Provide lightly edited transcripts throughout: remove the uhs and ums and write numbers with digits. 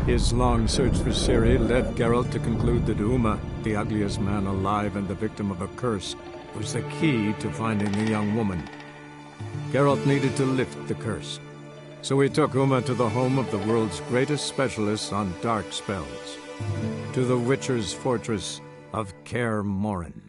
His long search for Ciri led Geralt to conclude that Uma, the ugliest man alive and the victim of a curse, was the key to finding the young woman. Geralt needed to lift the curse, so he took Uma to the home of the world's greatest specialists on dark spells, to the Witcher's fortress of Kaer Morhen.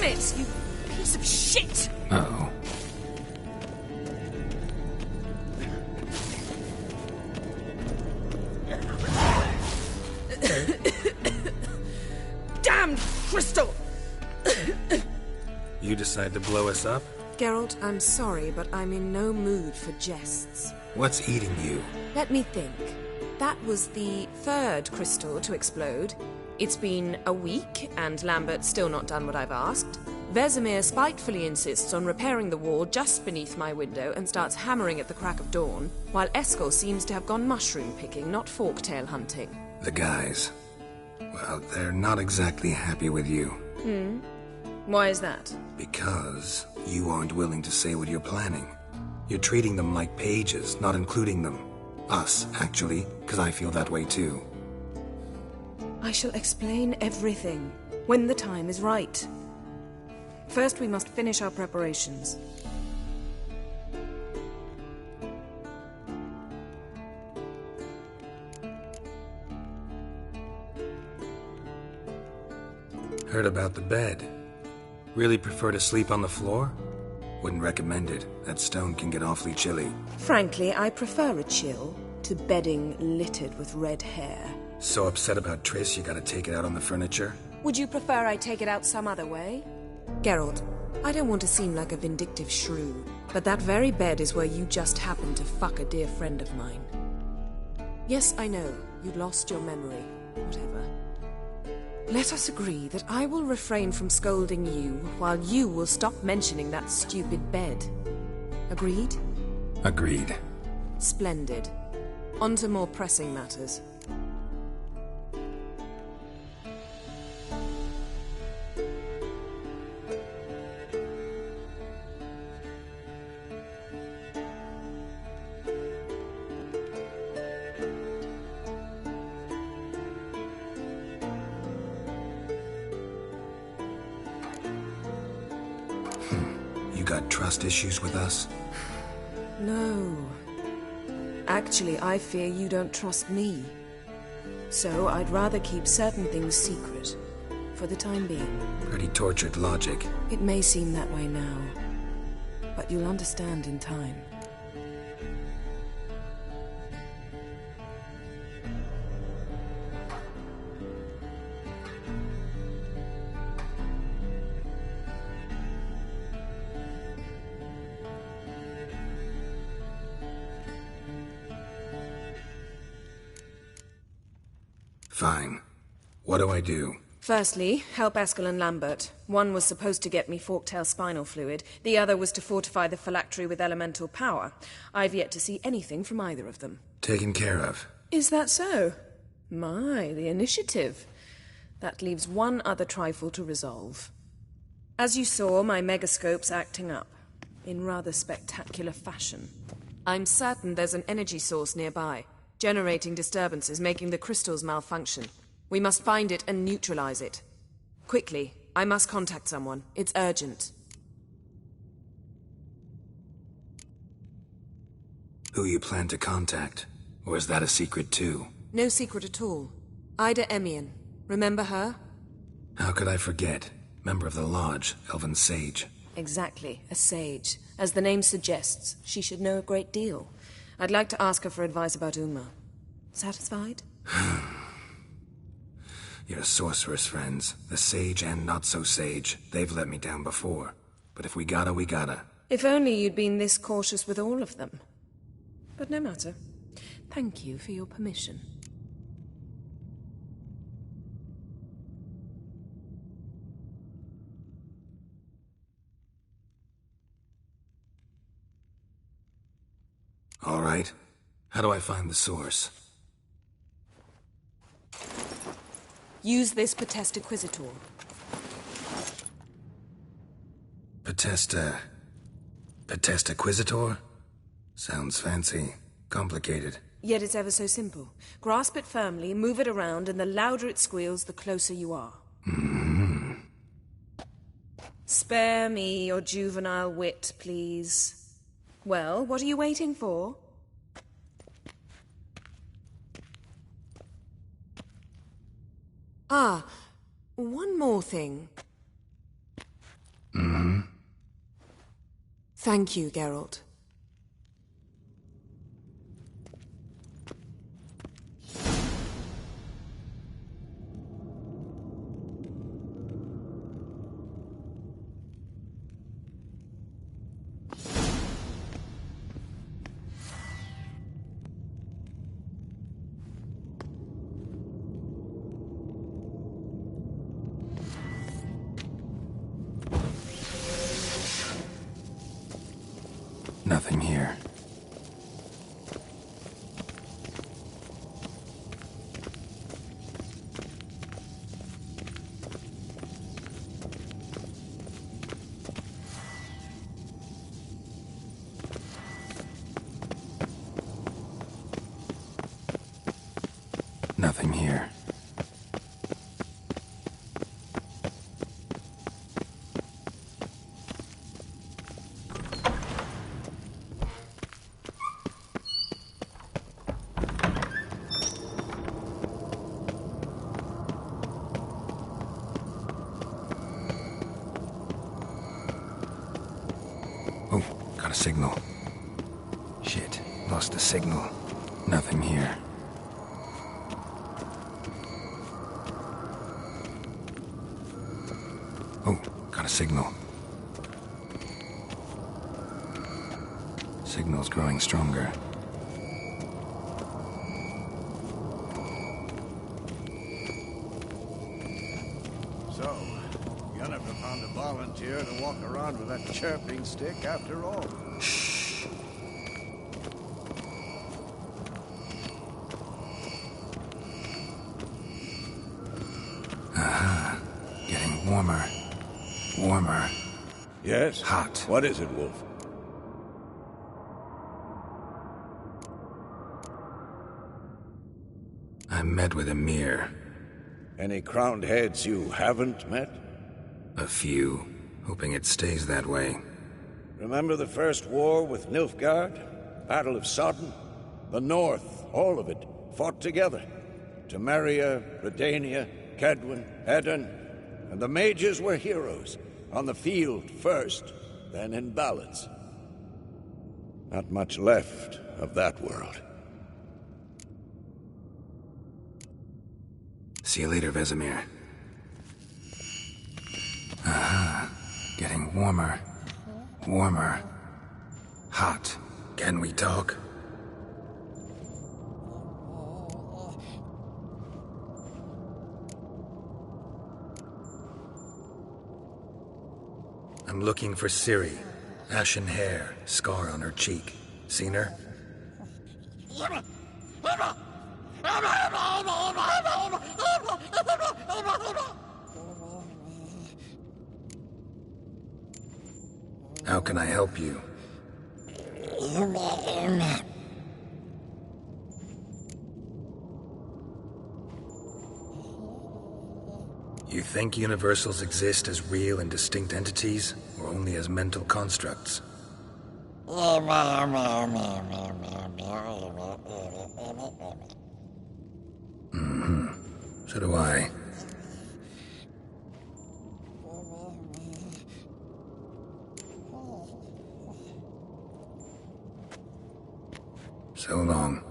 Damn it, you piece of shit! Uh-oh. Damned crystal! You decide to blow us up? Geralt, I'm sorry, but I'm in no mood for jests. What's eating you? Let me think. That was the third crystal to explode. It's been a week, and Lambert's still not done what I've asked. Vesemir spitefully insists on repairing the wall just beneath my window and starts hammering at the crack of dawn, while Eskel seems to have gone mushroom picking, not forktail hunting. The guys. Well, they're not exactly happy with you. Why is that? Because you aren't willing to say what you're planning. You're treating them like pages, not including them. Us, actually, because I feel that way too. I shall explain everything, when the time is right. First, we must finish our preparations. Heard about the bed. Really prefer to sleep on the floor? Wouldn't recommend it. That stone can get awfully chilly. Frankly, I prefer a chill to bedding littered with red hair. So upset about Triss you gotta take it out on the furniture? Would you prefer I take it out some other way? Geralt, I don't want to seem like a vindictive shrew, but that very bed is where you just happened to fuck a dear friend of mine. Yes, I know, you'd lost your memory. Whatever. Let us agree that I will refrain from scolding you, while you will stop mentioning that stupid bed. Agreed? Agreed. Splendid. On to more pressing matters. Got trust issues with us? No. Actually, I fear you don't trust me. So I'd rather keep certain things secret, for the time being. Pretty tortured logic. It may seem that way now, but you'll understand in time. Fine. What do I do? Firstly, help Eskel and Lambert. One was supposed to get me forktail spinal fluid. The other was to fortify the phylactery with elemental power. I've yet to see anything from either of them. Taken care of. Is that so? My, the initiative. That leaves one other trifle to resolve. As you saw, my megascope's acting up. In rather spectacular fashion. I'm certain there's an energy source nearby. Generating disturbances, making the crystals malfunction. We must find it and neutralize it. Quickly, I must contact someone. It's urgent. Who you plan to contact? Or is that a secret too? No secret at all. Ida Emian. Remember her? How could I forget? Member of the Lodge, Elven Sage. Exactly, a sage. As the name suggests, she should know a great deal. I'd like to ask her for advice about Uma. Satisfied? Your sorceress friends, the sage and not-so-sage, they've let me down before. But if we gotta, we gotta. If only you'd been this cautious with all of them. But no matter. Thank you for your permission. All right. How do I find the source? Use this Potesta Quisitor. Potesta Quisitor? Sounds fancy. Complicated. Yet it's ever so simple. Grasp it firmly, move it around, and the louder it squeals, the closer you are. Mm-hmm. Spare me your juvenile wit, please. Well, what are you waiting for? Ah, one more thing. Thank you, Geralt. Nothing here. Nothing here. Oh, got a signal. Shit, lost the signal. Nothing here. Oh, got a signal. Signal's growing stronger. So, Yennefer found a volunteer to walk around with that chirping stick after all. Shh. Getting warmer. Warmer. Yes? Hot. What is it, Wolf? I met with Emir. Any crowned heads you haven't met? A few. Hoping it stays that way. Remember the first war with Nilfgaard? Battle of Sodden? The North, all of it, fought together. Temeria, Redania, Kedwen, Edirn, and the mages were heroes. On the field first, then in ballads. Not much left of that world. See you later, Vesemir. Getting warmer. Warmer. Hot. Can we talk? I'm looking for Ciri. Ashen hair, scar on her cheek. Seen her? How can I help you? You think universals exist as real and distinct entities, or only as mental constructs? So do I. So long.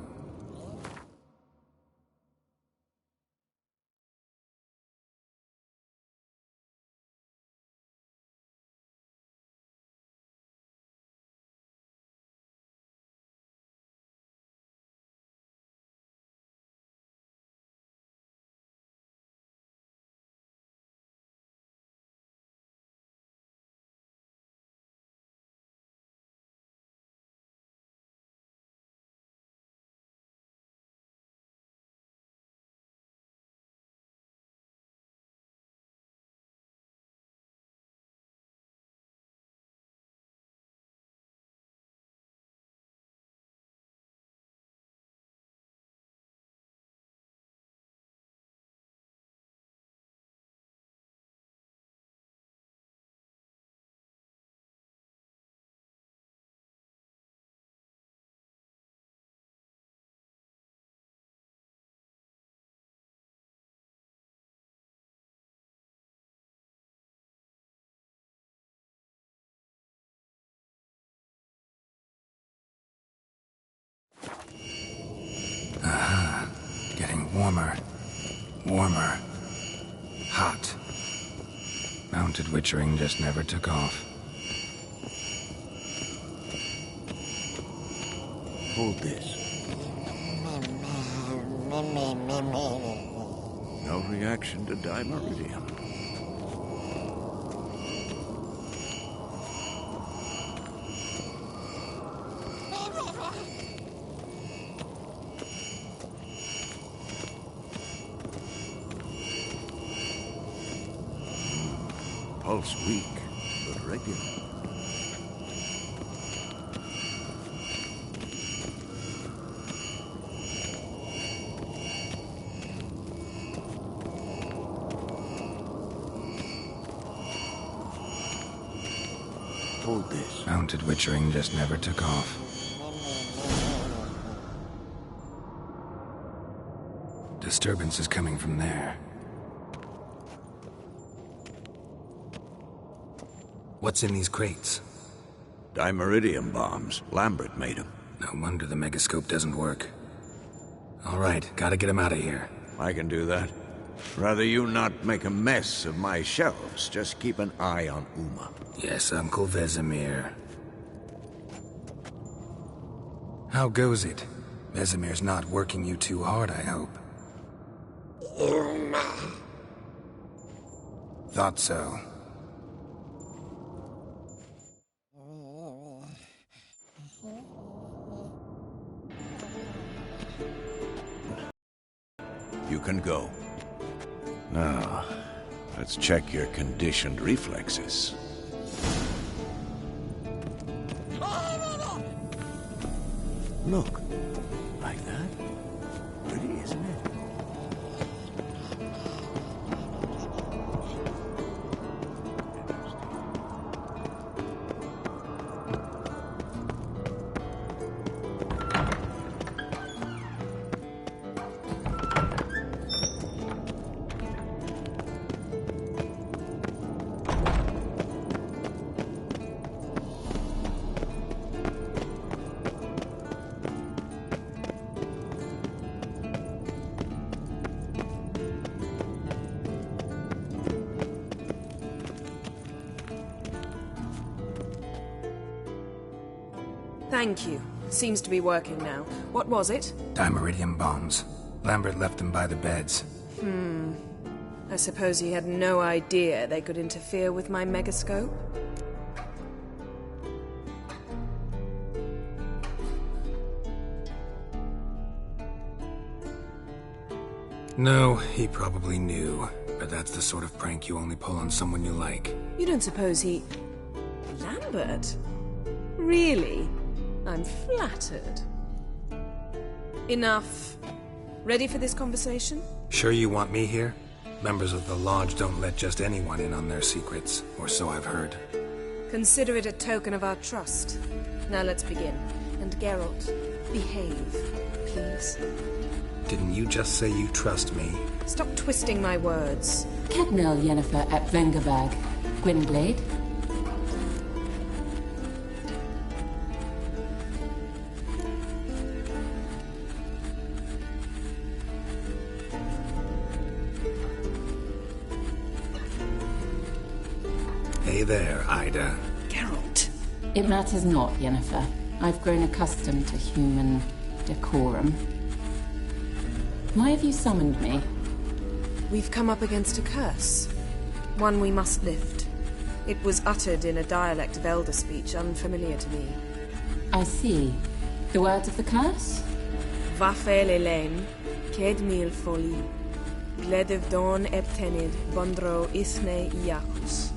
Warmer. Warmer. Hot. Mounted witchering just never took off. Hold this. No reaction to dimeridium. Pulse weak, but regular. Hold this. Mounted witchering just never took off. Disturbance is coming from there. What's in these crates? Dimeridium bombs. Lambert made them. No wonder the megascope doesn't work. All right, gotta get him out of here. I can do that. Rather you not make a mess of my shelves. Just keep an eye on Uma. Yes, Uncle Vesemir. How goes it? Vesemir's not working you too hard, I hope. Thought so. You can go. Now, let's check your conditioned reflexes. Look, like that. Pretty, isn't it? Thank you. Seems to be working now. What was it? Dimeridium bombs. Lambert left them by the beds. I suppose he had no idea they could interfere with my megascope? No, he probably knew. But that's the sort of prank you only pull on someone you like. You don't suppose he... Lambert? Really? I'm flattered. Enough. Ready for this conversation? Sure you want me here? Members of the Lodge don't let just anyone in on their secrets, or so I've heard. Consider it a token of our trust. Now let's begin. And Geralt, behave, please. Didn't you just say you trust me? Stop twisting my words. Kednel Yennefer at Vengerberg. Gwynblade. Hey there, Ida. Geralt. It matters not, Yennefer. I've grown accustomed to human decorum. Why have you summoned me? We've come up against a curse. One we must lift. It was uttered in a dialect of Elder speech unfamiliar to me. I see. The words of the curse? Vafel Elaine, Ked mil foli, Gledev don eptenid, Bondro isne iacus.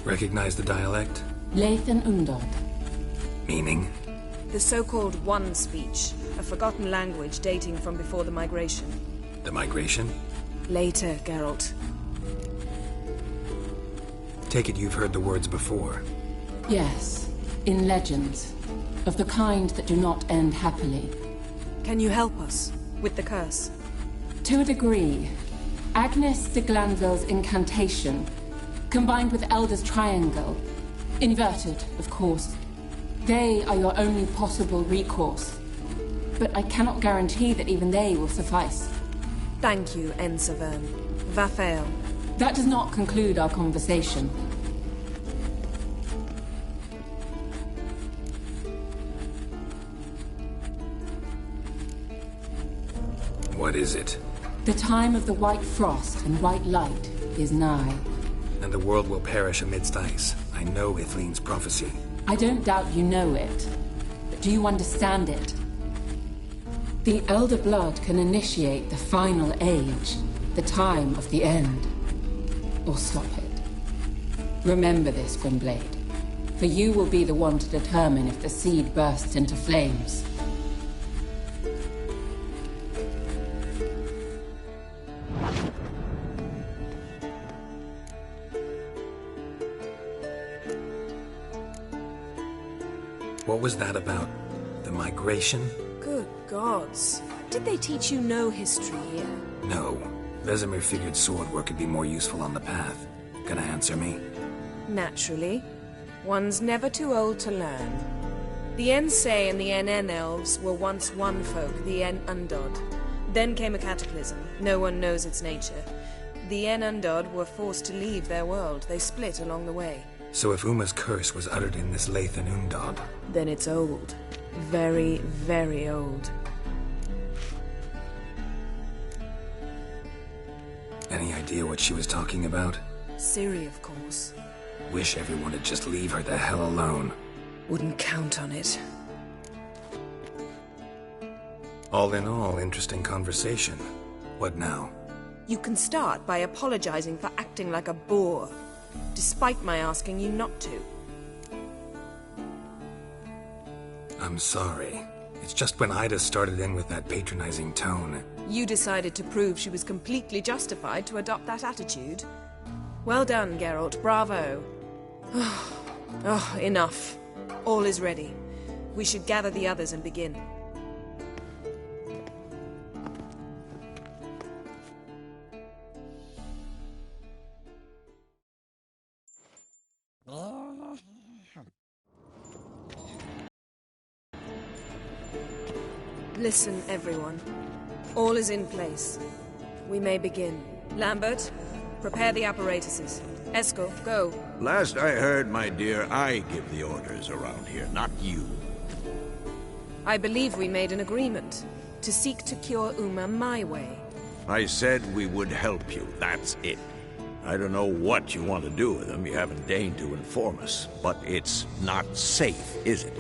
Recognize the dialect? Lathan Undod. Meaning? The so-called One speech, a forgotten language dating from before the migration. The migration? Later, Geralt. Take it you've heard the words before. Yes, in legends. Of the kind that do not end happily. Can you help us with the curse? To a degree. Agnes de Glanville's incantation, combined with Elder's Triangle, Inverted, of course. They are your only possible recourse. But I cannot guarantee that even they will suffice. Thank you, Ensavern. Vafael. That does not conclude our conversation. What is it? The time of the white frost and white light is nigh. And the world will perish amidst ice. I know Ithleen's prophecy. I don't doubt you know it. But do you understand it? The Elder Blood can initiate the final age, the time of the end. Or stop it. Remember this, Gwynblade. For you will be the one to determine if the seed bursts into flames. What was that about? The migration? Good gods. Did they teach you no history here? No. Vesemir figured sword work could be more useful on the path. Gonna answer me? Naturally. One's never too old to learn. The Ensei and the NN elves were once one folk, the En Undod. Then came a cataclysm. No one knows its nature. The En Undod were forced to leave their world. They split along the way. So if Uma's curse was uttered in this Lathan Undod... Then it's old. Very, very old. Any idea what she was talking about? Ciri, of course. Wish everyone would just leave her the hell alone. Wouldn't count on it. All in all, interesting conversation. What now? You can start by apologizing for acting like a boor, despite my asking you not to. I'm sorry. It's just when Ida started in with that patronizing tone. You decided to prove she was completely justified to adopt that attitude. Well done, Geralt. Bravo. Oh, enough. All is ready. We should gather the others and begin. Listen, everyone. All is in place. We may begin. Lambert, prepare the apparatuses. Eskel, go. Last I heard, my dear, I give the orders around here, not you. I believe we made an agreement to seek to cure Uma my way. I said we would help you, that's it. I don't know what you want to do with them, you haven't deigned to inform us, but it's not safe, is it?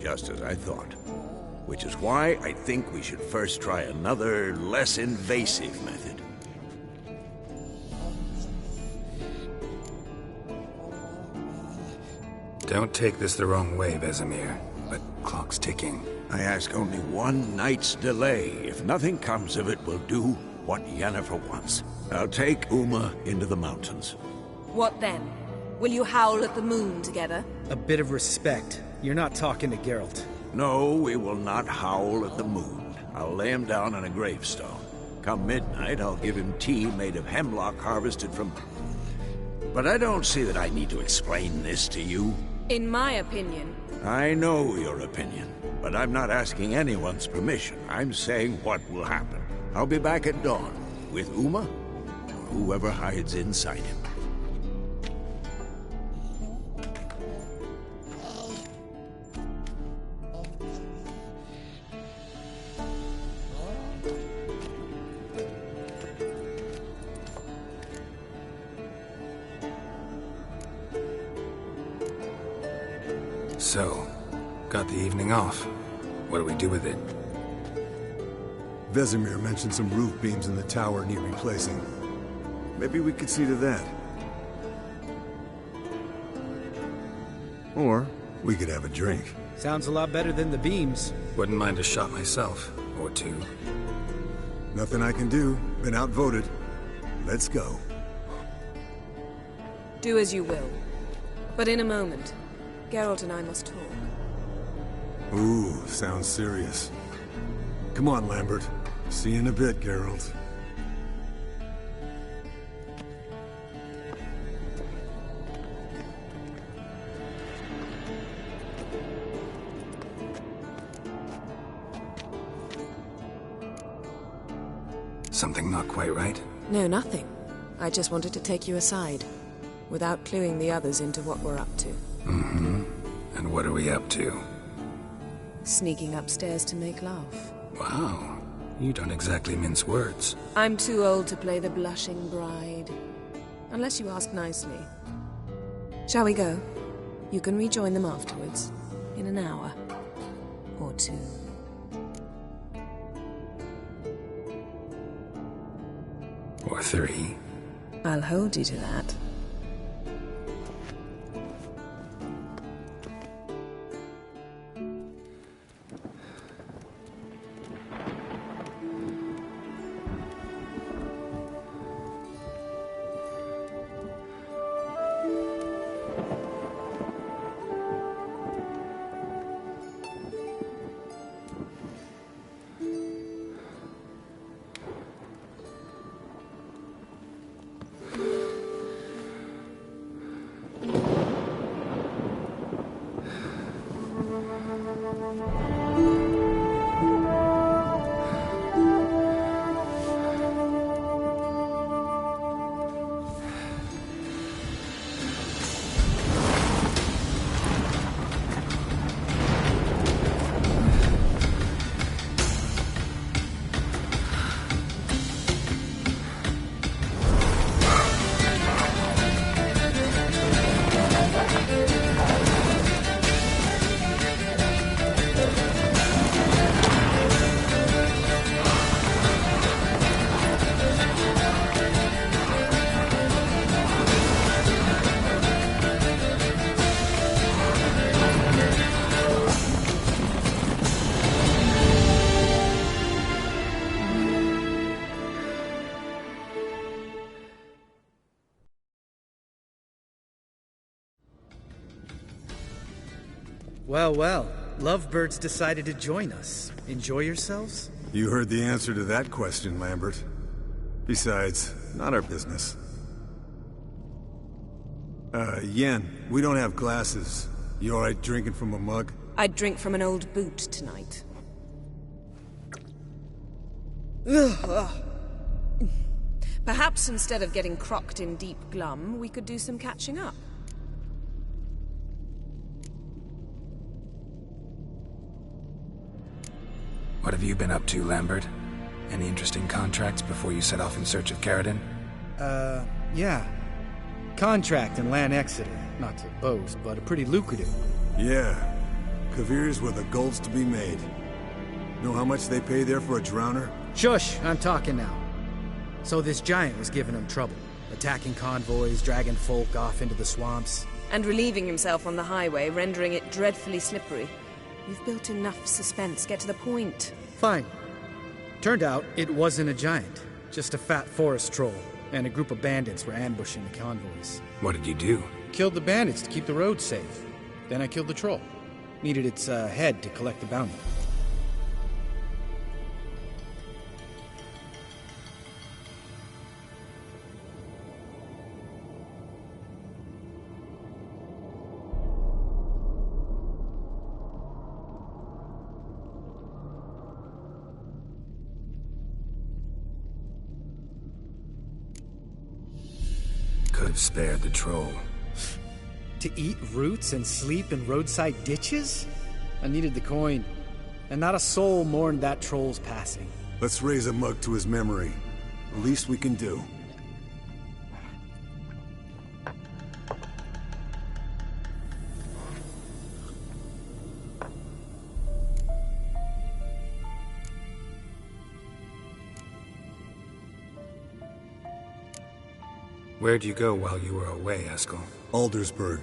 Just as I thought. Which is why I think we should first try another, less invasive method. Don't take this the wrong way, Vesemir, but clock's ticking. I ask only one night's delay. If nothing comes of it, we'll do what Yennefer wants. I'll take Uma into the mountains. What then? Will you howl at the moon together? A bit of respect. You're not talking to Geralt. No, we will not howl at the moon. I'll lay him down on a gravestone. Come midnight, I'll give him tea made of hemlock harvested from... But I don't see that I need to explain this to you. In my opinion... I know your opinion, but I'm not asking anyone's permission. I'm saying what will happen. I'll be back at dawn, with Uma, or whoever hides inside him. So, got the evening off. What do we do with it? Vesemir mentioned some roof beams in the tower need replacing. Maybe we could see to that. Or we could have a drink. Sounds a lot better than the beams. Wouldn't mind a shot myself, or two. Nothing I can do. Been outvoted. Let's go. Do as you will. But in a moment, Geralt and I must talk. Ooh, sounds serious. Come on, Lambert. See you in a bit, Geralt. Something not quite right? No, nothing. I just wanted to take you aside, without cluing the others into what we're up to. Mm-hmm. And what are we up to? Sneaking upstairs to make love. Wow. You don't exactly mince words. I'm too old to play the blushing bride. Unless you ask nicely. Shall we go? You can rejoin them afterwards. In an hour. Or two. Or 3. I'll hold you to that. Well, well. Lovebirds decided to join us. Enjoy yourselves? You heard the answer to that question, Lambert. Besides, not our business. Yen, we don't have glasses. You alright drinking from a mug? I'd drink from an old boot tonight. Perhaps instead of getting crocked in deep glum, we could do some catching up. What have you been up to, Lambert? Any interesting contracts before you set off in search of Carradine? Yeah. Contract in Lan Exeter. Not to boast, but a pretty lucrative. Yeah. Kavir's where the gold's to be made. Know how much they pay there for a drowner? Shush! I'm talking now. So this giant was giving him trouble. Attacking convoys, dragging folk off into the swamps. And relieving himself on the highway, rendering it dreadfully slippery. You've built enough suspense. Get to the point. Fine. Turned out it wasn't a giant. Just a fat forest troll. And a group of bandits were ambushing the convoys. What did you do? Killed the bandits to keep the road safe. Then I killed the troll. Needed its head to collect the bounty. Could have spared the troll. To eat roots and sleep in roadside ditches? I needed the coin. And not a soul mourned that troll's passing. Let's raise a mug to his memory. The least we can do. Where'd you go while you were away, Eskel? Aldersburg.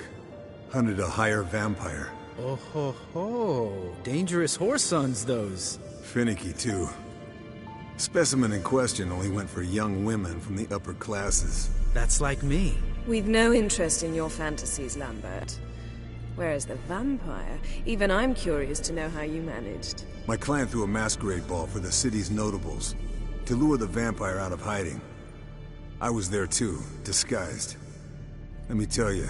Hunted a higher vampire. Oh ho ho. Dangerous horse sons, those. Finicky, too. Specimen in question only went for young women from the upper classes. That's like me. We've no interest in your fantasies, Lambert. Whereas the vampire, even I'm curious to know how you managed. My clan threw a masquerade ball for the city's notables, to lure the vampire out of hiding. I was there too, disguised. Let me tell you,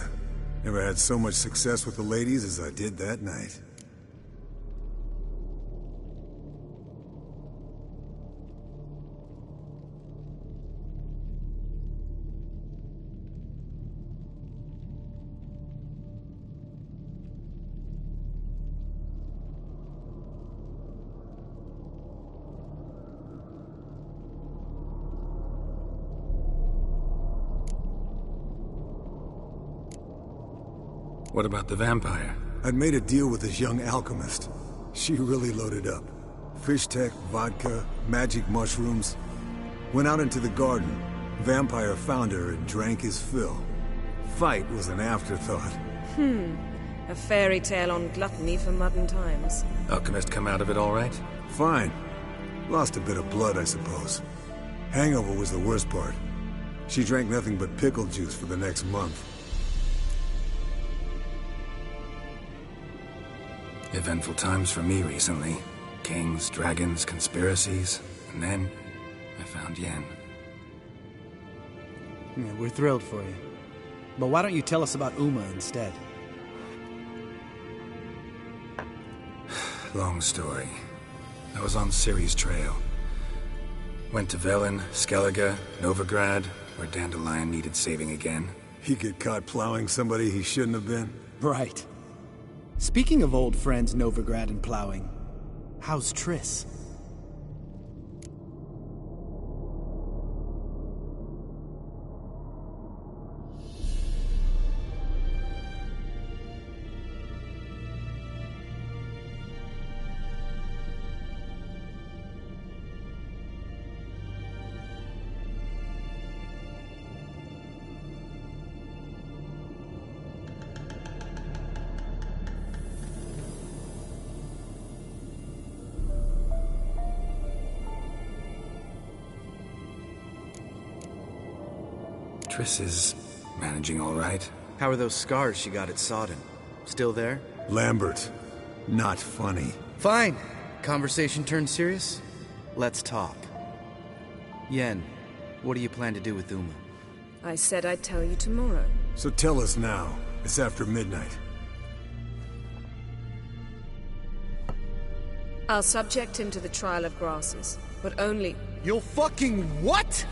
never had so much success with the ladies as I did that night. What about the vampire? I'd made a deal with this young alchemist. She really loaded up. Fish tech, vodka, magic mushrooms. Went out into the garden. Vampire found her and drank his fill. Fight was an afterthought. A fairy tale on gluttony for modern times. Alchemist come out of it all right? Fine. Lost a bit of blood, I suppose. Hangover was the worst part. She drank nothing but pickle juice for the next month. Eventful times for me recently. Kings, dragons, conspiracies, and then I found Yen. Yeah, we're thrilled for you. But why don't you tell us about Uma instead? Long story. I was on Ciri's trail. Went to Velen, Skellige, Novigrad, where Dandelion needed saving again. He get caught plowing somebody he shouldn't have been? Right. Speaking of old friends Novigrad and plowing, how's Triss? Triss is managing all right. How are those scars she got at Sodden? Still there? Lambert. Not funny. Fine. Conversation turned serious? Let's talk. Yen, what do you plan to do with Uma? I said I'd tell you tomorrow. So tell us now. It's after midnight. I'll subject him to the trial of grasses, but only... You'll fucking what?!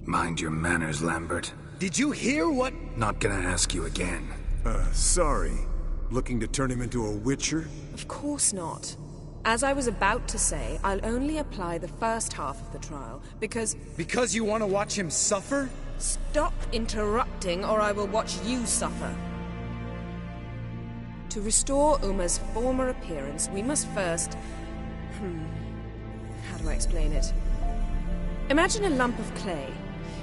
Mind your manners, Lambert. Did you hear what? Not gonna ask you again. Sorry. Looking to turn him into a witcher? Of course not. As I was about to say, I'll only apply the first half of the trial, because... Because you want to watch him suffer? Stop interrupting, or I will watch you suffer. To restore Uma's former appearance, we must first... How do I explain it? Imagine a lump of clay.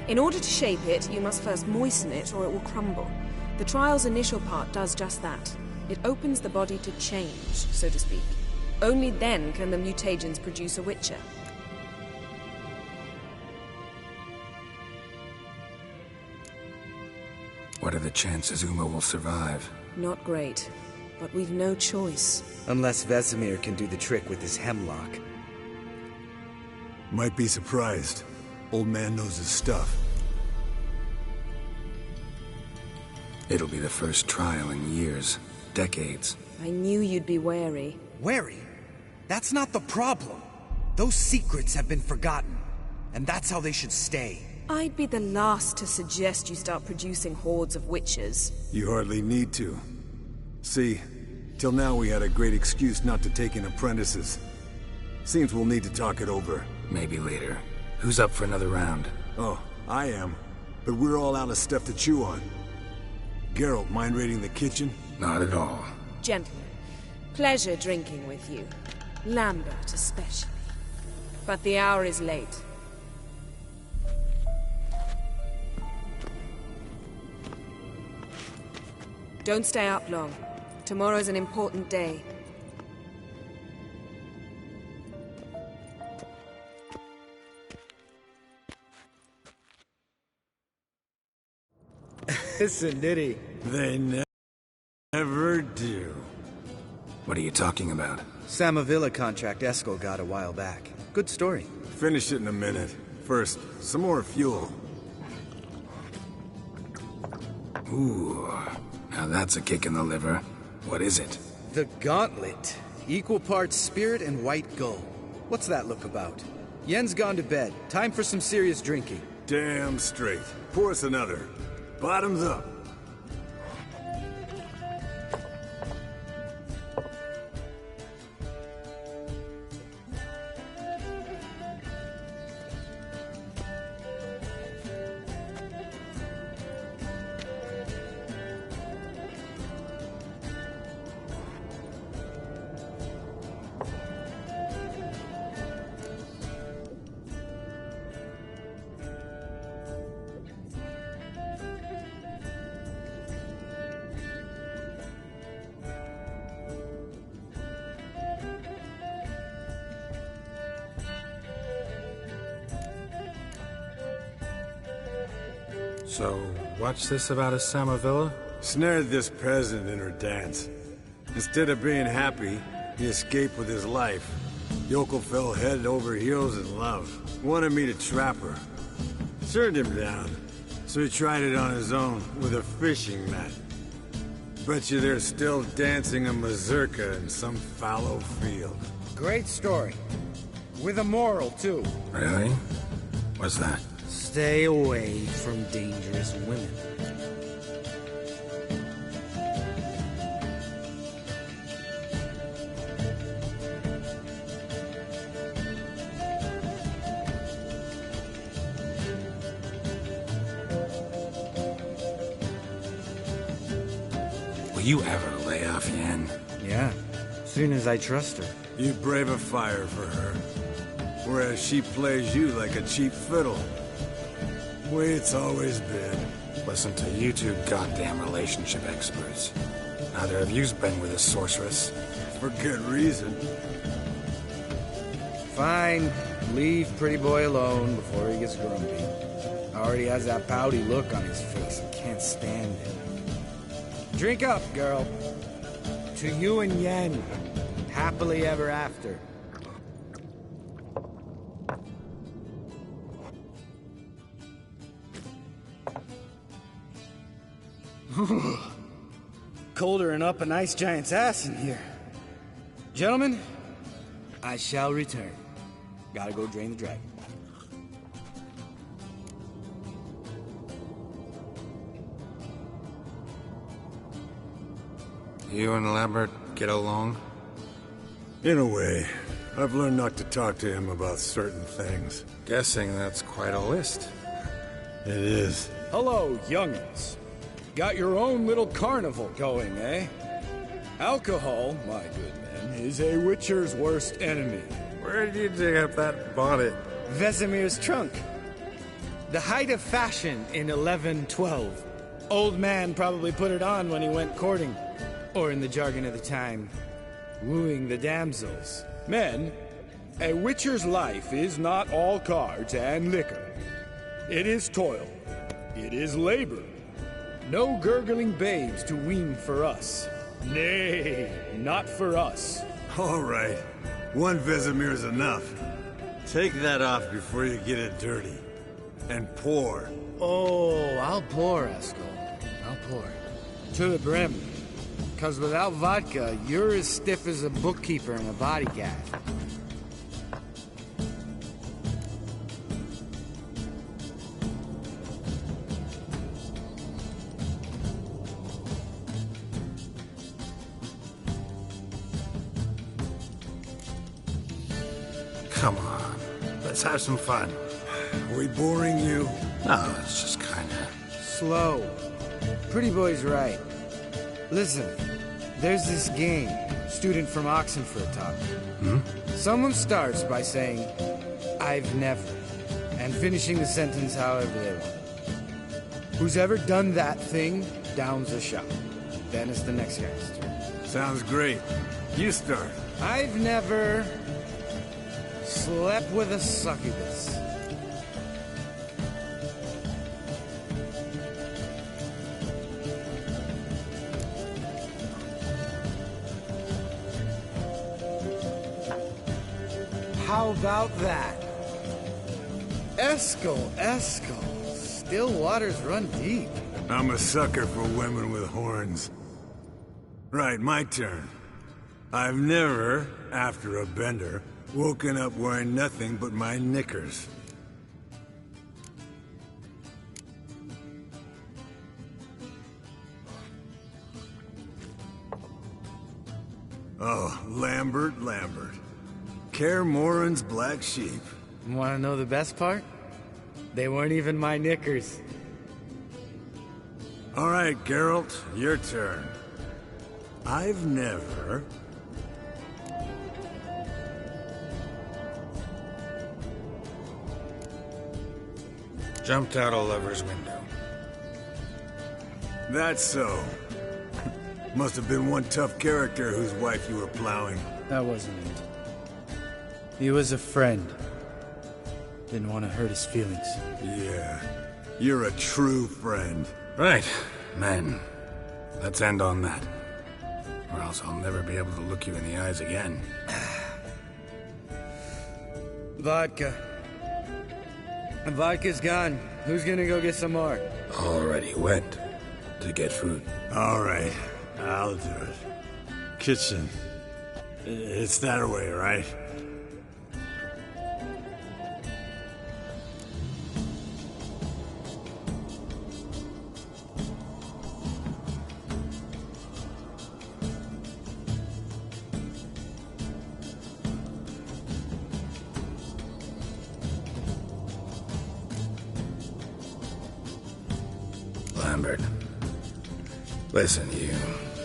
In order to shape it, you must first moisten it, or it will crumble. The trial's initial part does just that. It opens the body to change, so to speak. Only then can the mutagens produce a witcher. What are the chances Uma will survive? Not great, but we've no choice. Unless Vesemir can do the trick with his hemlock. Might be surprised. Old man knows his stuff. It'll be the first trial in years. Decades. I knew you'd be wary. Wary? That's not the problem. Those secrets have been forgotten. And that's how they should stay. I'd be the last to suggest you start producing hordes of witches. You hardly need to. See, till now we had a great excuse not to take in apprentices. Seems we'll need to talk it over. Maybe later. Who's up for another round? Oh, I am. But we're all out of stuff to chew on. Geralt, mind raiding the kitchen? Not at all. Gentlemen, pleasure drinking with you. Lambert especially. But the hour is late. Don't stay up long. Tomorrow's an important day. Listen, did he? They never do. What are you talking about? Samavilla contract Eskel got a while back. Good story. Finish it in a minute. First, some more fuel. Ooh, now that's a kick in the liver. What is it? The gauntlet. Equal parts spirit and white gull. What's that look about? Yen's gone to bed. Time for some serious drinking. Damn straight. Pour us another. Bottoms up. So, what's this about a summer villa? Snared this peasant in her dance. Instead of being happy, he escaped with his life. Yoko fell head over heels in love. Wanted me to trap her. Turned him down. So he tried it on his own with a fishing net. Bet you they're still dancing a mazurka in some fallow field. Great story. With a moral, too. Really? What's that? Stay away from dangerous women. Will you ever lay off Yen? Yeah, soon as I trust her. You brave a fire for her. Whereas she plays you like a cheap fiddle. Way it's always been. Listen to you two goddamn relationship experts. Neither of you's been with a sorceress. For good reason. Fine. Leave pretty boy alone before he gets grumpy. Already has that pouty look on his face. I can't stand it. Drink up, girl. To you and Yen. Happily ever after. Colder and up a nice giant's ass in here. Gentlemen, I shall return. Gotta go drain the dragon. You and Lambert get along? In a way. I've learned not to talk to him about certain things. Guessing that's quite a list. It is. Hello, young'uns. Got your own little carnival going, eh? Alcohol, my good men, is a witcher's worst enemy. Where did you dig up that bonnet? Vesemir's trunk. The height of fashion in 1112. Old man probably put it on when he went courting. Or in the jargon of the time, wooing the damsels. Men, a witcher's life is not all cards and liquor. It is toil. It is labor. No gurgling babes to wean for us. Nay, not for us. All right. One Vesemir's enough. Take that off before you get it dirty. And pour. Oh, I'll pour, Eskel. I'll pour. To the brim. 'Cause without vodka, you're as stiff as a bookkeeper in a body gaff. Come on, let's have some fun. Are we boring you? No, it's just kinda... Slow. Pretty boy's right. Listen, there's this game. Student from Oxenford taught. Someone starts by saying, I've never, and finishing the sentence however they want. Who's ever done that thing, downs a shot. Then it's the next guy's turn. Sounds great. You start. I've never slept with a succubus. How about that? Eskel. Still waters run deep. I'm a sucker for women with horns. Right, my turn. I've never, after a bender, woken up wearing nothing but my knickers. Oh, Lambert. Kaer Morhen's black sheep. Want to know the best part? They weren't even my knickers. All right, Geralt, your turn. I've never... Jumped out a lover's window. That's so. Must have been one tough character whose wife you were plowing. That wasn't it. He was a friend. Didn't want to hurt his feelings. Yeah, you're a true friend. Right, men. Let's end on that. Or else I'll never be able to look you in the eyes again. Vodka. The vodka's gone. Who's gonna go get some more? Already went to get food. All right, I'll do it. Kitchen. It's that way, right? Lambert. Listen,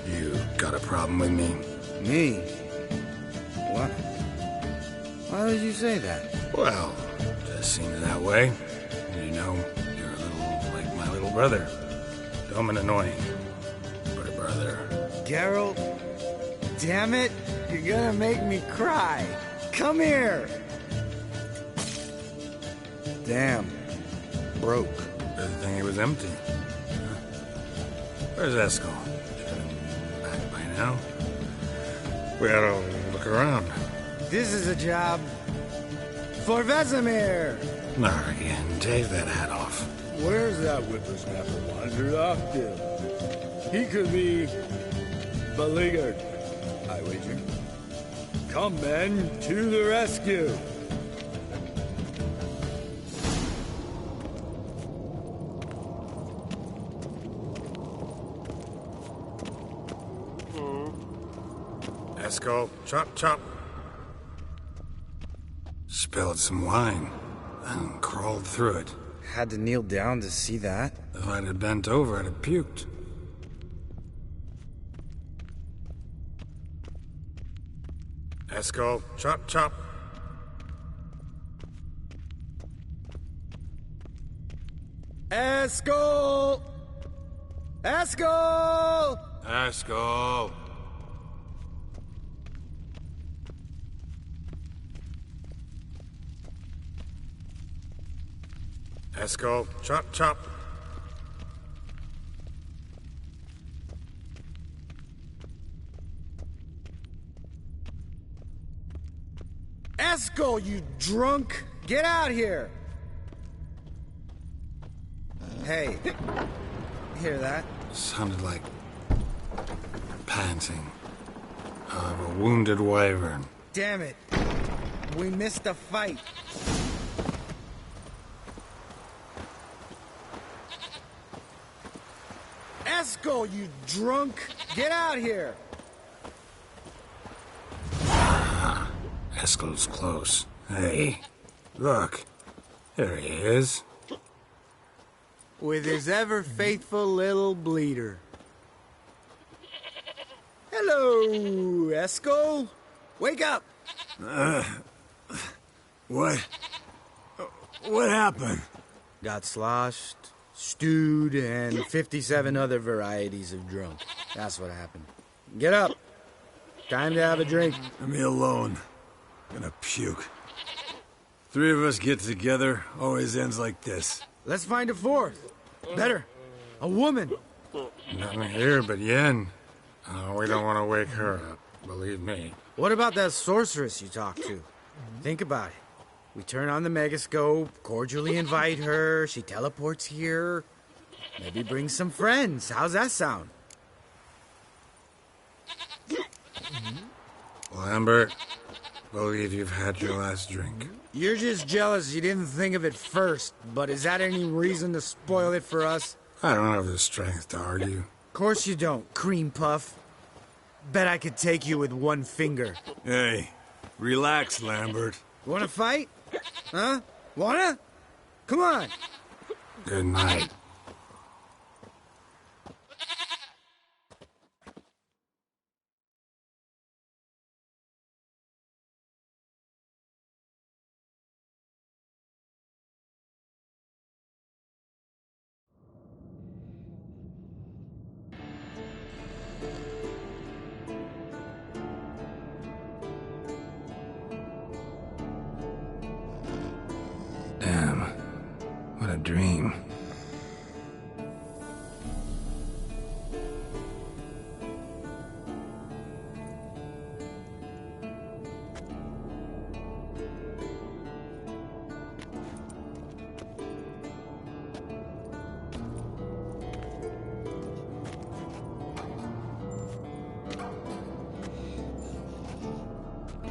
you got a problem with me? Me? What? Why did you say that? Well, just seems that way. You know, you're a little like my little brother. Dumb and annoying. But a brother. Geralt, damn it, you're gonna make me cry. Come here. Damn. Broke. Good thing it was empty. Where's Eskel? Should have been back by now. We gotta look around. This is a job for Vesemir. Not again. Take that hat off. Where's that whippersnapper wandered off to? He could be beleaguered, I wager. Come, men, to the rescue! Eskel, chop, chop. Spilled some wine and crawled through it. Had to kneel down to see that. If I'd have bent over, I'd have puked. Eskel, chop, chop. Eskel! Eskel! Eskel. Eskel, chop, chop. Eskel, you drunk! Get out here! Hey, hear that? Sounded like panting of a wounded wyvern. Damn it. We missed a fight. Eskel, you drunk! Get out here! Eskel's close. Hey, look. There he is. With his ever-faithful little bleeder. Hello, Eskel. Wake up! What happened? Got sloshed, stewed, and 57 other varieties of drunk. That's what happened. Get up. Time to have a drink. Leave me alone. Gonna puke. Three of us get together, always ends like this. Let's find a fourth. Better. A woman. Nothing here but Yen. We don't want to wake her up, believe me. What about that sorceress you talked to? Think about it. We turn on the megascope, cordially invite her, she teleports here. Maybe bring some friends. How's that sound? Lambert, believe you've had your last drink. You're just jealous you didn't think of it first, but is that any reason to spoil it for us? I don't have the strength to argue. Of course you don't, cream puff. Bet I could take you with one finger. Hey, relax, Lambert. Wanna fight? Huh? Wanna? Come on. Good night. Damn. What a dream.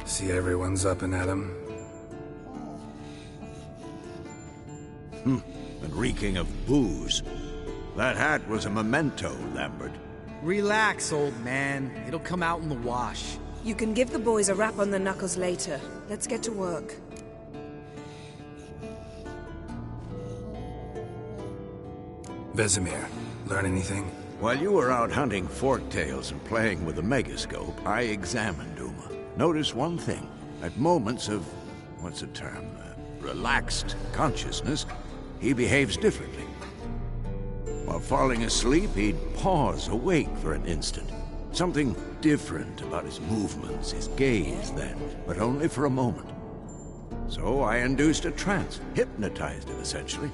See everyone's up and at 'em. And reeking of booze. That hat was a memento, Lambert. Relax, old man. It'll come out in the wash. You can give the boys a rap on the knuckles later. Let's get to work. Vesemir, learn anything? While you were out hunting forktails and playing with the megascope, I examined Uma. Notice one thing. At moments of, what's the term, relaxed consciousness, he behaves differently. While falling asleep, he'd pause awake for an instant. Something different about his movements, his gaze then, but only for a moment. So I induced a trance, hypnotized him essentially.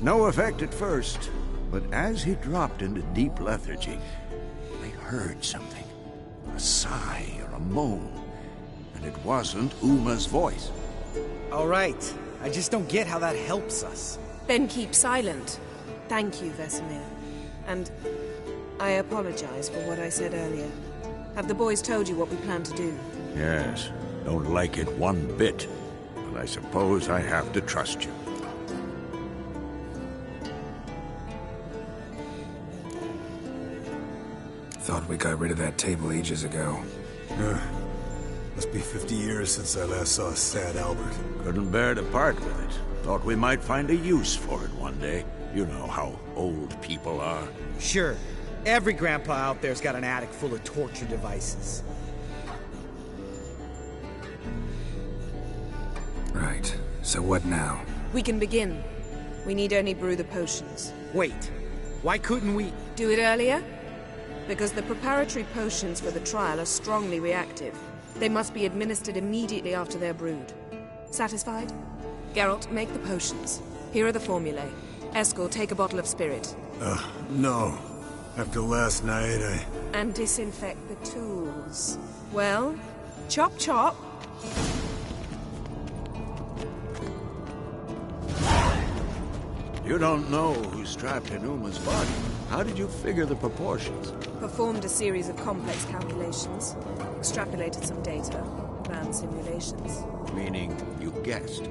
No effect at first, but as he dropped into deep lethargy, I heard something. A sigh or a moan, and it wasn't Uma's voice. All right. I just don't get how that helps us. Then keep silent. Thank you, Vesemir. And I apologize for what I said earlier. Have the boys told you what we plan to do? Yes, don't like it one bit, but I suppose I have to trust you. Thought we got rid of that table ages ago. Must be 50 years since I last saw sad Albert. Couldn't bear to part with it. Thought we might find a use for it one day. You know how old people are. Sure. Every grandpa out there's got an attic full of torture devices. Right. So what now? We can begin. We need only brew the potions. Wait. Why couldn't we... Do it earlier? Because the preparatory potions for the trial are strongly reactive. They must be administered immediately after they're brewed. Satisfied? Geralt, make the potions. Here are the formulae. Eskel, take a bottle of spirit. No. After last night, And disinfect the tools. Well, chop chop. You don't know who's trapped in Uma's body. How did you figure the proportions? Performed a series of complex calculations. Extrapolated some data. Ran simulations. Meaning you guessed.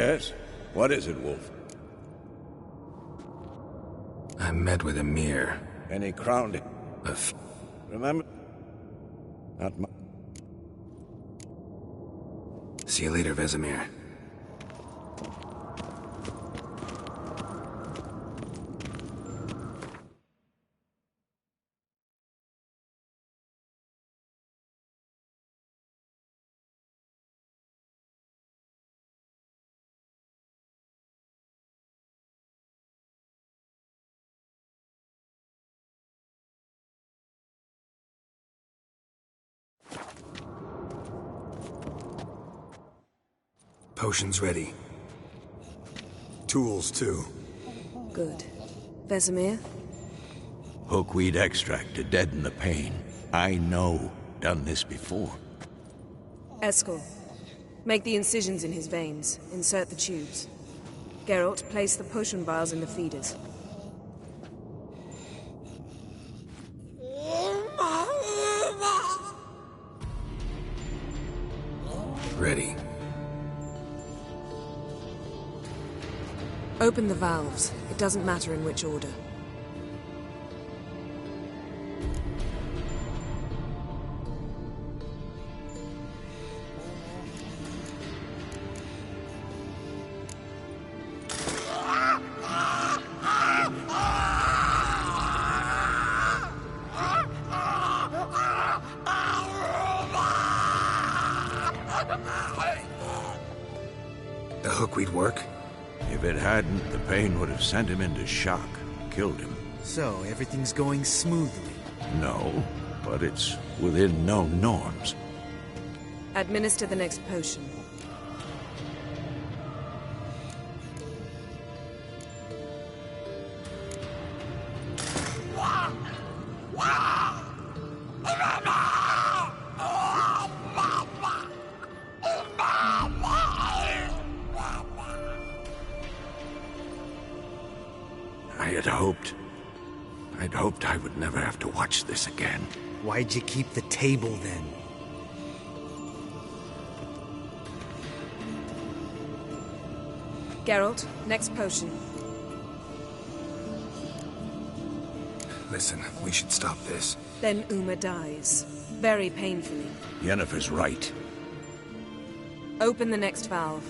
Yes? What is it, Wolf? I met with Emir. And he crowned him. Remember? Not my... See you later, Vesemir. Potions ready. Tools, too. Good. Vesemir? Hookweed extract to deaden the pain. I know. Done this before. Eskel, make the incisions in his veins. Insert the tubes. Geralt, place the potion vials in the feeders. Ready. Open the valves. It doesn't matter in which order. The hookweed work? If it hadn't, the pain would have sent him into shock, killed him. So, everything's going smoothly. No, but it's within known norms. Administer the next potion. I'd hoped I would never have to watch this again. Why'd you keep the table then? Geralt, next potion. Listen, we should stop this. Then Uma dies. Very painfully. Yennefer's right. Open the next valve.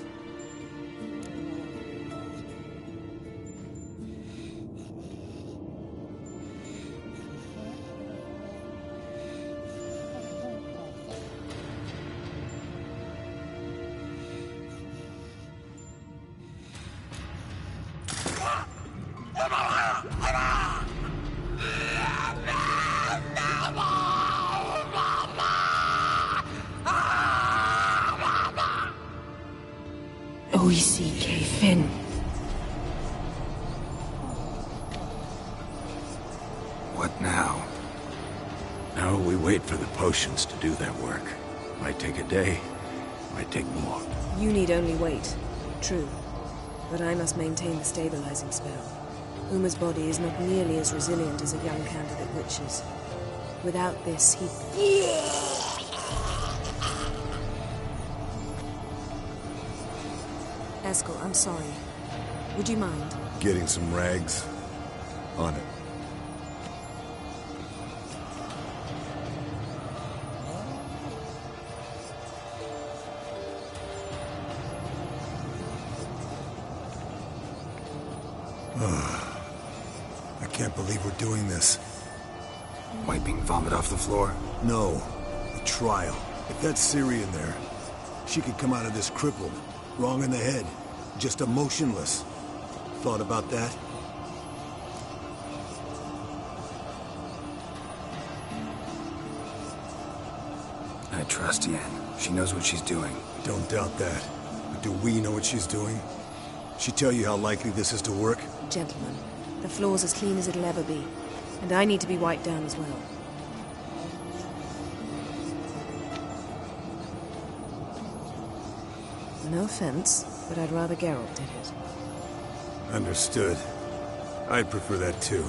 O-E-C-K Finn. What now? Now we wait for the potions to do their work. Might take a day, might take more. You need only wait. True. But I must maintain the stabilizing spell. Uma's body is not nearly as resilient as a young candidate witch's. Without this, he... Eskel, I'm sorry. Would you mind? Getting some rags? On it. I can't believe we're doing this. Wiping vomit off the floor? No. The trial. If that's Ciri in there, she could come out of this crippled, wrong in the head, just emotionless. Thought about that? I trust Yen. She knows what she's doing. Don't doubt that. But do we know what she's doing? She tell you how likely this is to work? Gentlemen, the floor's as clean as it'll ever be. And I need to be wiped down as well. No offense, but I'd rather Geralt did it. Understood. I'd prefer that too.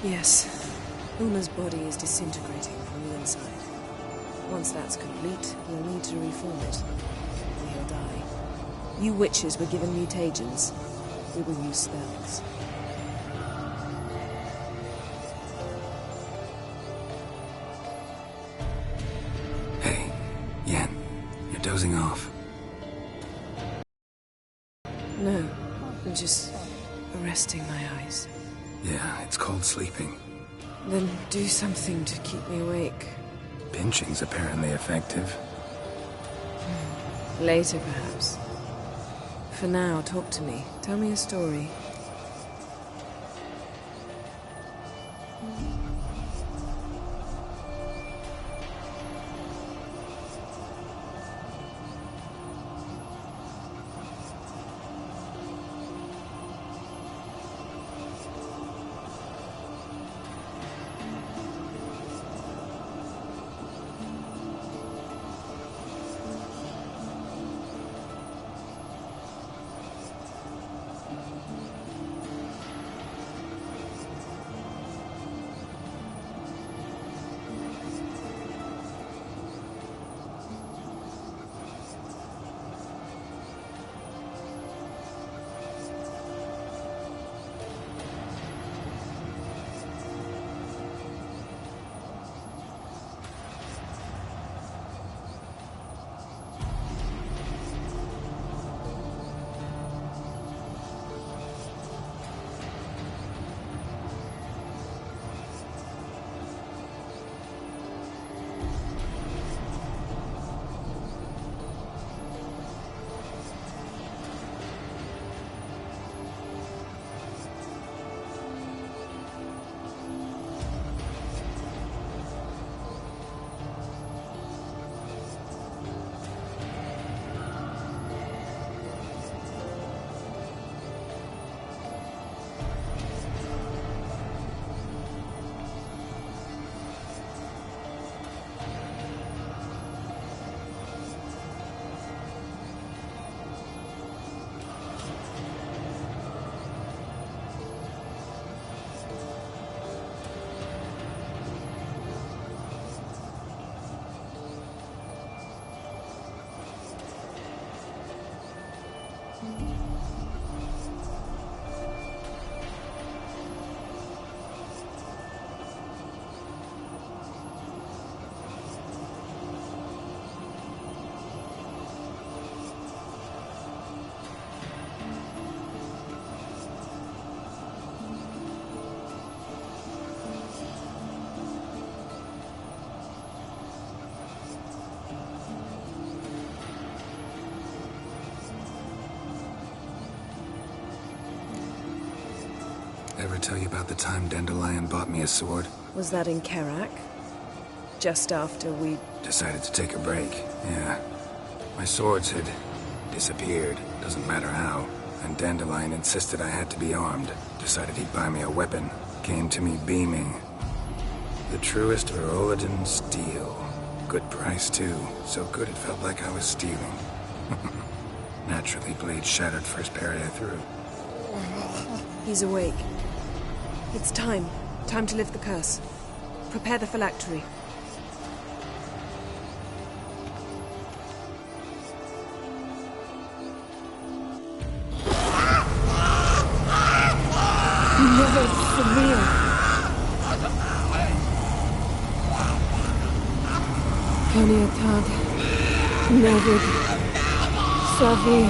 Yes. Uma's body is disintegrating from the inside. Once that's complete, we'll need to reform it. Or he'll die. You witches were given mutagens. We will use spells. Hey, Yen, you're dozing off. No, I'm just resting my eyes. Yeah, it's called sleeping. Then do something to keep me awake. Pinching's apparently effective. Later, perhaps. For now, talk to me. Tell me a story. Ever tell you about the time Dandelion bought me a sword? Was that in Kerak? Just after we... Decided to take a break, yeah. My swords had disappeared, doesn't matter how. And Dandelion insisted I had to be armed. Decided he'd buy me a weapon. Came to me beaming. The truest Verolidan steel. Good price, too. So good it felt like I was stealing. Naturally, blade shattered first parry I threw. He's awake. It's time. Time to lift the curse. Prepare the phylactery. Never severe. Kaniatad. Nevid. Savir.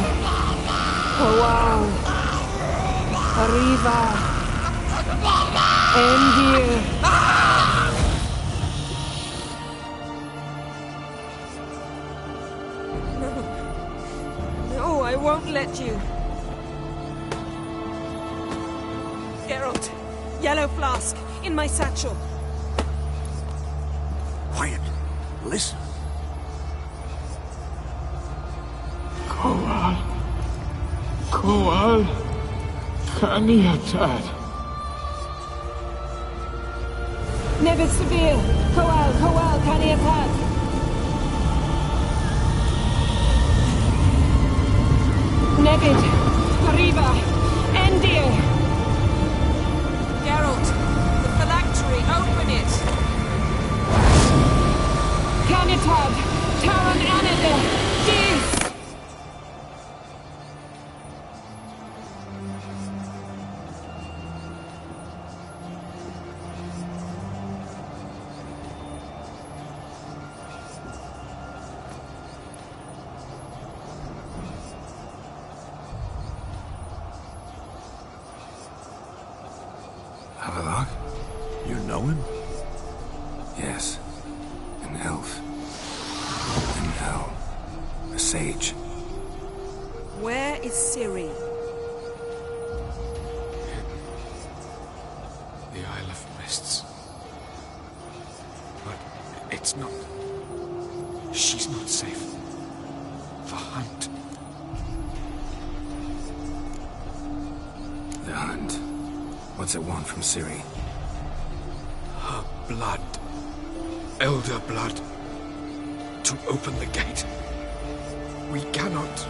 Kawal. Arriva. Endir. No, I won't let you. Geralt, yellow flask, in my satchel. Quiet. Listen. Koal. Kaniatad. Nevid Severe. Koal, Kaniatad. Nevid. Arriva. Endir. Geralt, the Open it! Canitad! Taran Anadil! Jeez! Havelock? You know him? Yes. An elf. In hell. A sage. Where is Ciri? The Isle of Mists. But it's not... She's not safe. The hunt. The hunt. What's it want from Ciri? Her blood. Elder blood. To open the gate. We cannot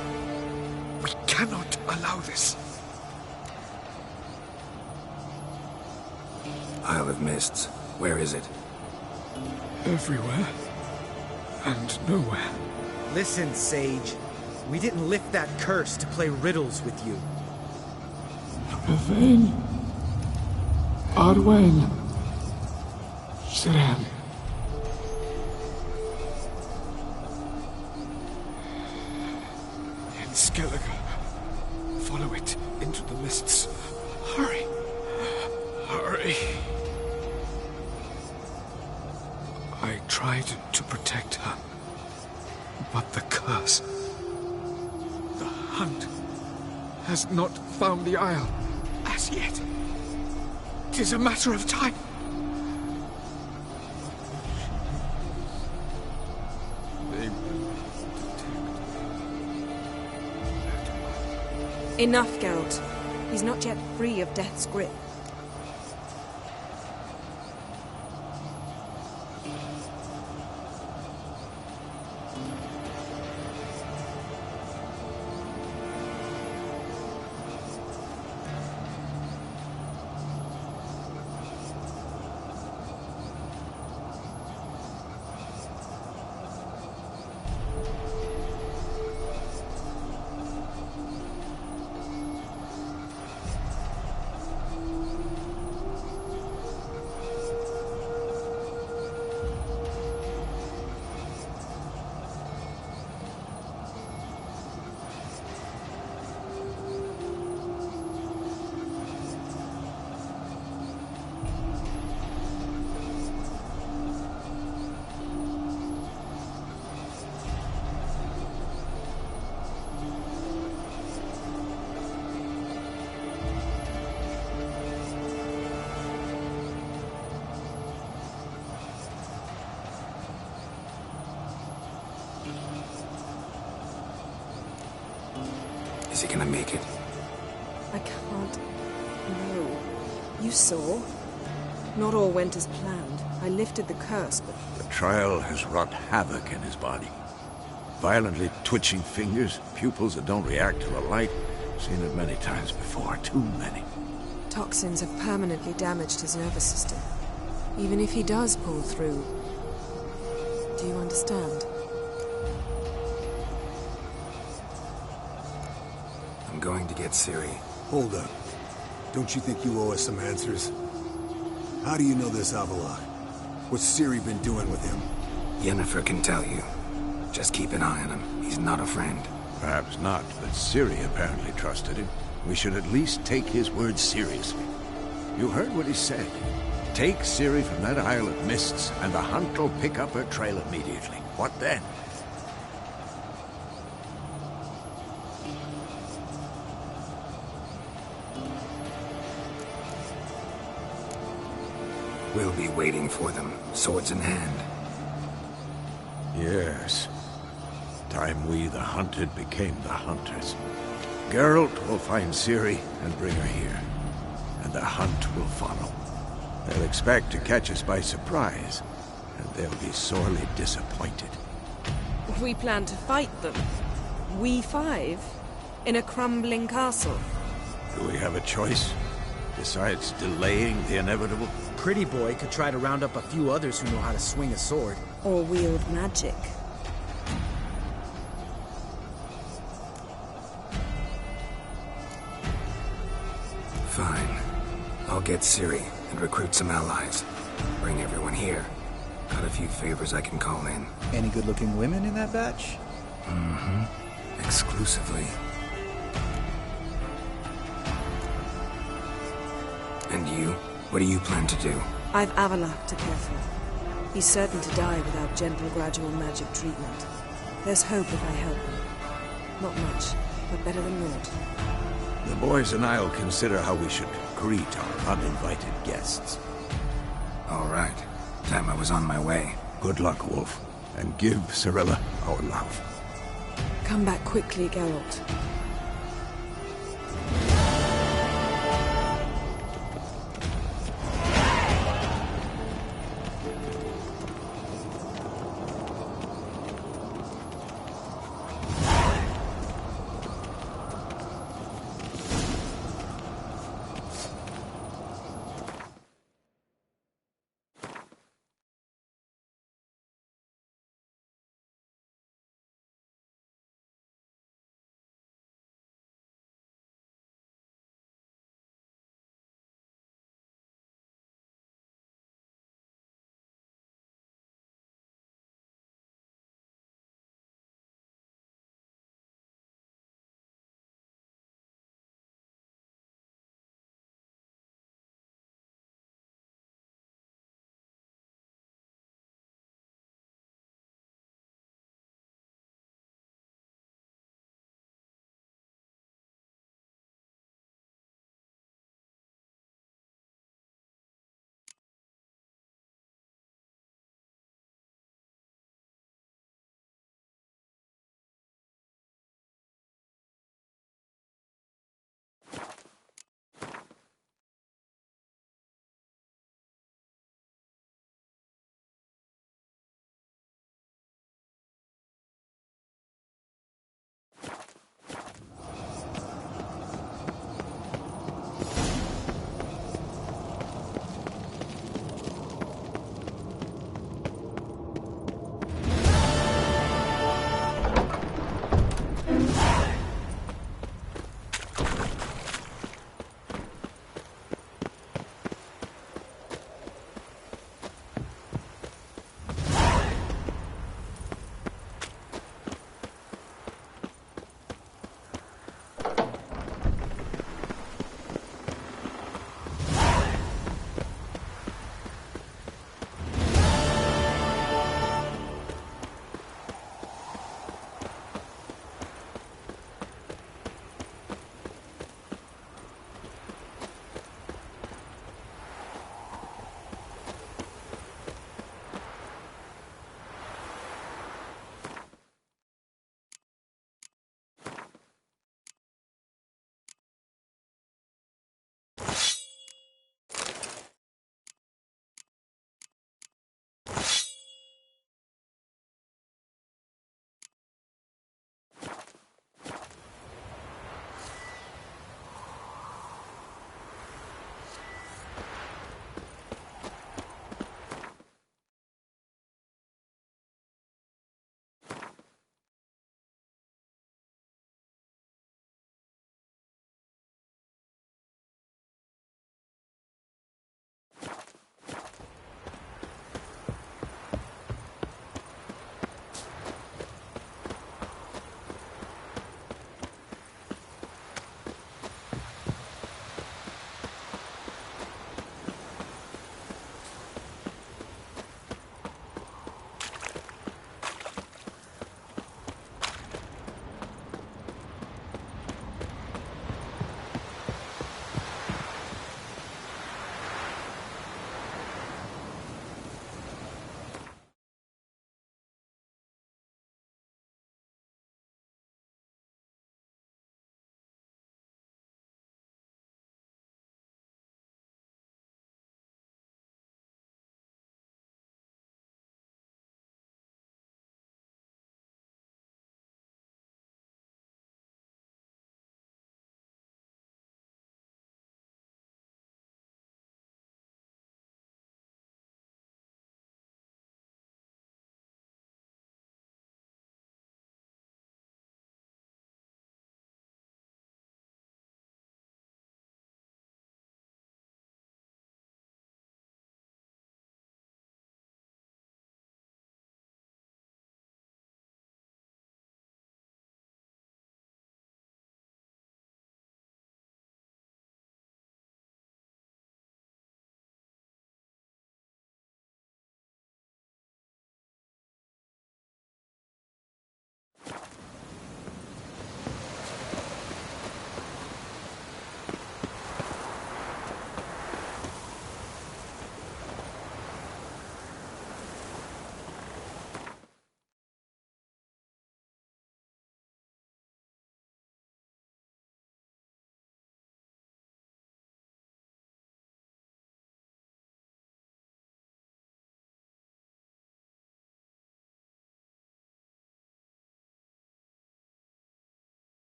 allow this. Isle of Mists. Where is it? Everywhere. And nowhere. Listen, Sage. We didn't lift that curse to play riddles with you. Yvain. Arwen. Siran. In Skellige. Follow it into the mists. Hurry. Hurry. I tried to protect her. But the curse... The hunt... has not found the Isle. As yet. 'Tis a matter of time. They will detect. Enough, Geralt. He's not yet free of death's grip. Is he gonna make it? I can't... No. You saw? Not all went as planned. I lifted the curse, but... The trial has wrought havoc in his body. Violently twitching fingers, pupils that don't react to the light. Seen it many times before, too many. Toxins have permanently damaged his nervous system. Even if he does pull through... Do you understand? I'm going to get Ciri. Hold up. Don't you think you owe us some answers? How do you know this Havelock? What's Ciri been doing with him? Yennefer can tell you. Just keep an eye on him. He's not a friend. Perhaps not, but Ciri apparently trusted him. We should at least take his words seriously. You heard what he said. Take Ciri from that Isle of Mists, and the hunt will pick up her trail immediately. What then? We'll be waiting for them, swords in hand. Yes. Time we, the hunted, became the hunters. Geralt will find Ciri and bring her here. And the hunt will follow. They'll expect to catch us by surprise, and they'll be sorely disappointed. We plan to fight them. We five? In a crumbling castle? Do we have a choice? Besides delaying the inevitable? pretty boy could try to round up a few others who know how to swing a sword. Or wield magic. Fine. I'll get Ciri and recruit some allies. Bring everyone here. Got a few favors I can call in. Any good-looking women in that batch? Mm-hmm. Exclusively. And you? What do you plan to do? I've Avalok to care for. He's certain to die without gentle, gradual magic treatment. There's hope if I help him. Not much, but better than naught. The boys and I'll consider how we should greet our uninvited guests. All right. Time I was on my way. Good luck, Wolf. And give Cirilla our love. Come back quickly, Geralt.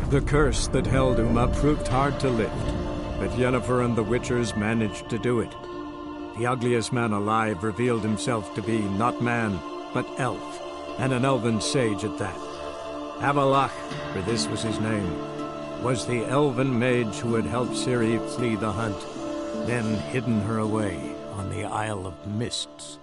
The curse that held Uma proved hard to lift, but Yennefer and the Witchers managed to do it. The ugliest man alive revealed himself to be not man, but elf, and an elven sage at that. Avalach, for this was his name, was the elven mage who had helped Ciri flee the hunt, then hidden her away on the Isle of Mists.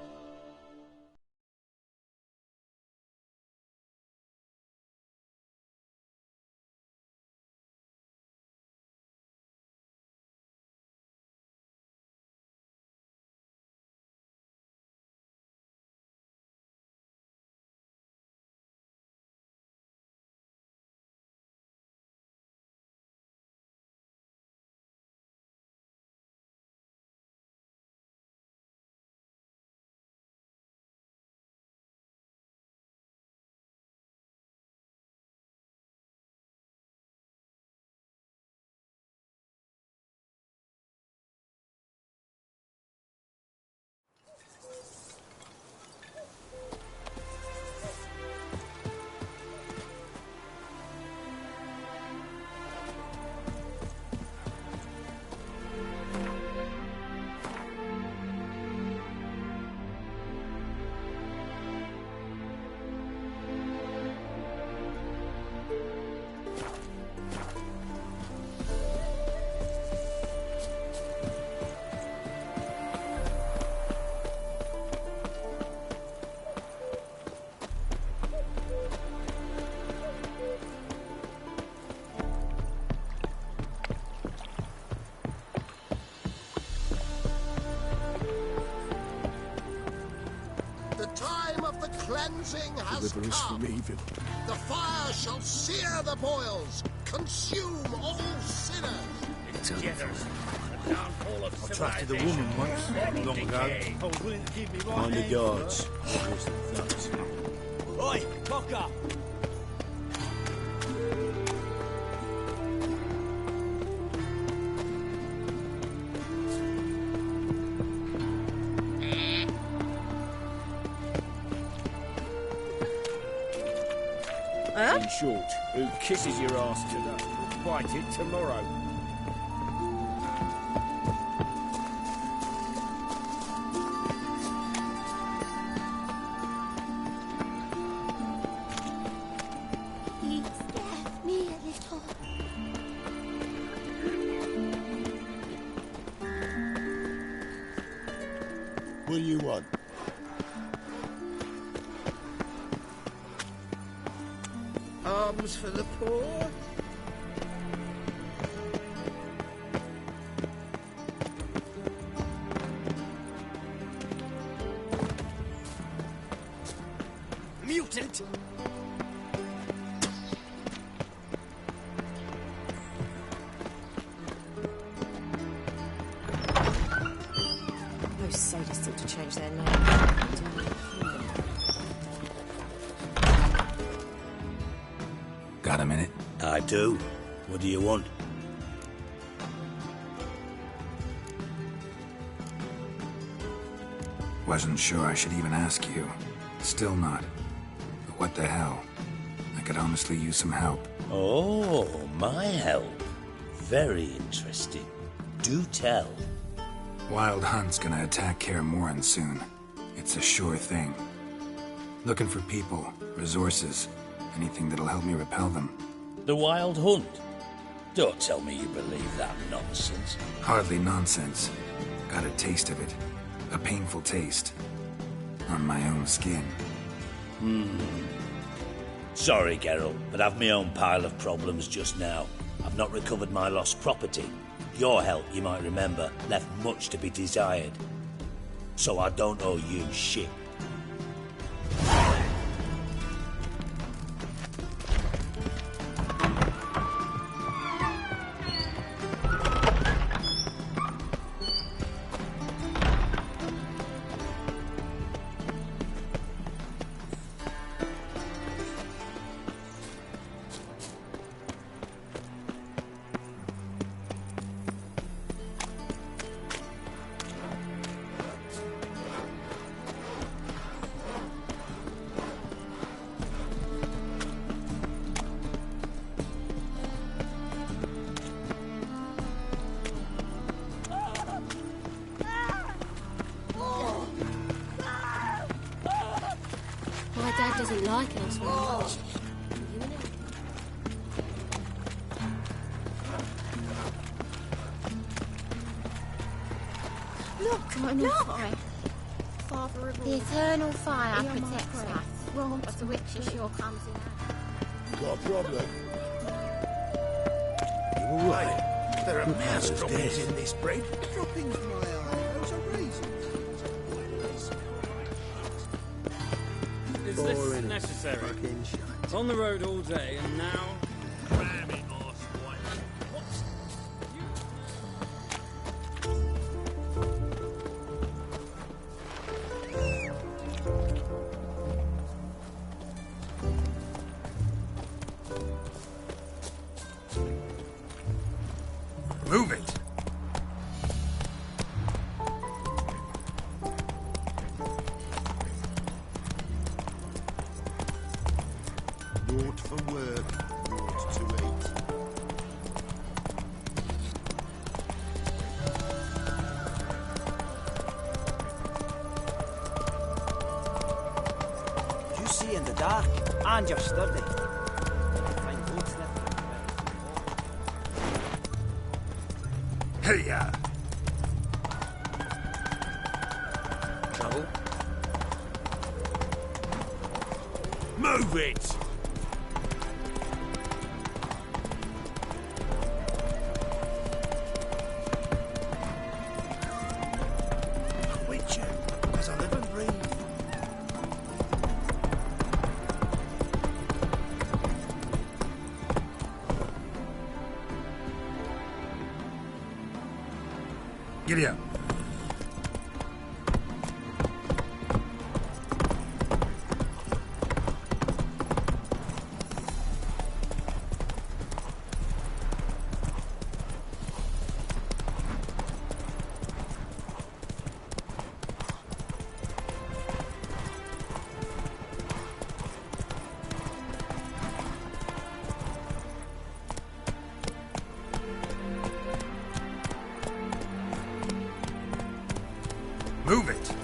Cleansing has Deliver us come. from evil. The fire shall sear the boils, consume all sinners. I trusted a woman once, long ago. Mind the guards. Oi, cock up! In short, who kisses your ass today will bite it tomorrow. He scared me a little. What do you want? Alms for the poor? Mutant! Those sadists ought to change their name. Got a minute? I do. What do you want? Wasn't sure I should even ask you. Still not. But what the hell? I could honestly use some help. Oh, my help. Very interesting. Do tell. Wild Hunt's gonna attack Kaer Morhen soon. It's a sure thing. Looking for people, resources, anything that'll help me repel them. The Wild Hunt? Don't tell me you believe that nonsense. Hardly nonsense. Got a taste of it. A painful taste. On my own skin. Sorry, Geralt, but I've my own pile of problems just now. I've not recovered my lost property. Your help, you might remember, left much to be desired. So I don't owe you shit. doesn't like us very much. Look, eternal fire. Father of all. The eternal fire protects us. Wrong, but the witch sure comes in. Got a problem? You all right? There are Good mouse mother's droppings dead. in this bread. Droppings, my eye. Those are reasons. Is this necessary? On the road all day, and now... Ramming arse white. Move it! Naught for work, naught to eat. You see in the dark, and you're sturdy. Hey-ya! Trouble? Move it! Witcher, as I live and breathe. Giddy up. Move it!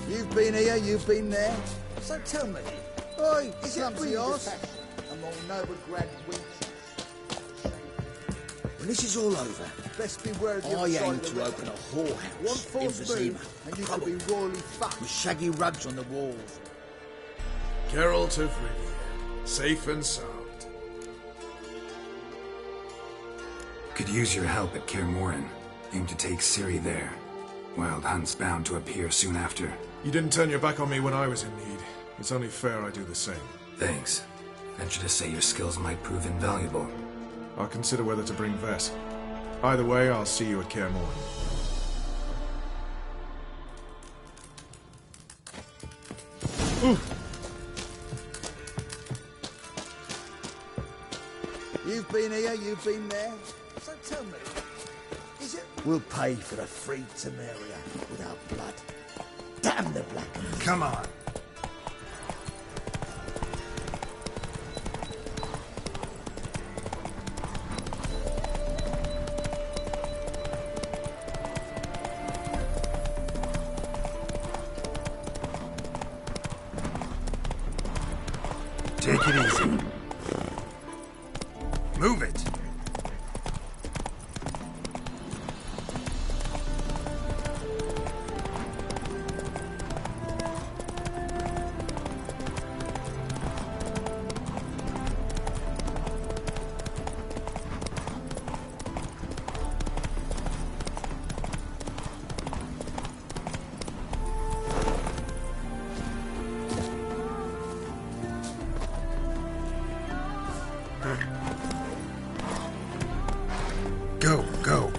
You've been here, you've been there. So tell me, oi, is it for yours? Among noble grad winches. When this is all over, Best beware of the I other aim side of the to river. open a One whorehouse false in Vizima. move, and you could be royally fucked. With shaggy rugs on the walls. Geralt of Rivia, safe and sound. Could use your help at Kaer Morhen. Aim to take Ciri there. Wild Hunt's bound to appear soon after. You didn't turn your back on me when I was in need. It's only fair I do the same. Thanks. Venture to say your skills might prove invaluable. I'll consider whether to bring Vet. Either way, I'll see you at Kaer Morhen. You've been here, you've been there. So tell me, is it... We'll pay for the free Temeria with our blood. Damn the black. Come on. Take it easy. Move it. Go, go.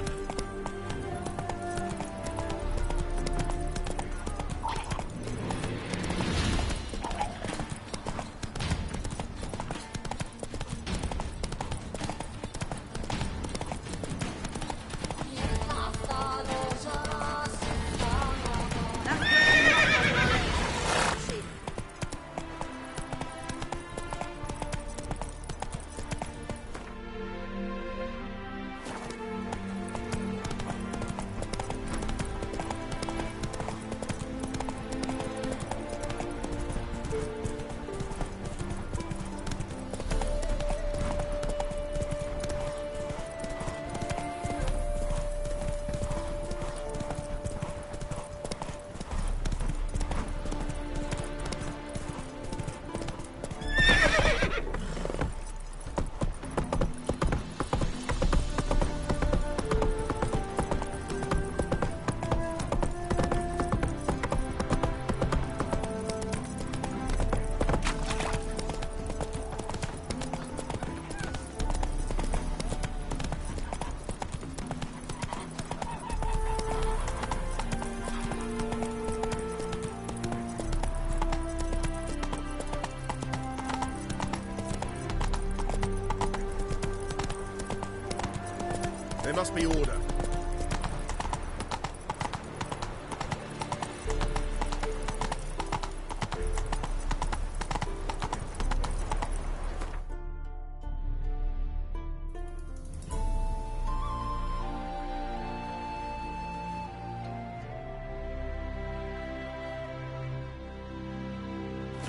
There must be order.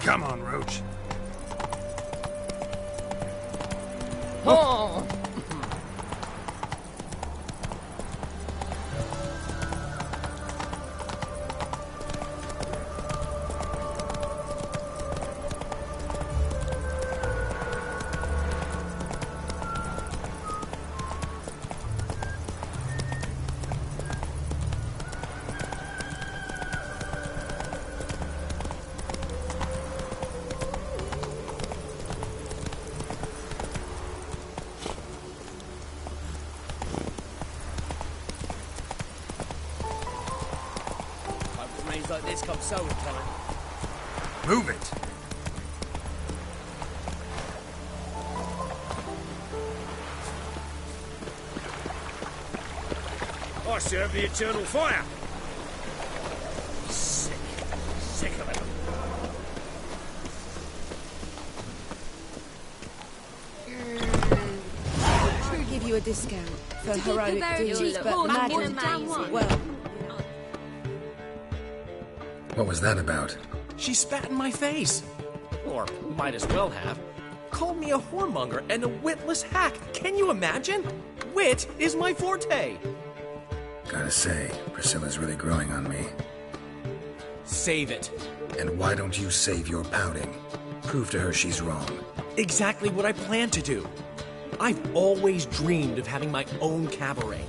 Come on, Roach. Oh! Like this comes sewing time. Move it. I serve the eternal fire. Sick of it. We'll give you a discount for heroic deeds, but magic as well. What was that about? She spat in my face. Or might as well have. Called me a whoremonger and a witless hack. Can you imagine? Wit is my forte. Gotta say, Priscilla's really growing on me. Save it. And why don't you save your pouting? Prove to her she's wrong. Exactly what I plan to do. I've always dreamed of having my own cabaret.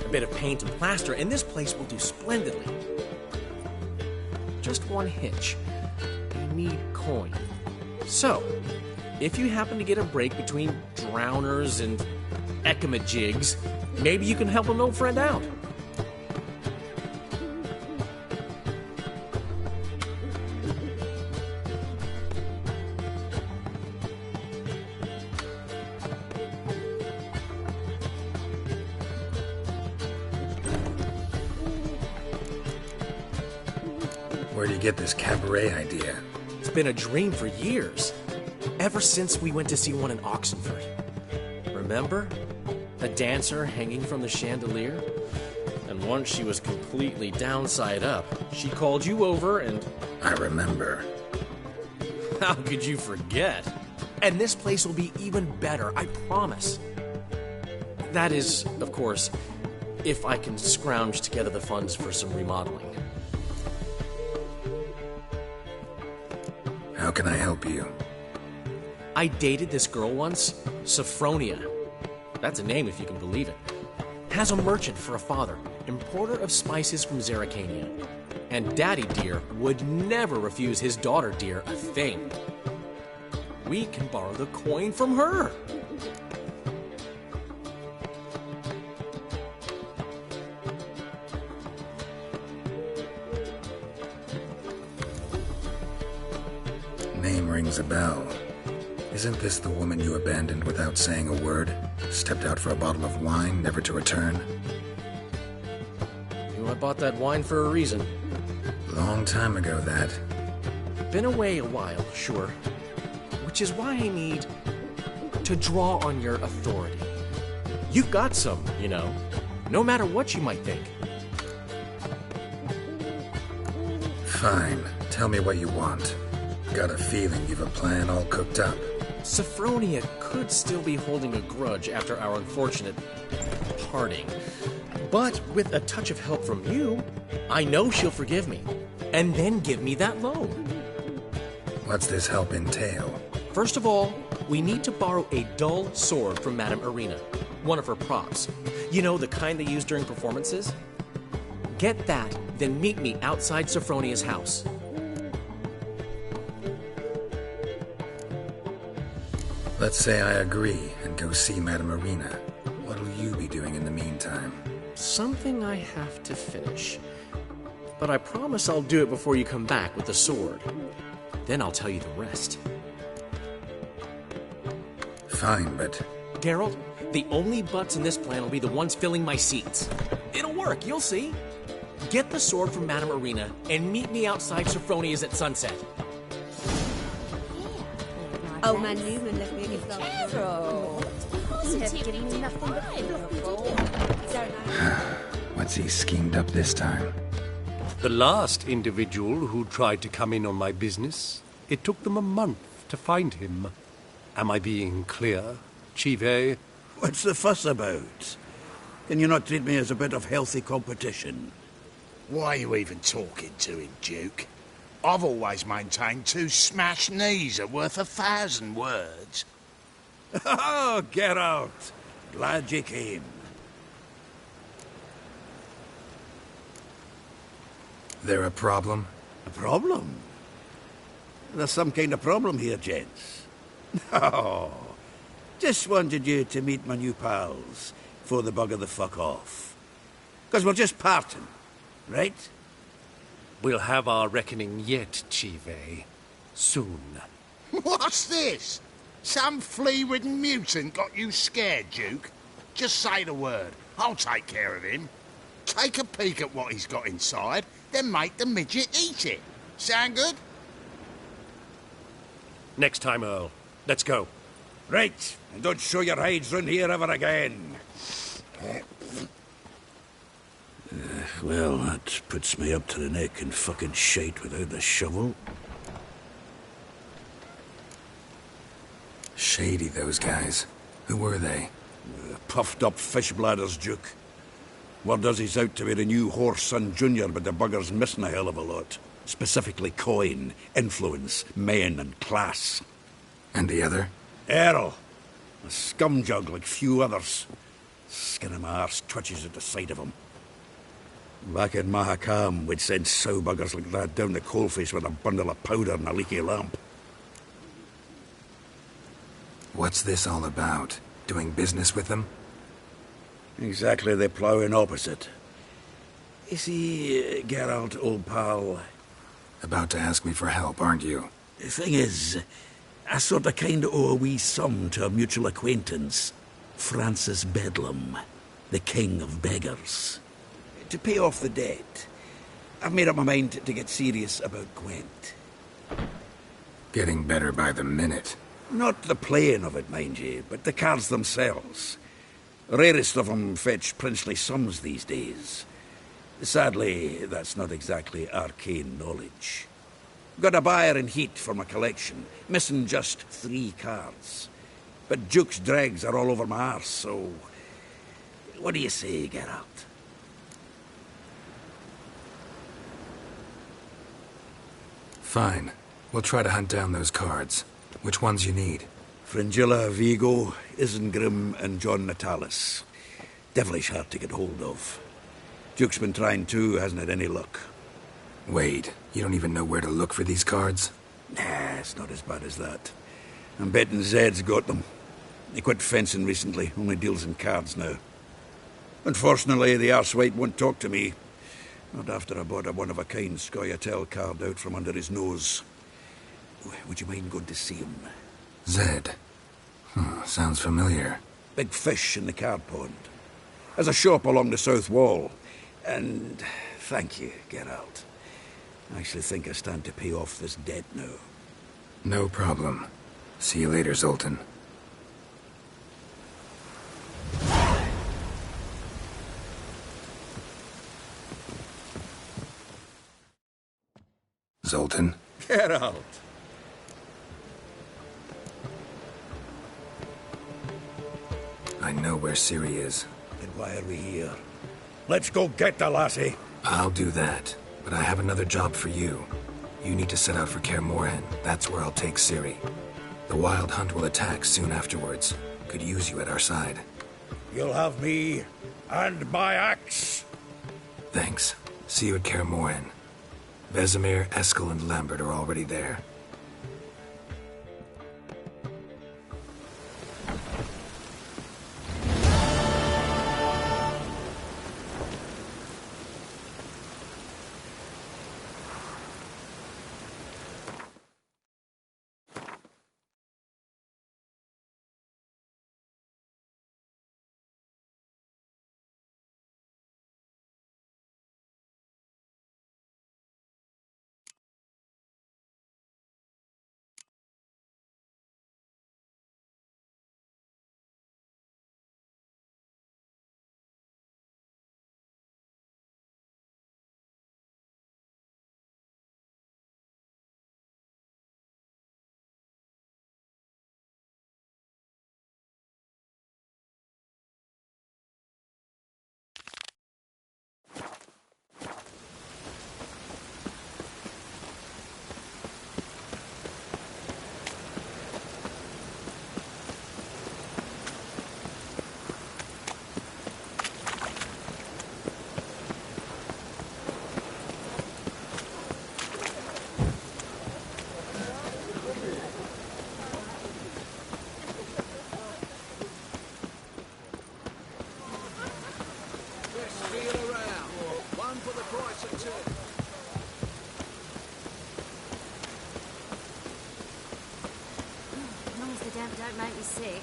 A bit of paint and plaster, and this place will do splendidly. Just one hitch. I need coin. So, if you happen to get a break between drowners and ekamajigs, maybe you can help an old friend out. Where do you get this cabaret idea? It's been a dream for years. Ever since we went to see one in Oxenford. Remember? A dancer hanging from the chandelier? And once she was completely downside up, she called you over and... I remember. How could you forget? And this place will be even better, I promise. That is, of course, if I can scrounge together the funds for some remodeling. How can I help you? I dated this girl once, Sophronia. That's a name if you can believe it. Has a merchant for a father, importer of spices from Zerrikania. And Daddy Dear would never refuse his daughter Dear a thing. We can borrow the coin from her. Name rings a bell. Isn't this the woman you abandoned without saying a word? Stepped out for a bottle of wine, never to return? I bought that wine for a reason. Long time ago, that. Been away a while, sure. Which is why I need to draw on your authority. You've got some, you know, no matter what you might think. Fine. Tell me what you want. Got a feeling you've a plan all cooked up. Sophronia could still be holding a grudge after our unfortunate parting. But with a touch of help from you, I know she'll forgive me. And then give me that loan. What's this help entail? First of all, we need to borrow a dull sword from Madame Arena. One of her props. You know, the kind they use during performances? Get that, then meet me outside Sophronia's house. Let's say I agree and go see Madame Arena. What'll you be doing in the meantime? Something I have to finish. But I promise I'll do it before you come back with the sword. Then I'll tell you the rest. Fine, but... Geralt, the only butts in this plan will be the ones filling my seats. It'll work, you'll see. Get the sword from Madame Arena and meet me outside Sophronia's at sunset. Old man Newman left me a gift last Carol! Getting nothing but What's he schemed up this time? The last individual who tried to come in on my business, it took them a month to find him. Am I being clear, Chive? What's the fuss about? Can you not treat me as a bit of healthy competition? Why are you even talking to him, Duke? I've always maintained 2 smashed knees are worth 1,000 words. Oh, Geralt. Glad you came. There a problem? A problem? There's some kind of problem here, gents. Oh, just wanted you to meet my new pals before they bugger the fuck off. Because we're just parting, right? We'll have our reckoning yet, Chive. Soon. What's this? Some flea-ridden mutant got you scared, Duke? Just say the word. I'll take care of him. Take a peek at what he's got inside, then make the midget eat it. Sound good? Next time, Earl. Let's go. Right, and don't show your hides round here ever again. Well, that puts me up to the neck in fucking shite without the shovel. Shady, those guys. Who were they? Puffed up fish bladders, Duke. Word does he's out to be the new Whoreson Jr., but the bugger's missing a hell of a lot. Specifically coin, influence, men, and class. And the other? Earl. A scumjug like few others. Skin of my arse twitches at the sight of him. Back in Mahakam, we'd send sow buggers like that down the coalface with a bundle of powder and a leaky lamp. What's this all about? Doing business with them? Exactly the ploughing opposite. You see, Geralt, old pal... About to ask me for help, aren't you? The thing is, I sort of kinda owe a wee sum to a mutual acquaintance. Francis Bedlam, the king of beggars. To pay off the debt, I've made up my mind to get serious about Gwent. Getting better by the minute. Not the playing of it, mind you, but the cards themselves. Rarest of them fetch princely sums these days. Sadly, that's not exactly arcane knowledge. Got a buyer in heat for my collection, missing just 3 cards. But Duke's dregs are all over my arse, so... What do you say, Geralt? Fine. We'll try to hunt down those cards. Which ones you need? Fringilla, Vigo, Isengrim, and John Natalis. Devilish hard to get hold of. Duke's been trying too, hasn't had any luck. Wait, you don't even know where to look for these cards? Nah, it's not as bad as that. I'm betting Zed's got them. He quit fencing recently, only deals in cards now. Unfortunately, the arsewite won't talk to me. Not after I bought a one-of-a-kind Scoia'tael card out from under his nose. Would you mind going to see him? Zed. Sounds familiar. Big fish in the card pond. There's a shop along the south wall. And thank you, Geralt. I actually think I stand to pay off this debt now. No problem. See you later, Zoltan. Zoltan? Geralt! I know where Ciri is. Then why are we here? Let's go get the lassie. I'll do that, but I have another job for you. You need to set out for Kaer Morhen. That's where I'll take Ciri. The Wild Hunt will attack soon afterwards. Could use you at our side. You'll have me and my axe. Thanks. See you at Kaer Morhen. Vesemir, Eskel, and Lambert are already there. Don't make me sick.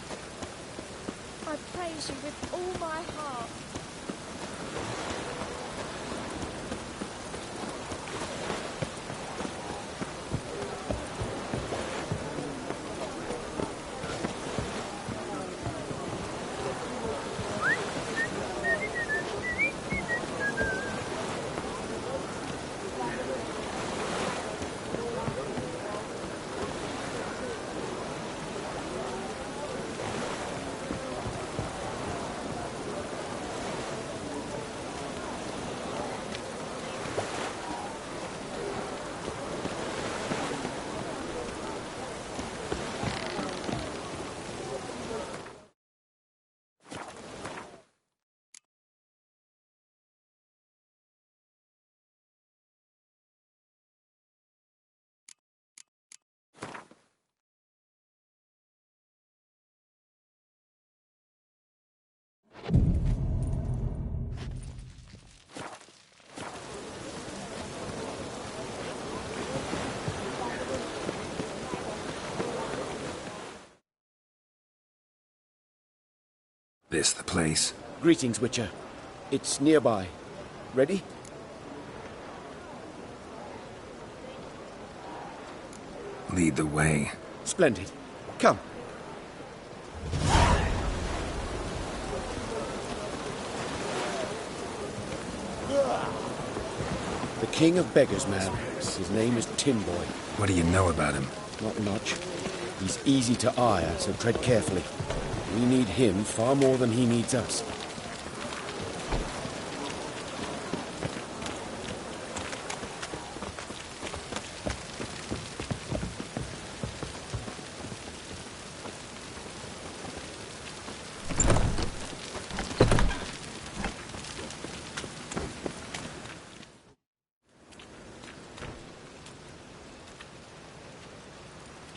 I praise you with all my heart. This the place? Greetings, Witcher. It's nearby. Ready? Lead the way. Splendid. Come. The king of beggars, man. His name is Tin Boy. What do you know about him? Not much. He's easy to ire, so tread carefully. We need him far more than he needs us.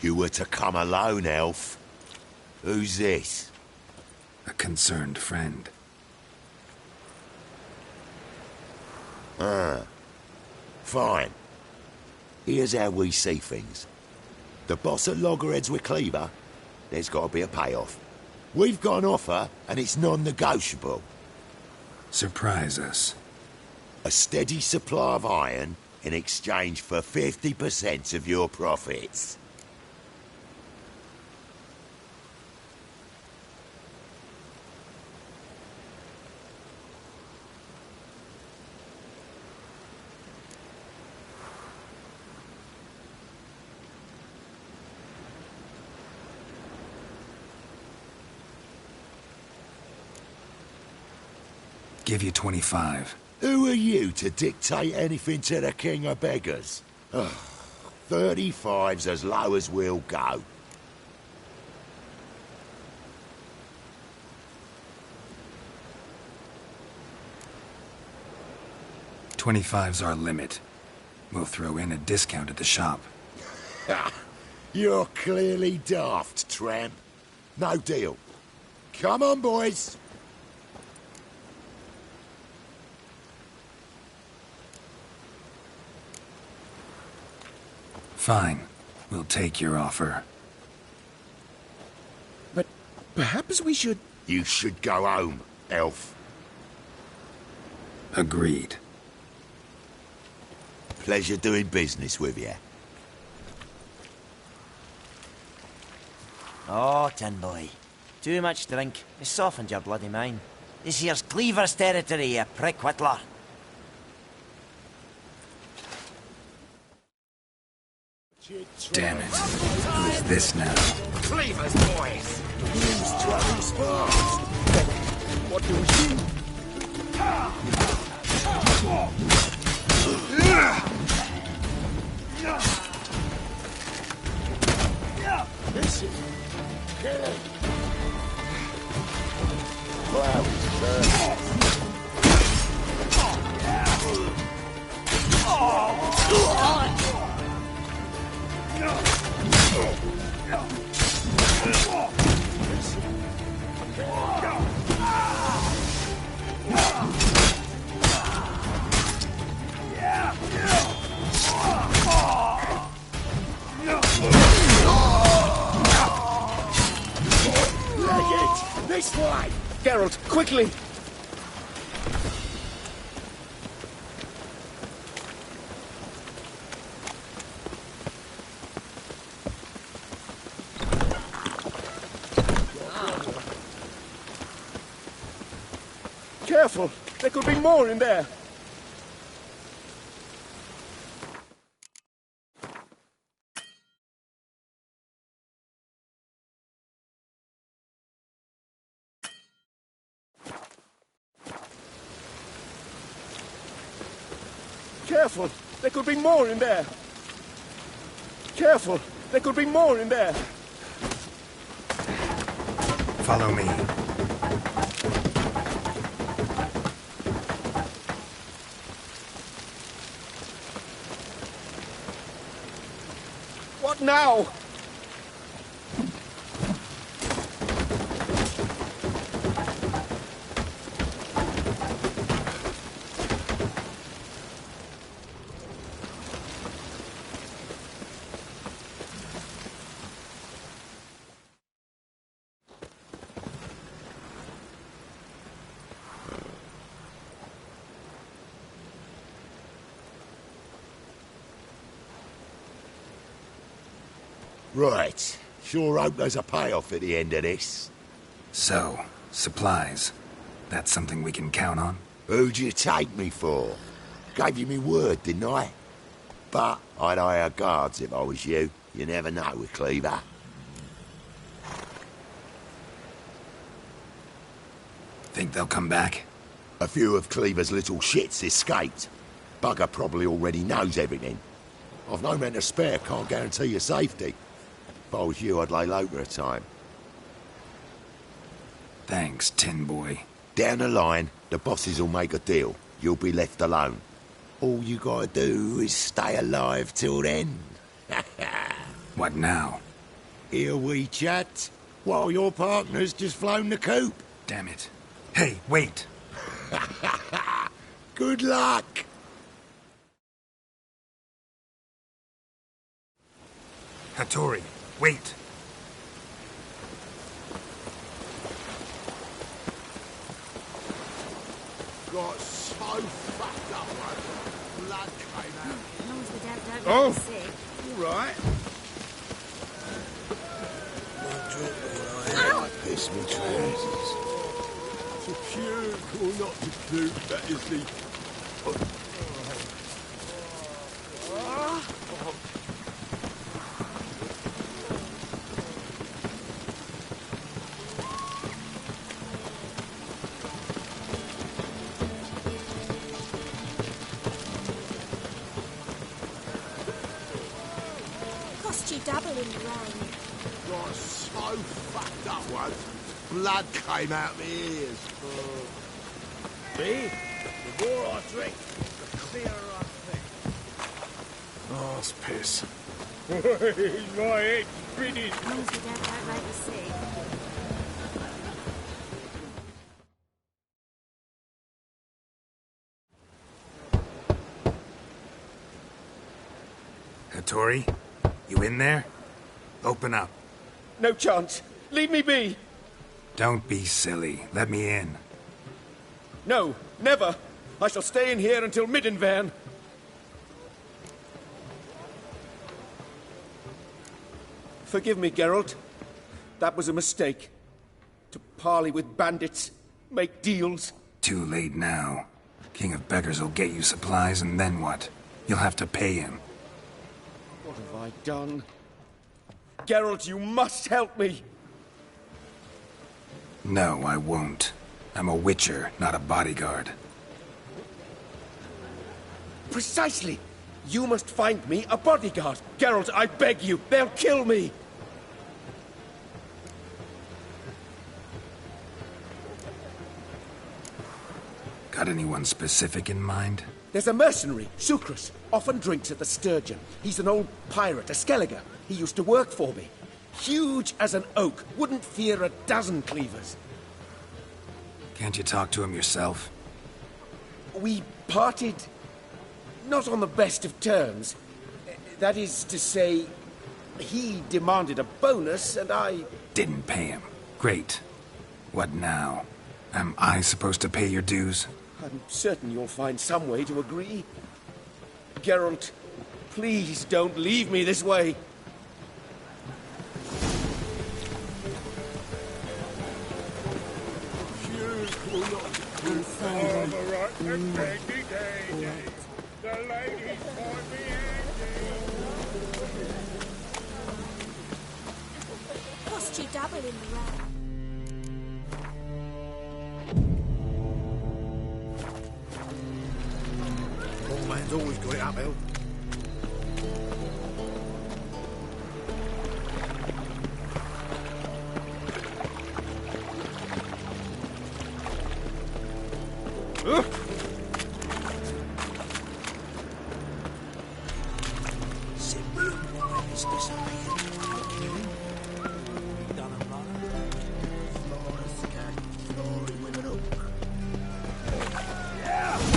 You were to come alone, elf. Who's this? A concerned friend. Ah. Fine. Here's how we see things. The boss at Loggerheads with Cleaver, there's got to be a payoff. We've got an offer, and it's non-negotiable. Surprise us. A steady supply of iron in exchange for 50% of your profits. Give you 25. Who are you to dictate anything to the king of beggars? 35's as low as we'll go. $25's our limit. We'll throw in a discount at the shop. You're clearly daft, tramp. No deal. Come on, boys. Fine. We'll take your offer. But perhaps we should... You should go home, elf. Agreed. Pleasure doing business with you. Oh, Tin Boy. Too much drink. It's softened your bloody mind. This here's Cleaver's territory, you prick whittler. Damn it. Who is this now? Cleaver's boys! Who's trying sparks? What do we see? Listen. Kill him. Flowers burn. This way! Geralt, quickly! Careful! There could be more in there! Careful! There could be more in there! Careful! There could be more in there! Follow me. What now? Right. Sure hope there's a payoff at the end of this. So, supplies. That's something we can count on? Who'd you take me for? Gave you me word, didn't I? But I'd hire guards if I was you. You never know with Cleaver. Think they'll come back? A few of Cleaver's little shits escaped. Bugger probably already knows everything. I've no men to spare, can't guarantee your safety. If I was you, I'd lay low for a time. Thanks, Tin Boy. Down the line, the bosses will make a deal. You'll be left alone. All you gotta do is stay alive till then. What now? Here we chat, while your partner's just flown the coop. Damn it. Hey, wait! Good luck! Hattori, wait! Got so fucked up once. Blood came out. As long as the dead don't Oh. get sick. All right. Piss me trousers. To puke or not to puke, that is the... Cost you double in the rain. Got so fucked up once. Blood came out my ears. See? The more I drink, the clearer I think. Oh, it's piss. My head finished. As long as the dead don't make you sick. Hattori, you in there? Open up. No chance. Leave me be. Don't be silly. Let me in. No, never. I shall stay in here until Middenvern. Forgive me, Geralt. That was a mistake. To parley with bandits, make deals. Too late now. King of Beggars will get you supplies, and then what? You'll have to pay him. What have I done? Geralt, you must help me. No, I won't. I'm a witcher, not a bodyguard. Precisely. You must find me a bodyguard. Geralt, I beg you. They'll kill me. Got anyone specific in mind? There's a mercenary, Sucrus. Often drinks at the Sturgeon. He's an old pirate, a Skelliger. He used to work for me. Huge as an oak. Wouldn't fear a dozen cleavers. Can't you talk to him yourself? We parted... not on the best of terms. That is to say, he demanded a bonus, and I... Didn't pay him. Great. What now? Am I supposed to pay your dues? I'm certain you'll find some way to agree. Geralt, please don't leave me this way. Cost you double in the rain. Old man's always got it uphill.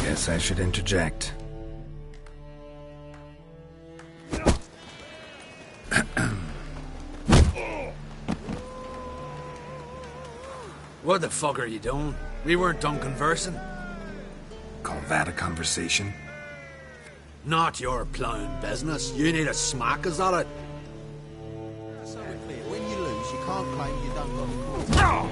Guess I should interject. What the fuck are you doing? We weren't done conversing. Call that a conversation? Not your plowing business. You need a smack, is that it? So we're clear. When you lose, you can't claim you don't got the call.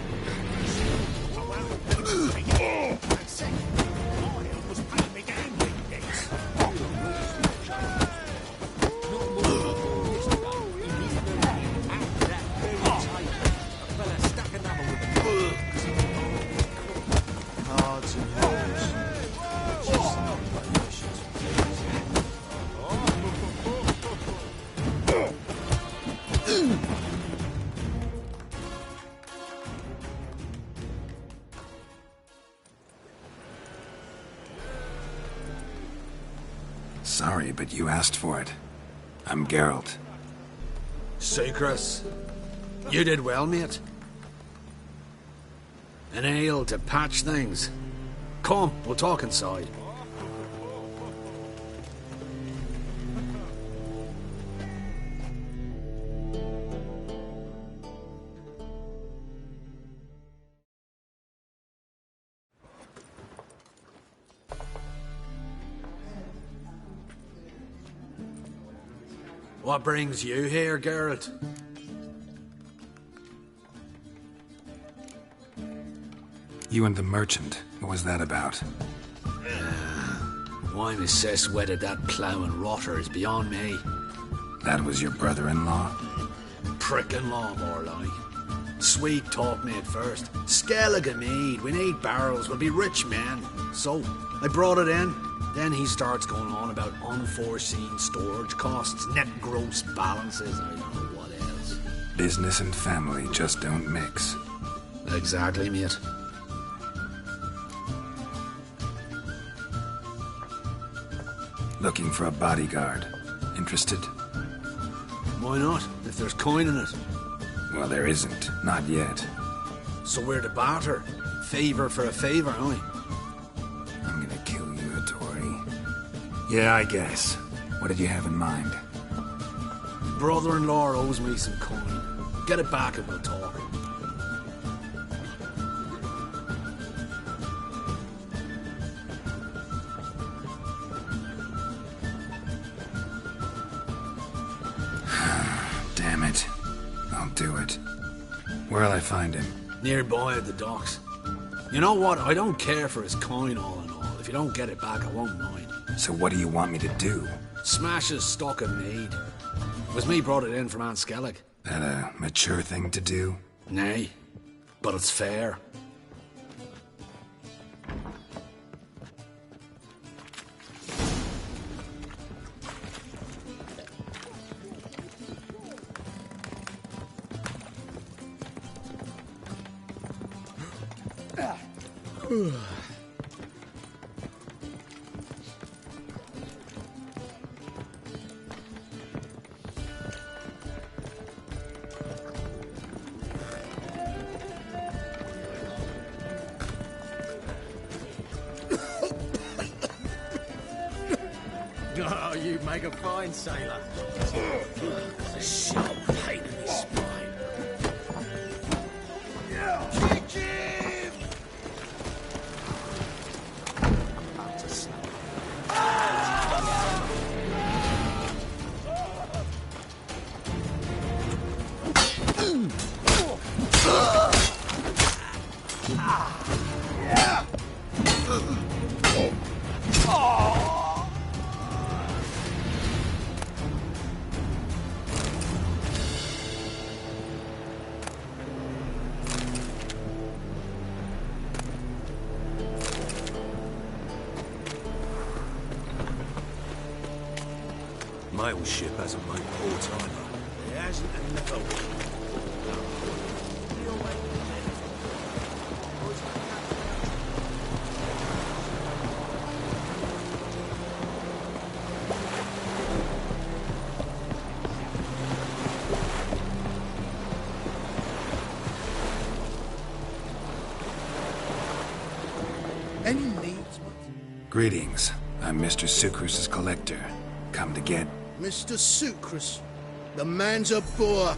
Sorry, but you asked for it. I'm Geralt. Sucrus, you did well, mate. An ale to patch things. Come, we'll talk inside. What brings you here, Geralt? You and the merchant. What was that about? Why Miss Cess wedded that plough and rotter is beyond me. That was your brother-in-law? Prick-in-law, more like. Sweet talk me at first. Skellige mead, we need barrels, we'll be rich men. So, I brought it in. Then he starts going on about unforeseen storage costs, net gross balances, I don't know what else. Business and family just don't mix. Exactly, mate. Looking for a bodyguard. Interested? Why not, if there's coin in it? Well, there isn't. Not yet. So we're to barter. Favour for a favour, aren't we? I'm gonna kill you, Hattori. Yeah, I guess. What did you have in mind? Brother-in-law owes me some coin. Get it back and we'll talk. Damn it. I'll do it. Where'll I find him? Nearby at the docks. You know what? I don't care for his coin all in all. If you don't get it back, I won't mind. So what do you want me to do? Smash his stock of mead. It was me brought it in from Aunt Skellig. That a mature thing to do? Nay, but it's fair. Oh, you make a fine sailor. A sharp pain in the spine. Mail ship hasn't made port either. There hasn't another one. Any needs? Greetings. I'm Mr. Sucrus's collector. Come to get... Mr. Sucrus, the man's a boor.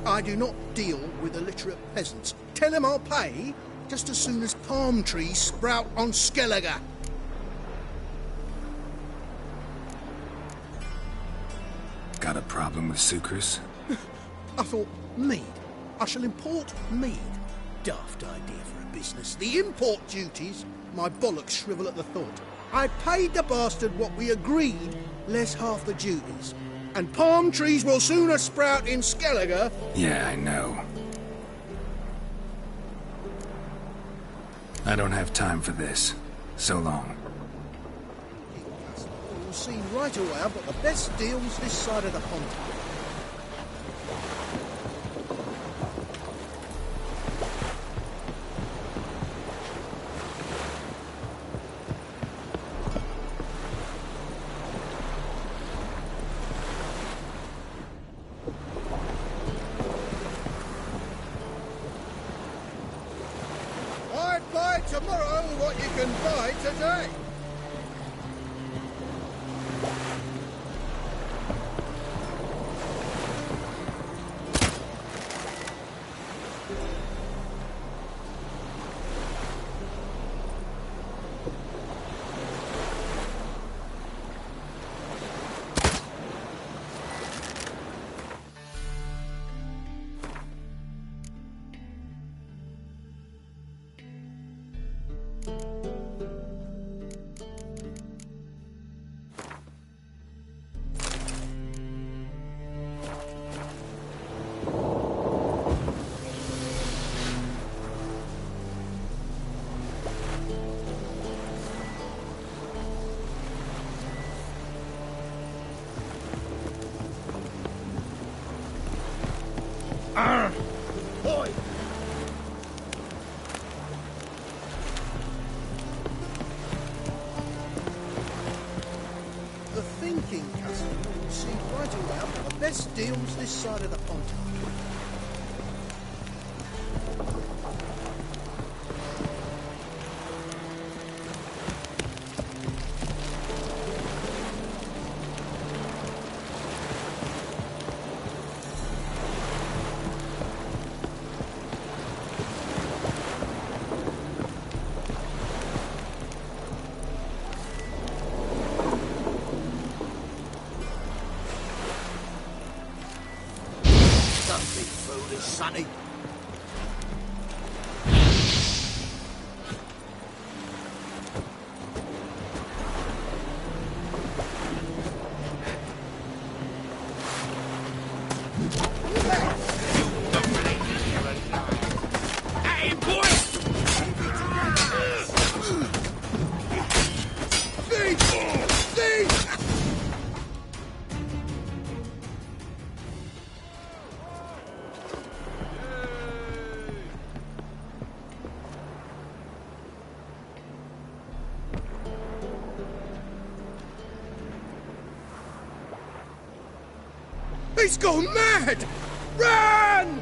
I do not deal with illiterate peasants. Tell him I'll pay just as soon as palm trees sprout on Skellige. Got a problem with Sucrus? I thought, mead. I shall import mead. Daft idea for a business. The import duties, my bollocks shrivel at the thought. I paid the bastard what we agreed, less half the duties. And palm trees will sooner sprout in Skellige. Yeah, I know. I don't have time for this. So long. You'll see right away I've got the best deals this side of the pond. can buy today. Boy! The thinking customer will see right about the best deals this side of the pond. Don't be foolish, Sonny. Hey, boy! He's gone mad! Run!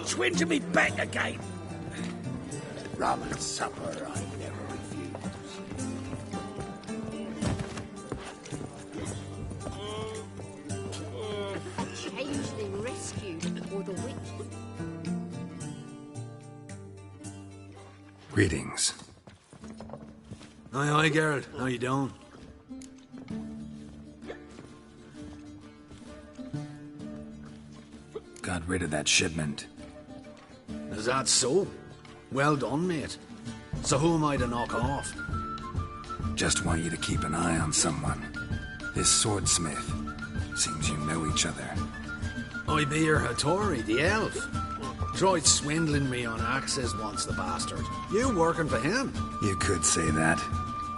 Twin to me back again. Rum and supper I never refuse. Change the rescued or the witches. Greetings. Aye, Geralt. How you doing? Got rid of that shipment. Is that so? Well done, mate. So who am I to knock off? Just want you to keep an eye on someone. This swordsmith. Seems you know each other. I be your Hattori, the elf. Tried swindling me on axes once, the bastard. You working for him? You could say that.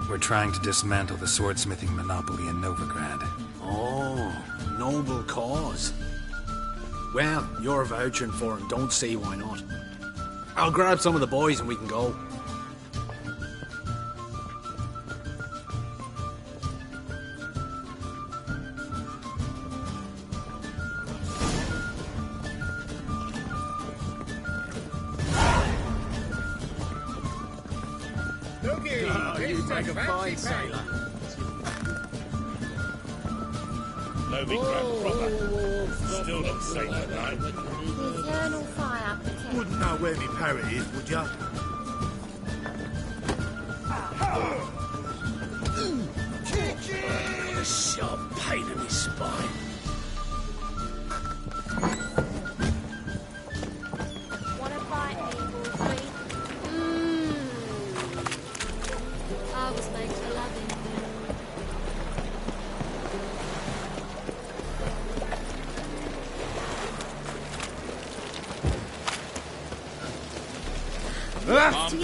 We're trying to dismantle the swordsmithing monopoly in Novigrad. Oh, noble cause. Well, you're vouching for him, don't see why not. I'll grab some of the boys and we can go. You make a fine sailor. Novigrad proper. Still not safe at night. The eternal fire protects. Wouldn't know where my parrot is, would ya? A sharp pain in his spine. Want to bite me, Wolfie? I was made to love him.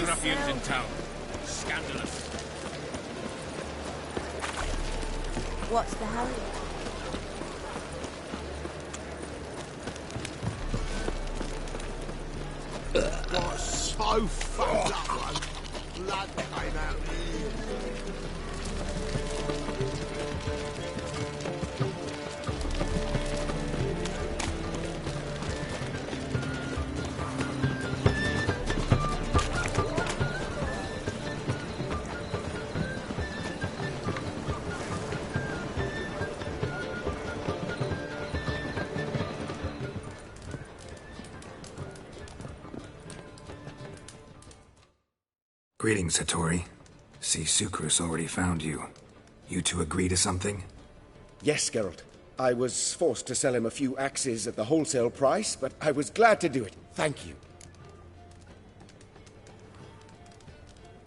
Look at ruffians in town. Scandalous. What's the hurry? Was so fucked up, like blood came out of me. Greetings, Hattori. See, Sucrus already found you. You two agree to something? Yes, Geralt. I was forced to sell him a few axes at the wholesale price, but I was glad to do it. Thank you.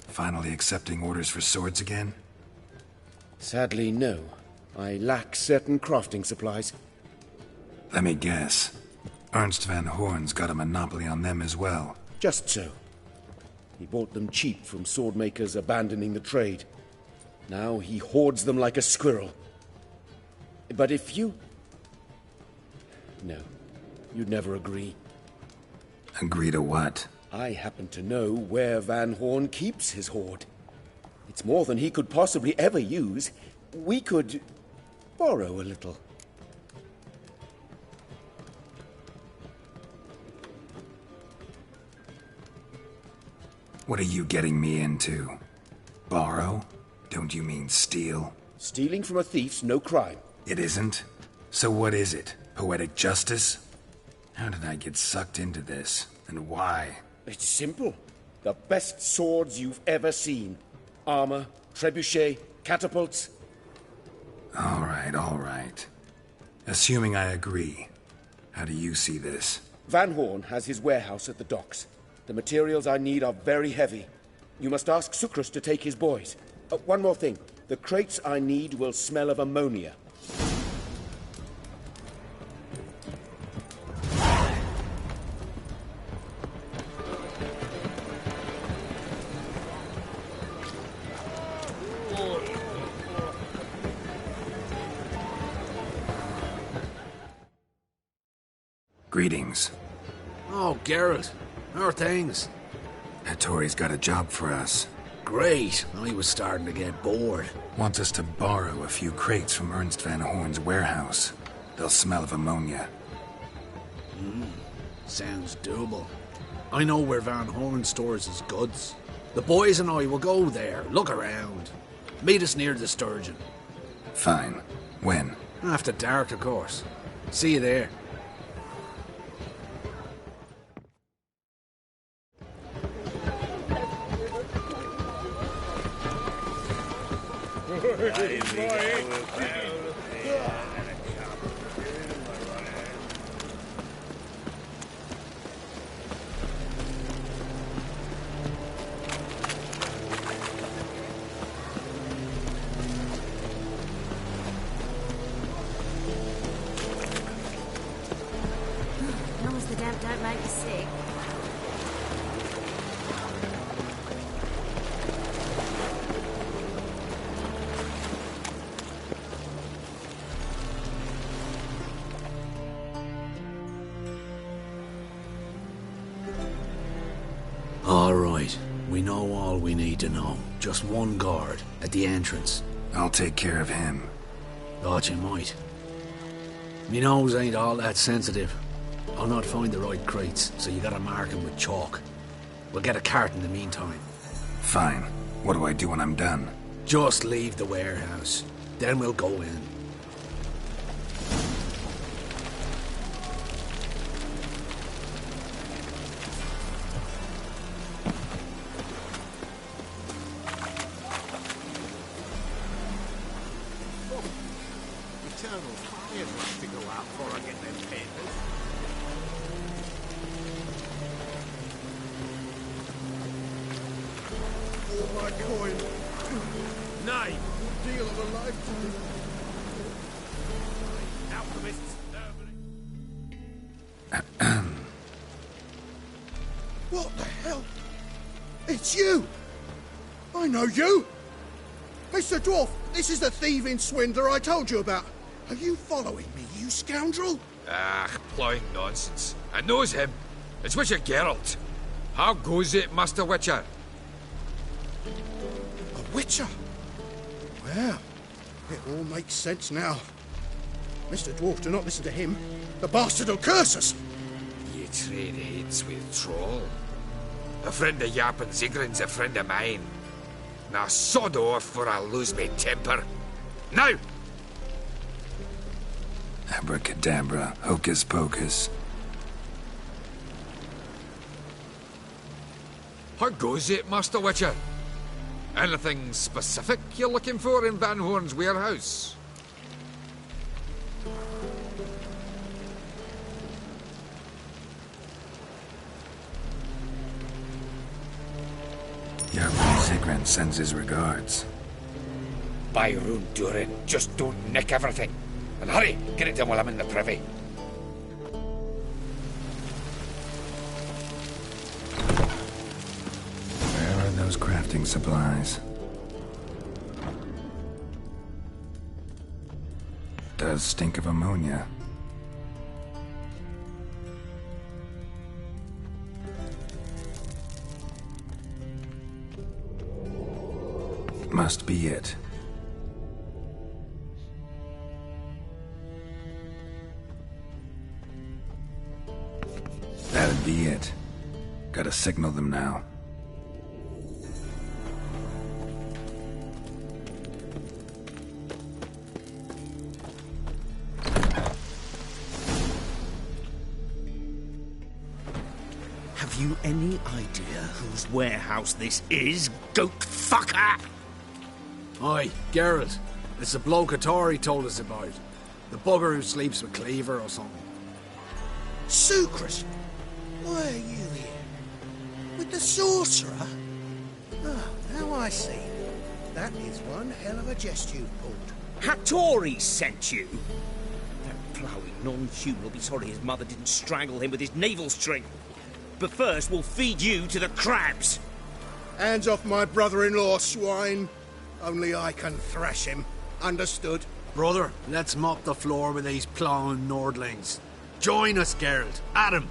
Finally accepting orders for swords again? Sadly, no. I lack certain crafting supplies. Let me guess. Ernst van Horn's got a monopoly on them as well. Just so. He bought them cheap from swordmakers abandoning the trade. Now he hoards them like a squirrel. But if you... No, you'd never agree. Agree to what? I happen to know where Van Horn keeps his hoard. It's more than he could possibly ever use. We could borrow a little. What are you getting me into? Borrow? Don't you mean steal? Stealing from a thief's no crime. It isn't? So what is it? Poetic justice? How did I get sucked into this? And why? It's simple. The best swords you've ever seen. Armor, trebuchet, catapults. All right. Assuming I agree, how do you see this? Van Horn has his warehouse at the docks. The materials I need are very heavy. You must ask Sucrus to take his boys. One more thing. The crates I need will smell of ammonia. Greetings. Oh, Geralt. How are things? Hattori's got a job for us. Great. I was starting to get bored. Wants us to borrow a few crates from Ernst van Horn's warehouse. They'll smell of ammonia. Sounds doable. I know where Van Horn stores his goods. The boys and I will go there, look around. Meet us near the Sturgeon. Fine. When? After dark, of course. See you there. As long as the damp don't make you sick. All right. We know all we need to know. Just one guard at the entrance. I'll take care of him. Thought you might. Me nose ain't all that sensitive. I'll not find the right crates, so you gotta mark them with chalk. We'll get a cart in the meantime. Fine. What do I do when I'm done? Just leave the warehouse. Then we'll go in. Eternal fires have to go out before I get them papers. Oh, my coin. Nay, deal of a lifetime. Alchemists, What the hell? It's It's you! I know you! Mr. Dwarf, this is the thieving swindler I told you about. Are you following me, you scoundrel? Ah, ploying nonsense. I knows him. It's Witcher Geralt. How goes it, Master Witcher? A witcher? Well, it all makes sense now. Mr. Dwarf, do not listen to him. The bastard will curse us. You trade heads with troll. A friend of Yap and Zigrin's a friend of mine. Now sod off for I lose my temper. Now! Abracadabra, hocus pocus. How goes it, Master Witcher? Anything specific you're looking for in Van Horn's warehouse? Yap Zigrin sends his regards. By Rune Durin, just don't nick everything. And hurry, get it done while I'm in the privy. Where are those crafting supplies? Does stink of ammonia. Must be it. That'd be it. Gotta signal them now. Have you any idea whose warehouse this is, goat fucker? Aye, Geralt. It's the bloke Atari told us about. The bugger who sleeps with Cleaver or something. Sucrus, why are you here? With the sorcerer? Oh, now I see. That is one hell of a jest you've pulled. Hattori sent you? That ploughing non-human will be sorry his mother didn't strangle him with his navel string. But first, we'll feed you to the crabs. Hands off my brother-in-law, swine. Only I can thrash him. Understood? Brother, let's mop the floor with these ploughing Nordlings. Join us, Geralt. Adam.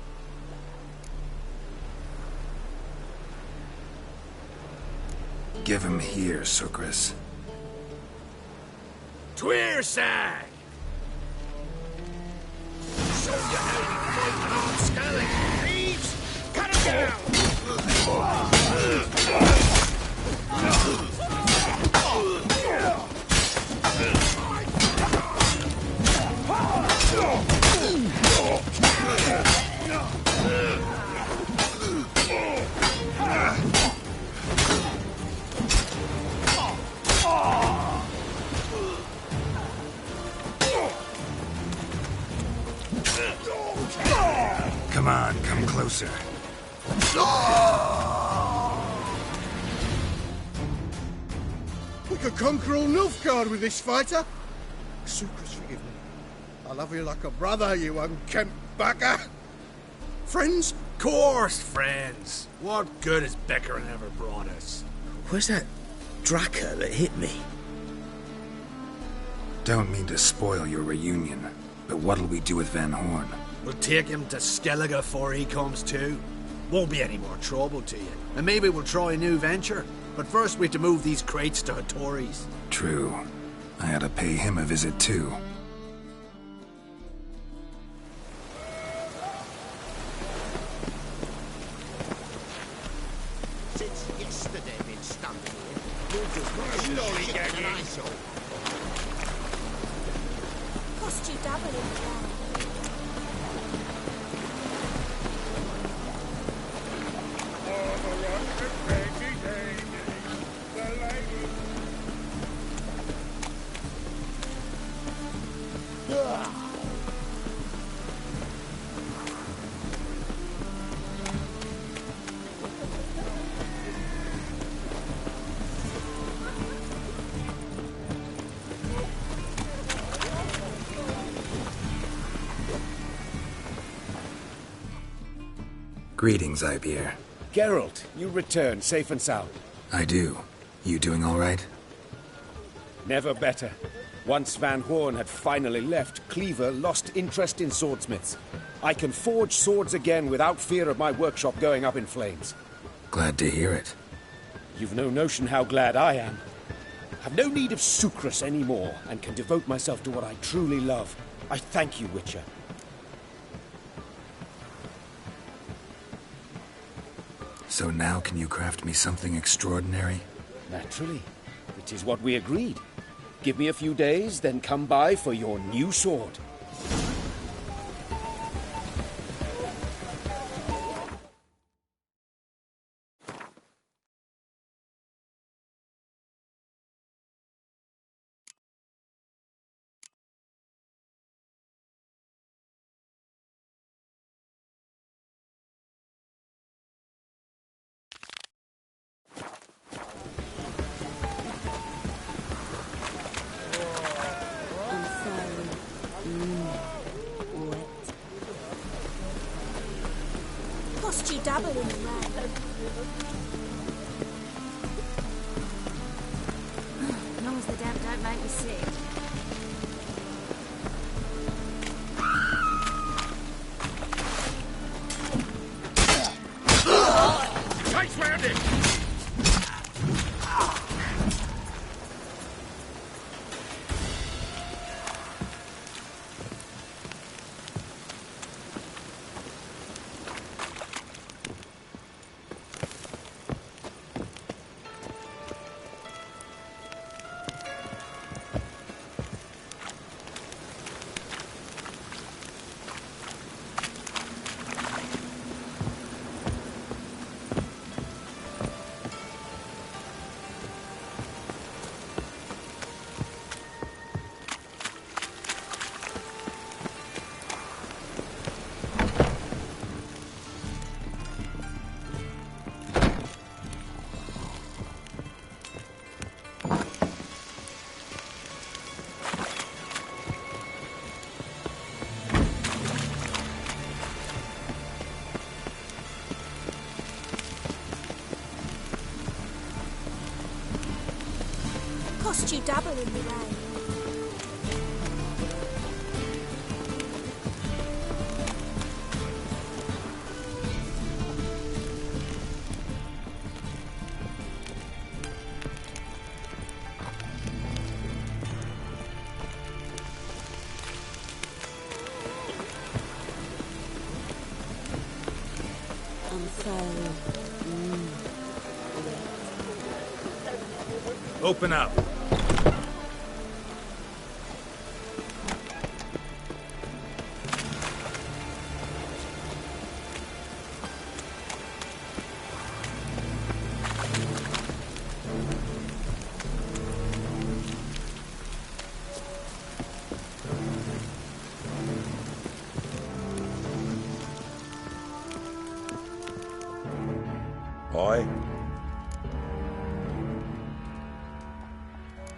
Give him here, Sucrus. Tweersag! Show you how we fight an old scaling thieves! Cut him down! Come on, come closer. We could conquer all Nilfgaard with this fighter. Sucrus, forgive me. I love you like a brother, you unkempt bugger. Friends? Course, friends. What good has Beckerin ever brought us? Where's that Draka that hit me? Don't mean to spoil your reunion, but what'll we do with Van Horn? We'll take him to Skellige before he comes to. Won't be any more trouble to you. And maybe we'll try a new venture. But first we have to move these crates to Hattori's. True. I ought to pay him a visit too. Since yesterday been standing here. Moved as much as shit and I saw. Cost you double in the ground. Greetings, Ibeer. Geralt, you return safe and sound. I do. You doing all right? Never better. Once Van Horn had finally left, Cleaver lost interest in swordsmiths. I can forge swords again without fear of my workshop going up in flames. Glad to hear it. You've no notion how glad I am. I've no need of sucrus anymore, and can devote myself to what I truly love. I thank you, Witcher. So now can you craft me something extraordinary? Naturally. It is what we agreed. Give me a few days, then come by for your new sword. Cost you double in the rain. As long as the damp don't make me sick. Chase round it! Cost you double in the rain. Open up. Aye?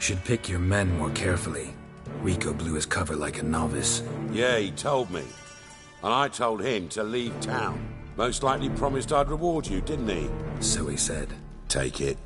Should pick your men more carefully. Rico blew his cover like a novice. Yeah, he told me. And I told him to leave town. Most likely promised I'd reward you, didn't he? So he said. Take it.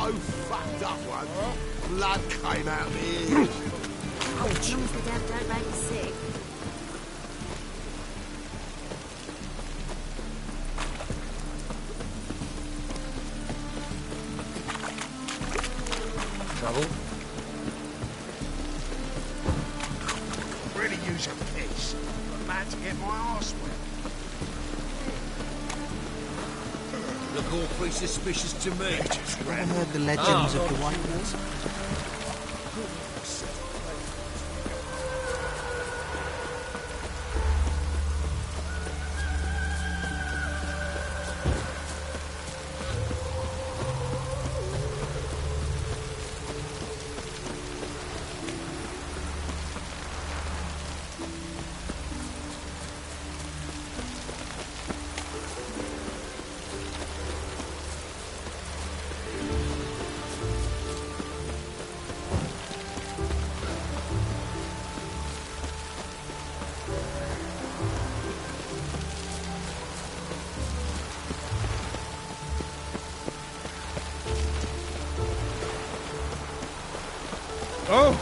so fucked up one. Blood came out of his ears. Oh, as long as the devil don't make you sick. Trouble? Really use a piece. I'm about to get my arse wet. Look all pretty suspicious to me. Ever heard the legends of the White Wars? Oh!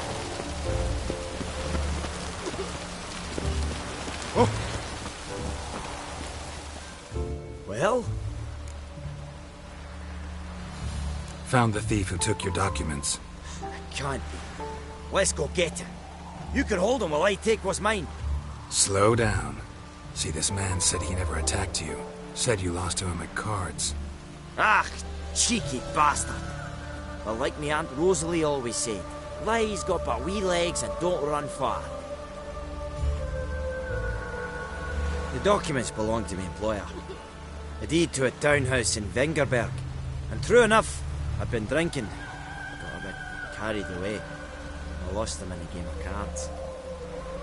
Oh! Well? Found the thief who took your documents. Can't be. Let's go get him. You can hold him while I take what's mine. Slow down. See, this man said he never attacked you. Said you lost to him at cards. Ah, cheeky bastard. Well, like me Aunt Rosalie always said, lies got but wee legs and don't run far. The documents belong to my employer. A deed to a townhouse in Vengerberg. And true enough, I'd been drinking. Got a bit carried away. I lost them in a game of cards.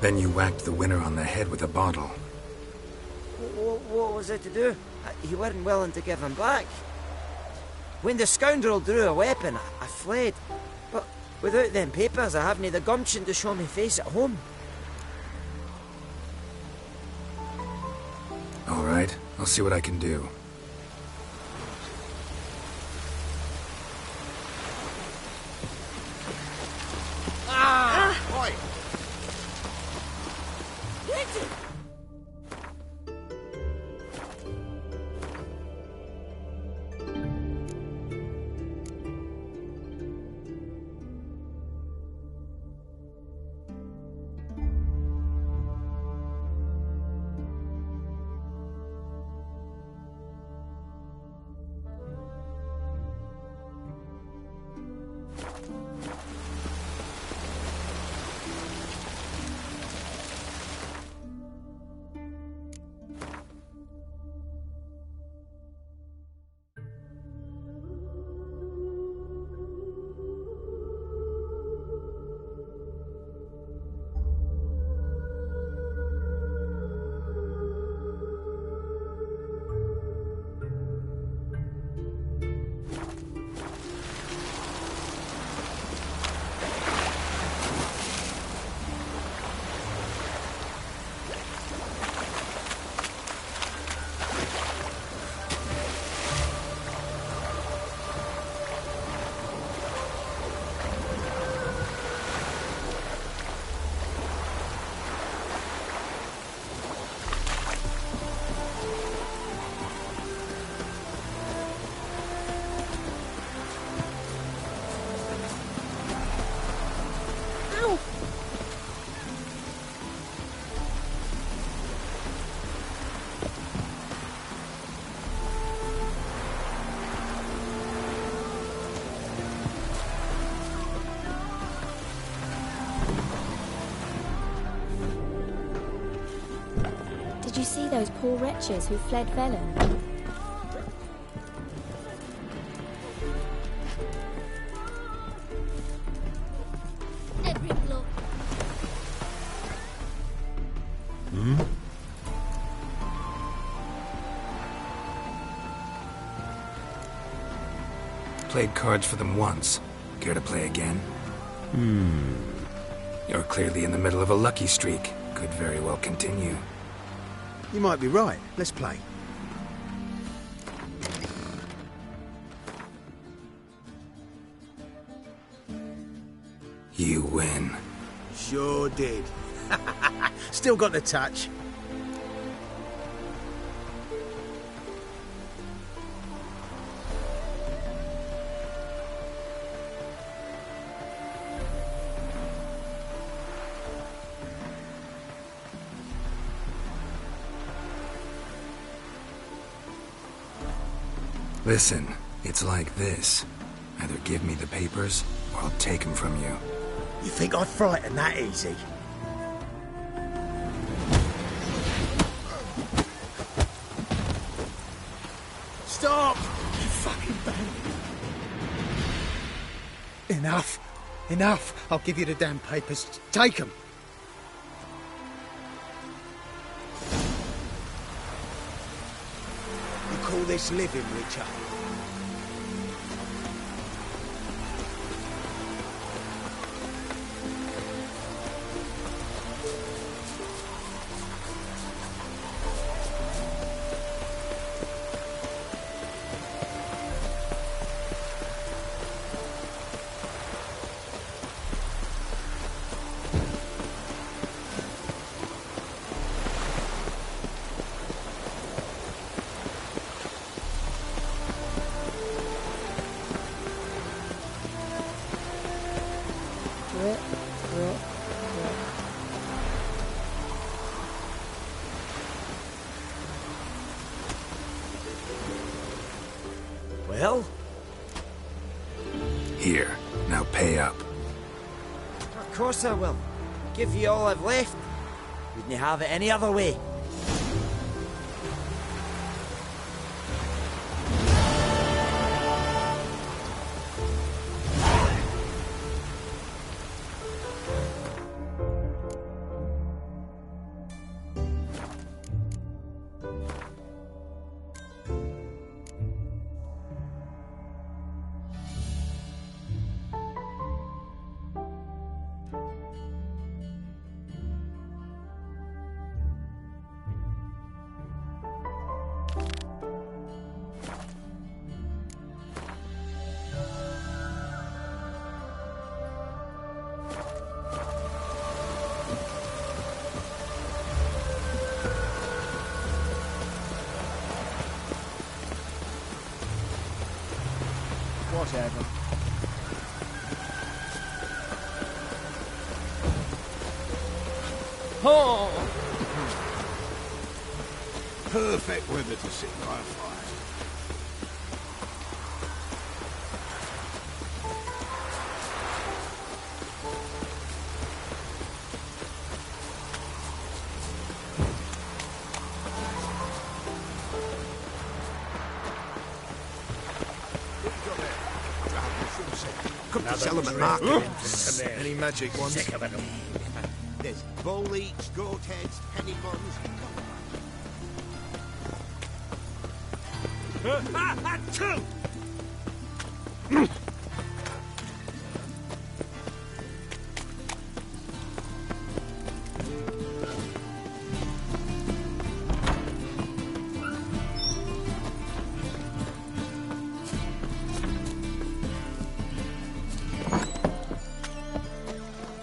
Then you whacked the winner on the head with a bottle. What was it to do? You weren't willing to give him back. When the scoundrel drew a weapon, I fled. But without them papers, I haven't the gumption to show me face at home. All right, I'll see what I can do. Ah! Oi! Did you see those poor wretches who fled Velen? Hmm? Played cards for them once. Care to play again? You're clearly in the middle of a lucky streak. Could very well continue. You might be right. Let's play. You win. Sure did. Still got the touch. Listen, it's like this. Either give me the papers, or I'll take them from you. You think I'd frighten that easy? Stop! You fucking bandit! Enough! Enough! I'll give you the damn papers. Take them! You call this living, Richard? Well? Here, now pay up. Of course I will. Give you all I've left. Wouldn't you have it any other way? Whatever. Oh! Perfect weather to sit by a fire. Come to sell them at market. Any magic ones? There's bowl eats, goat heads, penny buns. Two!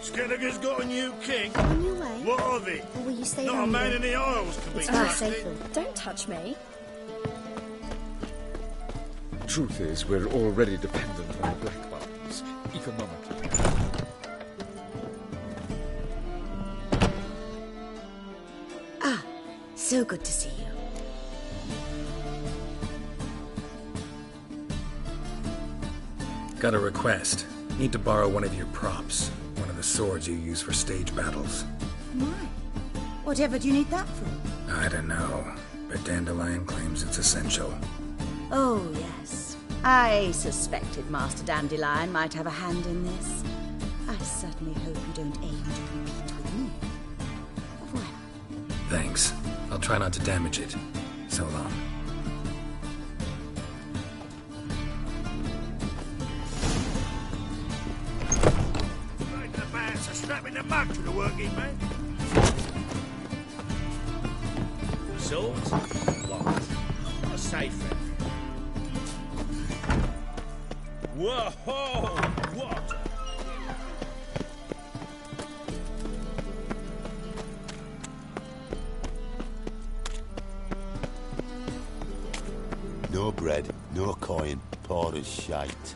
Skelliger's got a new king. On your way? What of it? Or will you stay Not a longer? man in the Isles can be It's not trusted. safer. Don't touch me. Truth is, we're already dependent on the Black Mountains, economically. Ah, so good to see you. Got a request. Need to borrow one of your props. One of the swords you use for stage battles. Why? Whatever do you need that for? I don't know, but Dandelion claims it's essential. Oh, yes. I suspected Master Dandelion might have a hand in this. I certainly hope you don't aim to compete with me. Au revoir. Thanks. I'll try not to damage it. So long. Right the bats are strapping the mug to the working man. Swords? What? A safe rep. Whoa! What? No bread, no coin, poor as shite.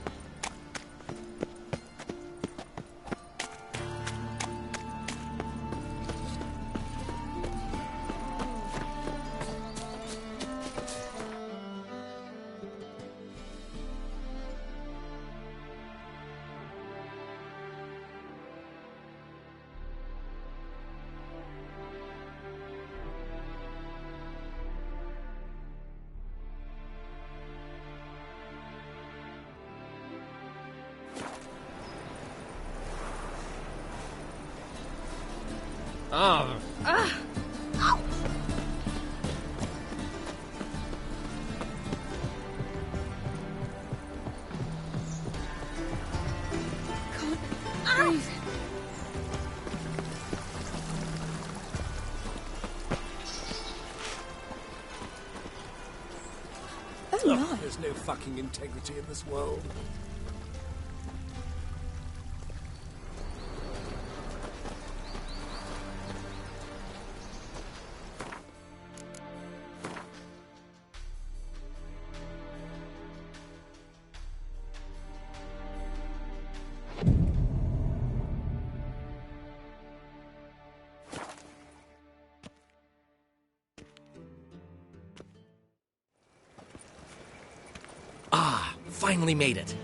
Oh. Ow. Breathe. Oh my. There's no fucking integrity in this world. Finally made it.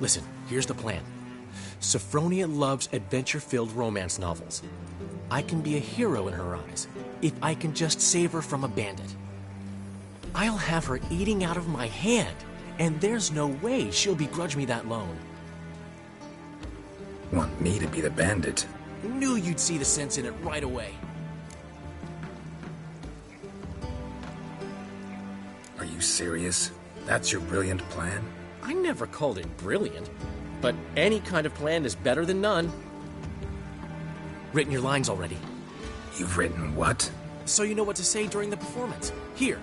Listen, here's the plan. Sophronia loves adventure-filled romance novels. I can be a hero in her eyes if I can just save her from a bandit. I'll have her eating out of my hand, and there's no way she'll begrudge me that loan. Want me to be the bandit? Knew you'd see the sense in it right away. Are you serious? That's your brilliant plan? I never called it brilliant, but any kind of plan is better than none. Written your lines already. You've written what? So you know what to say during the performance. Here,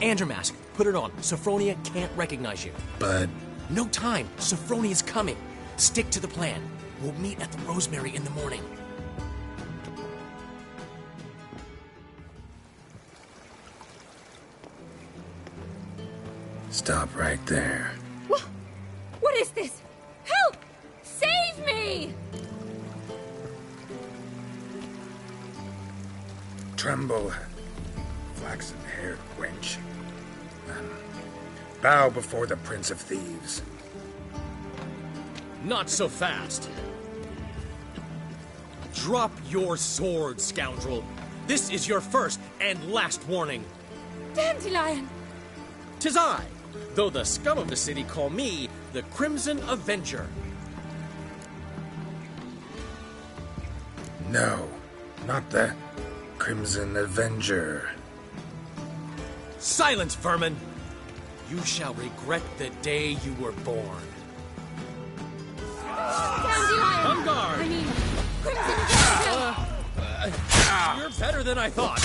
and your mask. Put it on. Sophronia can't recognize you. But... No time. Sophronia's coming. Stick to the plan. We'll meet at the Rosemary in the morning. Stop right there. What is this? Help! Save me! Tremble, flaxen-haired wench. Bow before the Prince of Thieves. Not so fast. Drop your sword, scoundrel. This is your first and last warning. Dandelion! 'Tis I, though the scum of the city call me the Crimson Avenger. No, not the Crimson Avenger. Silence, vermin! You shall regret the day you were born. Dandelion! On guard! I mean, Crimson Avenger! You're better than I thought.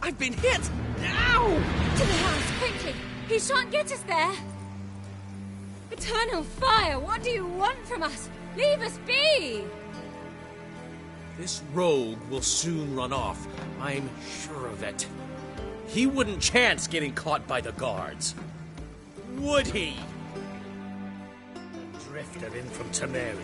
I've been hit! Ow! To the house, quickly! He shan't get us there! Eternal fire, what do you want from us? Leave us be! This rogue will soon run off. I'm sure of it. He wouldn't chance getting caught by the guards. Would he? Drifter in from Temeria.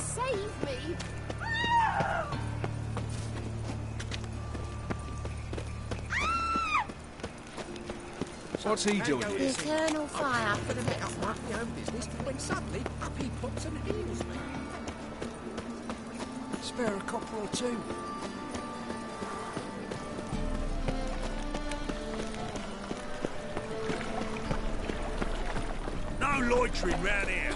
Save me! What's he doing The here? eternal fire for the next one. My own business when suddenly up he pops and heals me. Spare a copper or two. No loitering round here.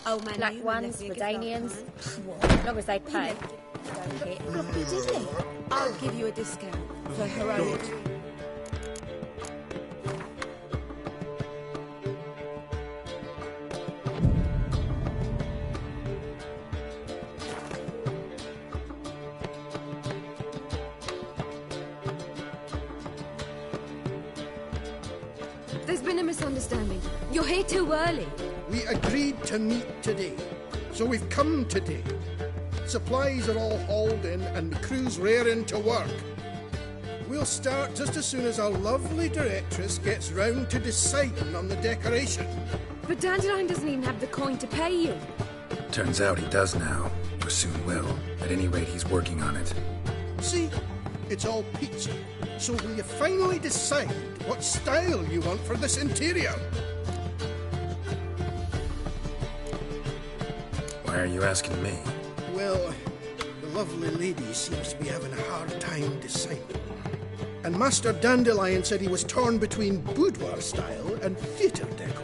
Black ones, Redanians, as long as they pay. Don't hit. Floppy diddly. I'll give you a discount for heroic. There's been a misunderstanding. You're here too early. We agreed to meet today, so we've come today. Supplies are all hauled in and the crew's raring to work. We'll start just as soon as our lovely directress gets round to deciding on the decoration. But Dandelion doesn't even have the coin to pay you. Turns out he does now, or soon will. At any rate, he's working on it. See, it's all peachy. So will you finally decide what style you want for this interior? Why are you asking me? Well, the lovely lady seems to be having a hard time deciding. And Master Dandelion said he was torn between boudoir style and theatre decor,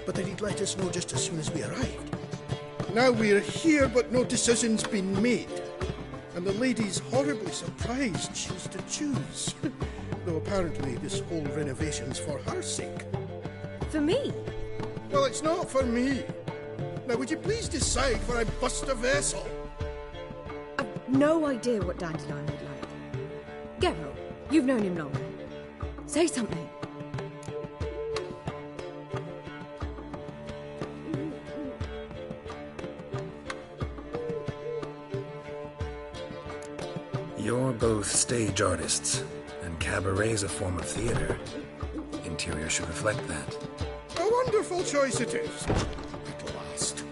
but that he'd let us know just as soon as we arrived. Now we're here, but no decision's been made. And the lady's horribly surprised she's to choose. Though apparently this whole renovation's for her sake. For me? Well, it's not for me. Now, would you please decide where I bust a vessel? I've no idea what Dandelion would like. Geralt, you've known him longer. Say something. You're both stage artists, and cabaret's a form of theater. Interior should reflect that. A wonderful choice it is. At last.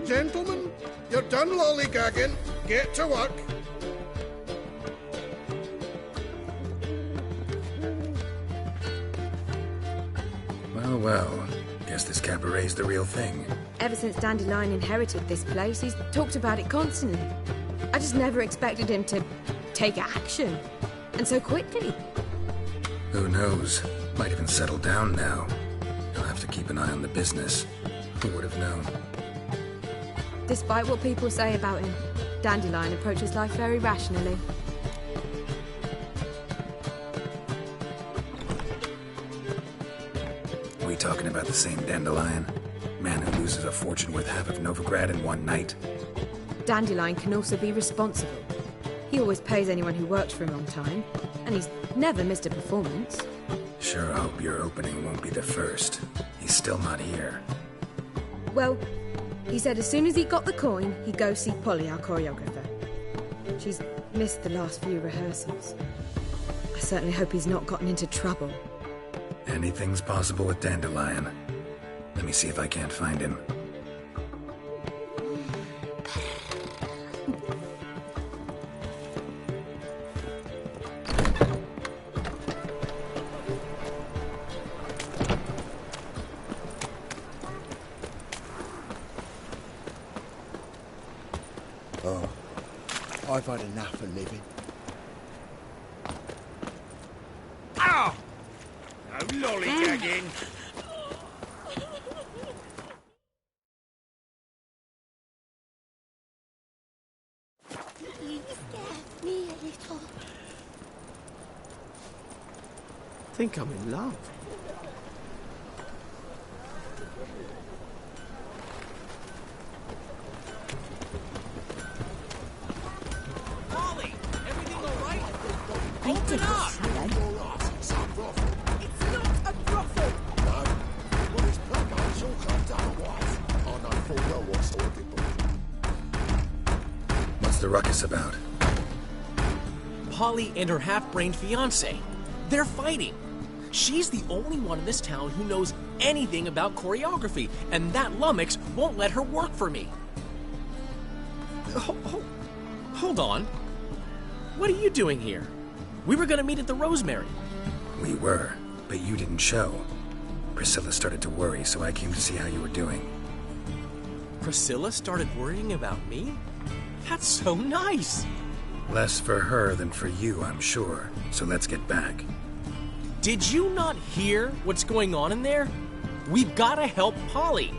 Gentlemen, you're done lollygagging. Get to work. Well, well. Guess this cabaret's the real thing. Ever since Dandelion inherited this place, he's talked about it constantly. I just never expected him to take action. And so quickly. Who knows? Might even settle down now. You'll have to keep an eye on the business. Who would have known? Despite what people say about him, Dandelion approaches life very rationally. We talking about the same Dandelion? Man who loses a fortune worth half of Novigrad in one night? Dandelion can also be responsible. He always pays anyone who works for him on time, and he's never missed a performance. Sure hope your opening won't be the first. He's still not here. Well, he said as soon as he got the coin, he'd go see Polly, our choreographer. She's missed the last few rehearsals. I certainly hope he's not gotten into trouble. Anything's possible with Dandelion. Let me see if I can't find him. Oh, I've had enough of living. Ow! No lollygagging. You scared me a little. I think I'm in love. Polly, everything all right? Open up! It's not a brothel. No. Well, it's plumber. Sure can't otherwise. I know full well what's audible. What's the ruckus about? Polly and her half-brained fiancé. They're fighting. She's the only one in this town who knows anything about choreography, and that lummox won't let her work for me. Hold on. What are you doing here? We were gonna meet at the Rosemary. We were, but you didn't show. Priscilla started to worry, so I came to see how you were doing. Priscilla started worrying about me? That's so nice! Less for her than for you, I'm sure. So let's get back. Did you not hear what's going on in there? We've gotta help Polly.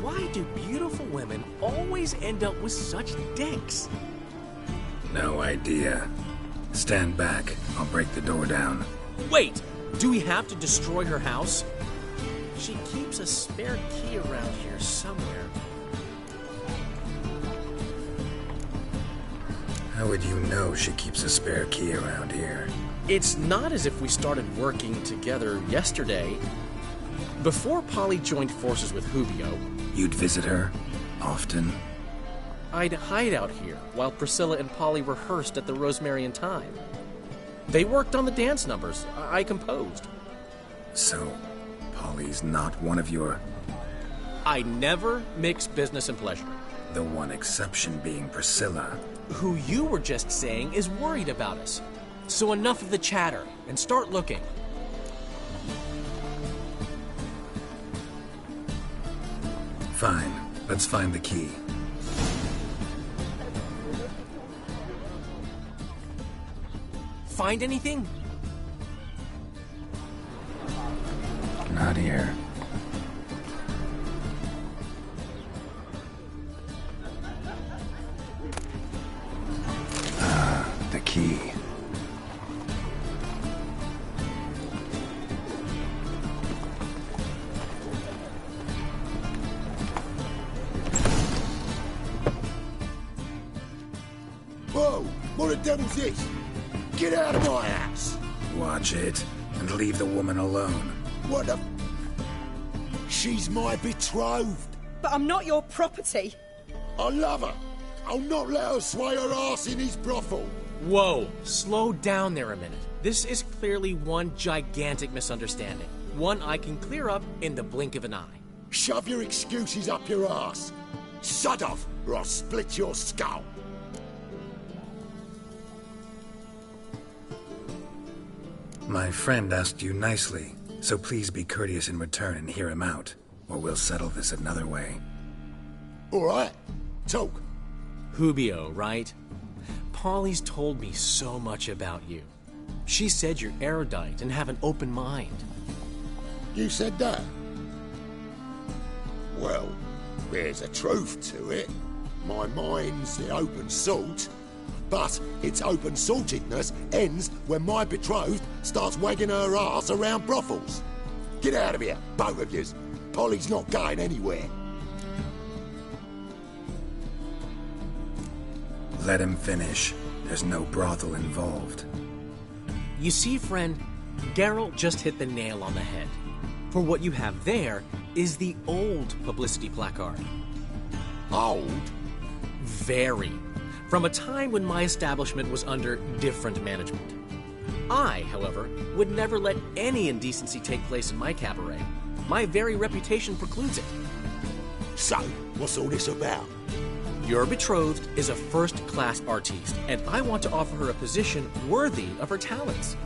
Why do beautiful women always end up with such dicks? No idea. Stand back. I'll break the door down. Wait! Do we have to destroy her house? She keeps a spare key around here somewhere. How would you know she keeps a spare key around here? It's not as if we started working together yesterday. Before Polly joined forces with Hubio... You'd visit her? Often? I'd hide out here while Priscilla and Polly rehearsed at the Rosemary and Thyme. They worked on the dance numbers. I composed. So, Polly's not one of your... I never mix business and pleasure. The one exception being Priscilla. Who you were just saying is worried about us. So enough of the chatter, and start looking. Fine. Let's find the key. Find anything? Not here. The key. Whoa! What the devil's this? Get out of my house! Watch it, and leave the woman alone. What the... She's my betrothed. But I'm not your property. I love her. I'll not let her sway her ass in his brothel. Whoa, slow down there a minute. This is clearly one gigantic misunderstanding. One I can clear up in the blink of an eye. Shove your excuses up your ass. Shut off, or I'll split your skull. My friend asked you nicely, so please be courteous in return and hear him out, or we'll settle this another way. All right, talk. Hubio, right? Polly's told me so much about you. She said you're erudite and have an open mind. You said that? Well, there's a truth to it. My mind's the open salt, but its open saltedness ends when my betrothed starts wagging her ass around brothels. Get out of here, both of yous. Polly's not going anywhere. Let him finish. There's no brothel involved. You see, friend, Geralt just hit the nail on the head. For what you have there is the old publicity placard. Old? Very. From a time when my establishment was under different management. I, however, would never let any indecency take place in my cabaret. My very reputation precludes it. So, what's all this about? Your betrothed is a first-class artiste, and I want to offer her a position worthy of her talents.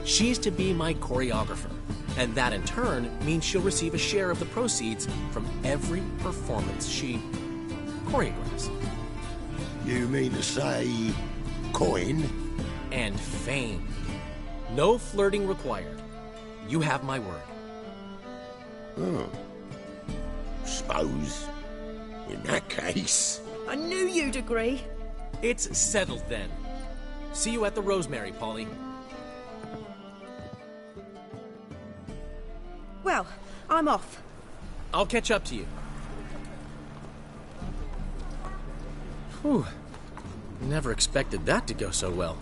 She's to be my choreographer, and that in turn means she'll receive a share of the proceeds from every performance she choreographs. You mean to say... coin? And fame. No flirting required. You have my word. Oh. Suppose... in that case... I knew you'd agree. It's settled then. See you at the Rosemary, Polly. Well, I'm off. I'll catch up to you. Whew. Never expected that to go so well.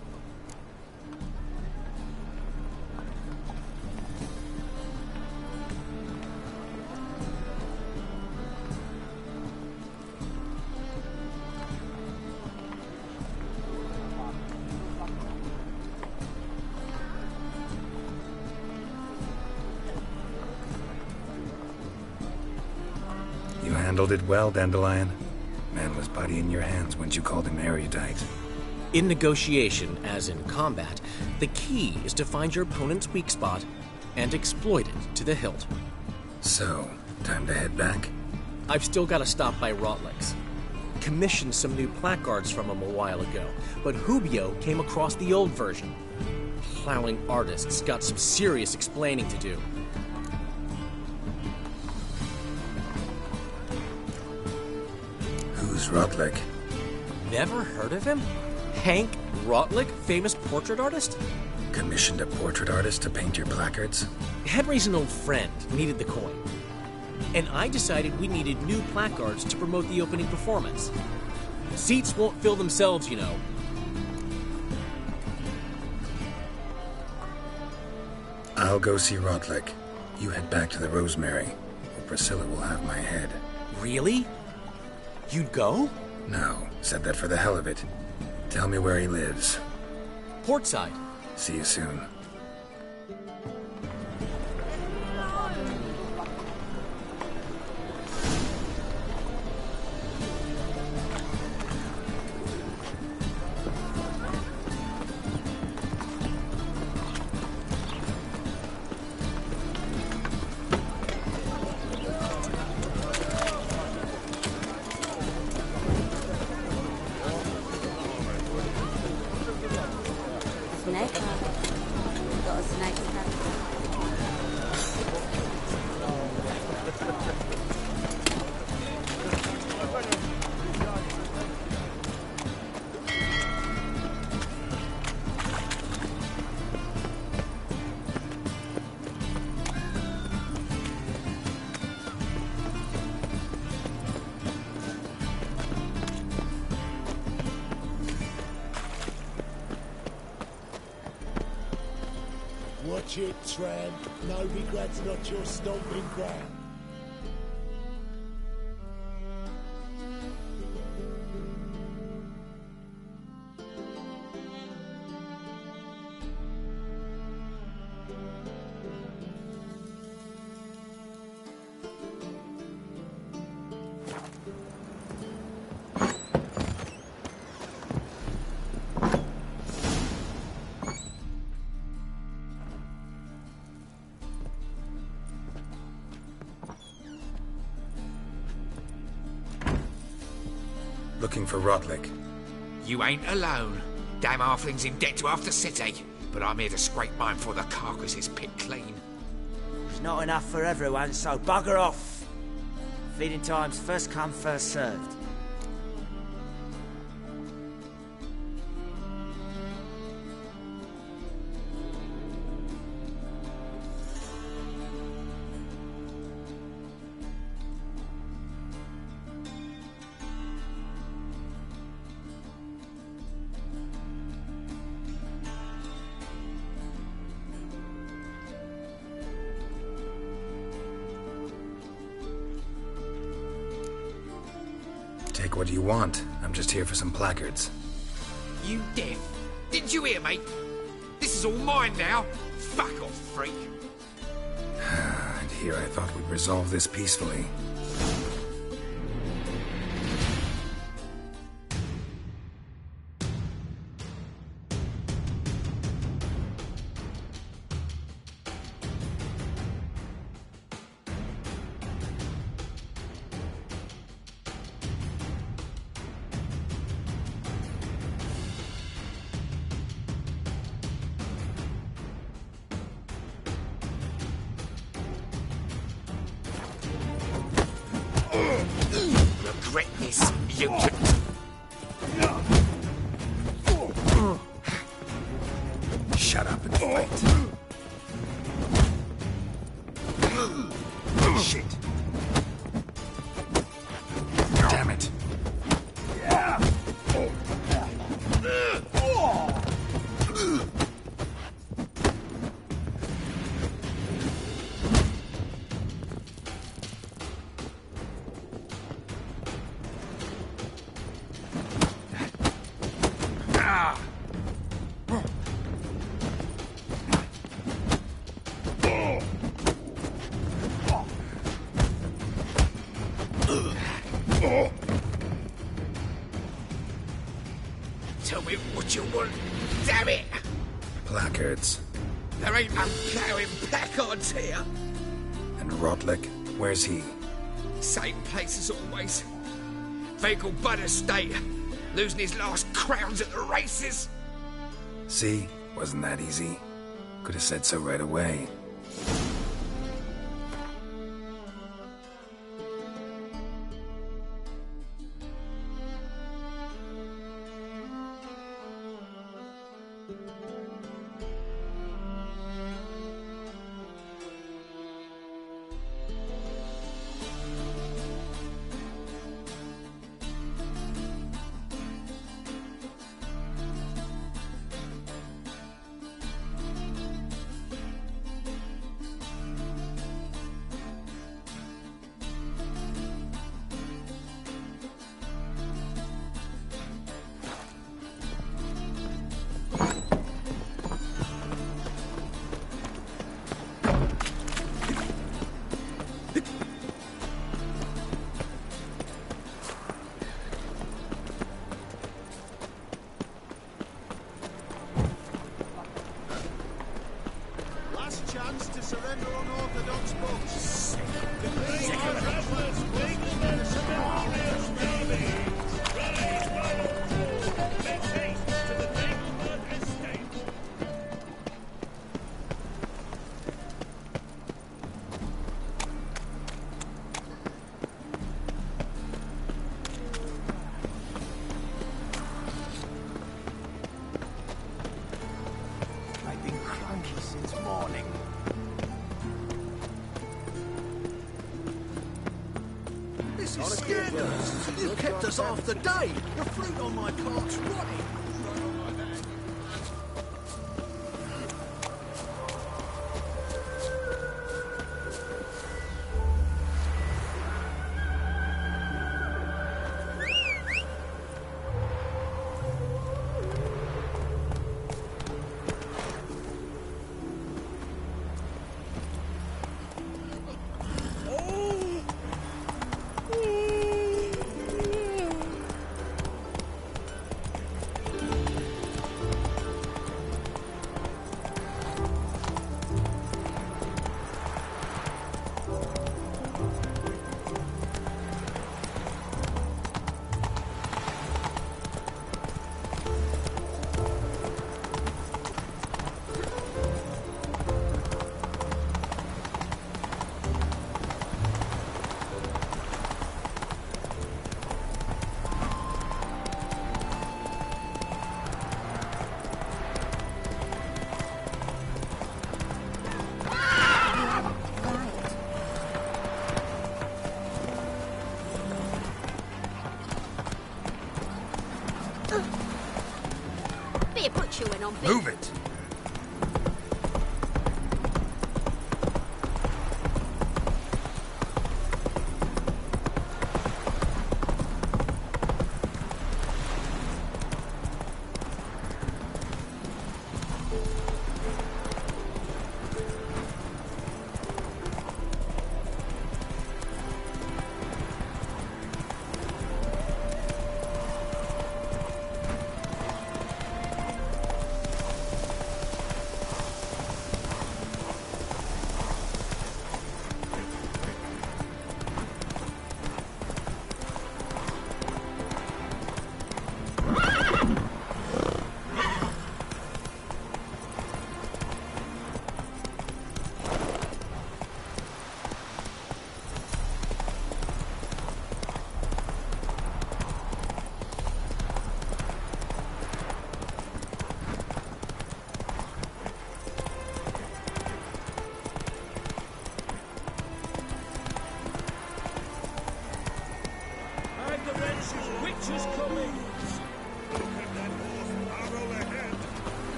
Handled it well, Dandelion. Man was body in your hands once you called him erudite. In negotiation, as in combat, the key is to find your opponent's weak spot and exploit it to the hilt. So, time to head back? I've still got to stop by Rotlegs. Commissioned some new placards from him a while ago, but Hubio came across the old version. Plowing artists got some serious explaining to do. Who's Rotlick? Never heard of him? Hank Rotlick, famous portrait artist? Commissioned a portrait artist to paint your placards? Henry's an old friend, needed the coin. And I decided we needed new placards to promote the opening performance. Seats won't fill themselves, you know. I'll go see Rotlick. You head back to the Rosemary, or Priscilla will have my head. Really? You'd go? No, said that for the hell of it. Tell me where he lives. Portside. See you soon. Snake. Got a snake trap. Watch it, tramp. Novigrad's not your stomping ground. Looking for Rotlick. You ain't alone. Damn halfling's in debt to half the city. But I'm here to scrape mine before the carcass is picked clean. There's not enough for everyone, so bugger off. Feeding time's first come, first served. Take what you want. I'm just here for some placards. You deaf? Didn't you hear me? This is all mine now. Fuck off, freak. And here I thought we'd resolve this peacefully. Regret this, you... Shut up and fight. Shit. Damn it. Tell me what you want, damn it! Placards. There ain't no ploughing placards here. And Rotlick, where's he? Same place as always. Vehicle Bud Estate. Losing his last crowns at the races. See? Wasn't that easy? Could have said so right away. hours after day. The fleet on my cart's rotting. Move it!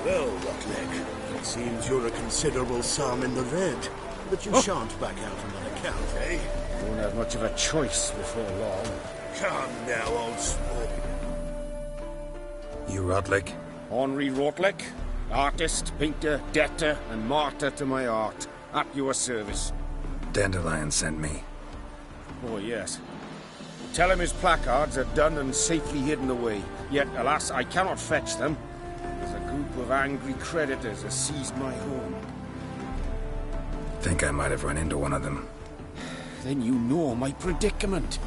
Well, Rotleg, it seems you're a considerable sum in the red, but you shan't back out on that account, eh? Won't have much of a choice before long. Come now, old sport. You Rodlick? Henri Rotleg, artist, painter, debtor, and martyr to my art. At your service. Dandelion sent me. Oh, yes. Tell him his placards are done and safely hidden away. Yet, alas, I cannot fetch them. There's a group of angry creditors has seized my home. Think I might have run into one of them. Then you know my predicament.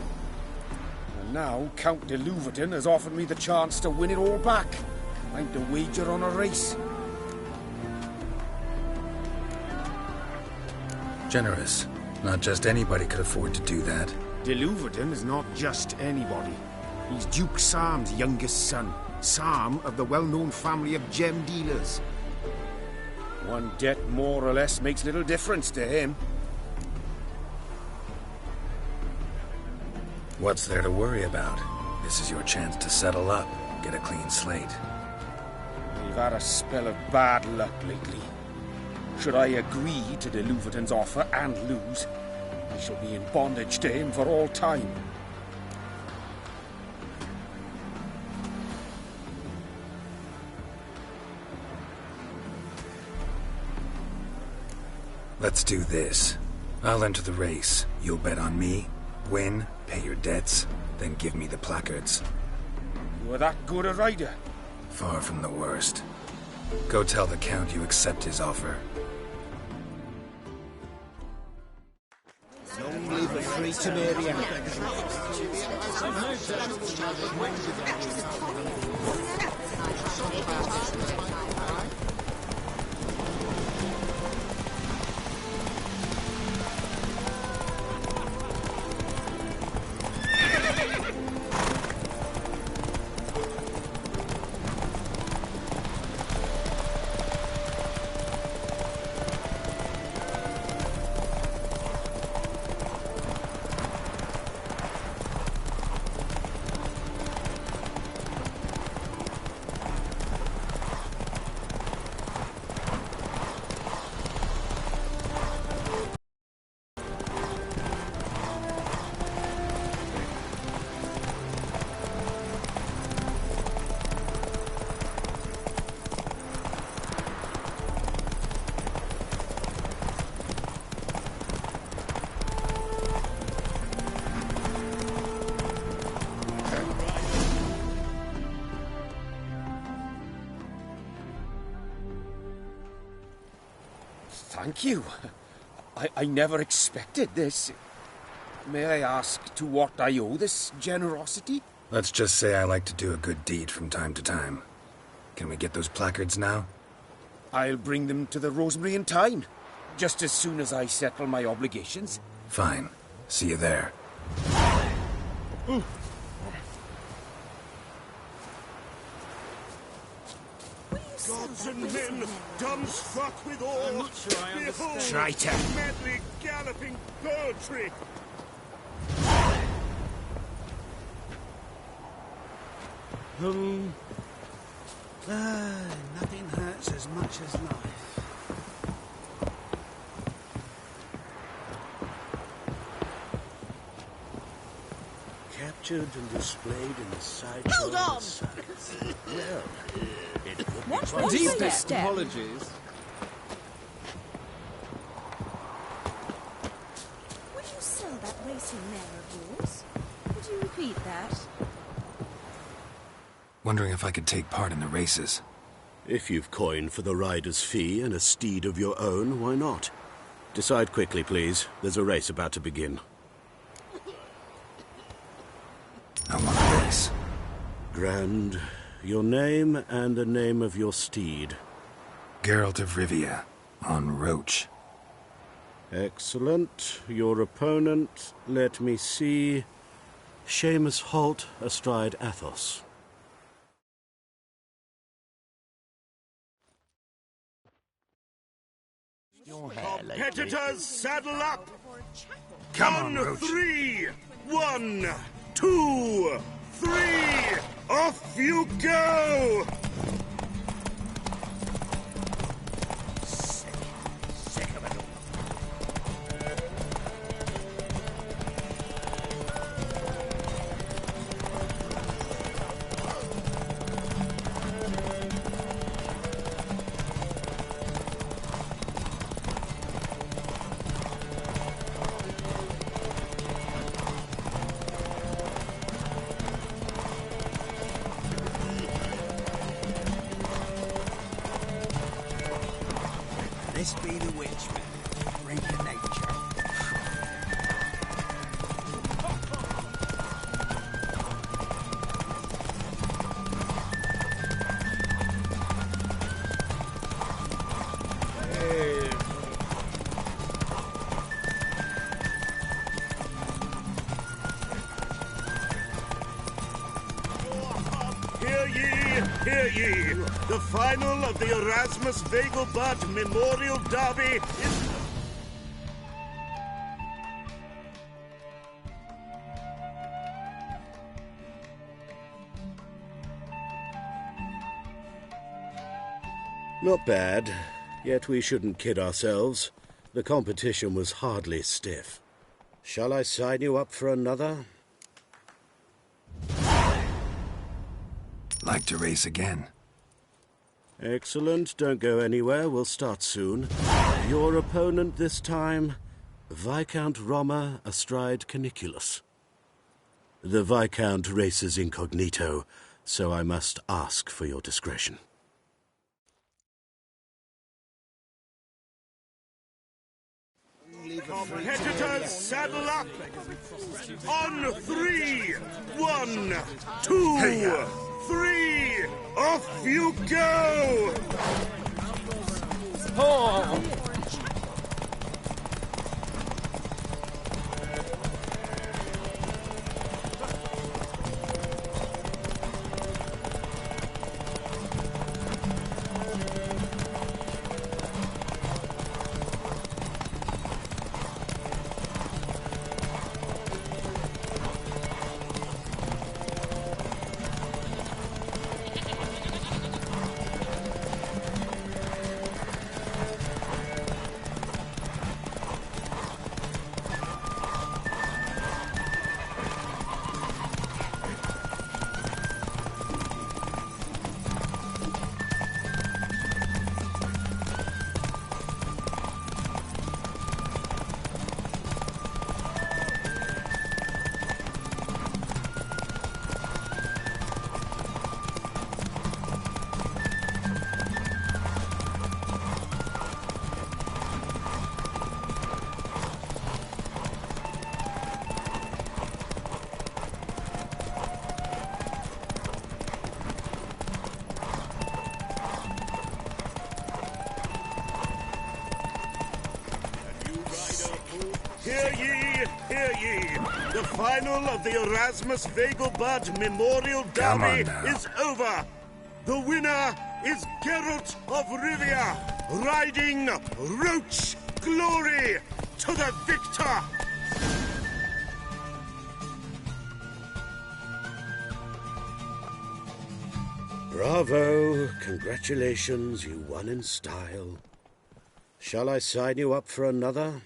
And now Count de Louverton has offered me the chance to win it all back. I'm to wager on a race. Generous. Not just anybody could afford to do that. De Louverton is not just anybody. He's Duke Sam's youngest son. Sam of the well-known family of gem dealers. One debt more or less makes little difference to him. What's there to worry about? This is your chance to settle up, get a clean slate. We've had a spell of bad luck lately. Should I agree to de Louverton's offer and lose, I shall be in bondage to him for all time. Let's do this. I'll enter the race. You'll bet on me, win, pay your debts, then give me the placards. You're that good a rider? Far from the worst. Go tell the Count you accept his offer. Long live the free Temerian. Thank you. I never expected this. May I ask to what I owe this generosity? Let's just say I like to do a good deed from time to time. Can we get those placards now? I'll bring them to the Rosemary in time, just as soon as I settle my obligations. Fine. See you there. Gods and men, dumb struck with awe. I'm not sure I understand. Traitor. Medley galloping poetry. Nothing hurts as much as life. Captured and displayed in the sideshow. Hold on! Well, it could be What's quite deepest apologies. Would you sell that racing mare of yours? Could you repeat that? Wondering if I could take part in the races. If you've coin for the rider's fee and a steed of your own, why not? Decide quickly, please. There's a race about to begin. I want a race. Grand, your name and the name of your steed. Geralt of Rivia, on Roach. Excellent. Your opponent, let me see. Seamus Holt, astride Athos. Competitors, saddle up! Come on, Roach. 3, 1, 2, 3, off you go! Sick of it all. This be the witch, man. Freak of nature. Hear ye, hear ye! The final of the Erasmus Vegelbud Memorial Derby is... Not bad, yet we shouldn't kid ourselves. The competition was hardly stiff. Shall I sign you up for another? Like to race again. Excellent. Don't go anywhere. We'll start soon. Your opponent this time, Viscount Roma astride Caniculus. The Viscount races incognito, so I must ask for your discretion. Competitors, saddle up! On 3, 1, 2, 3, off you go! Oh! final of the Erasmus Vegelbud Memorial Derby is over. The winner is Geralt of Rivia, riding Roach Glory to the victor. Bravo! Congratulations, you won in style. Shall I sign you up for another?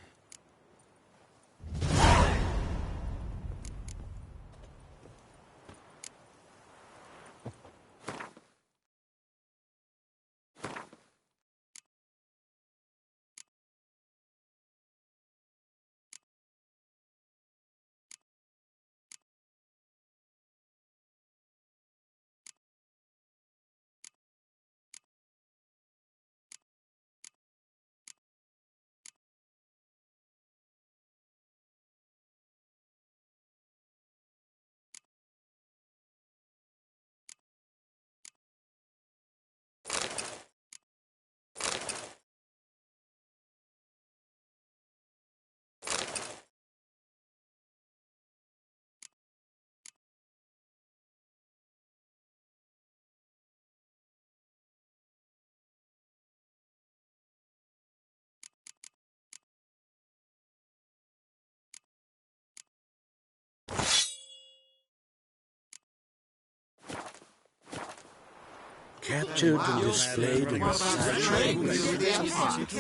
Captured and displayed in the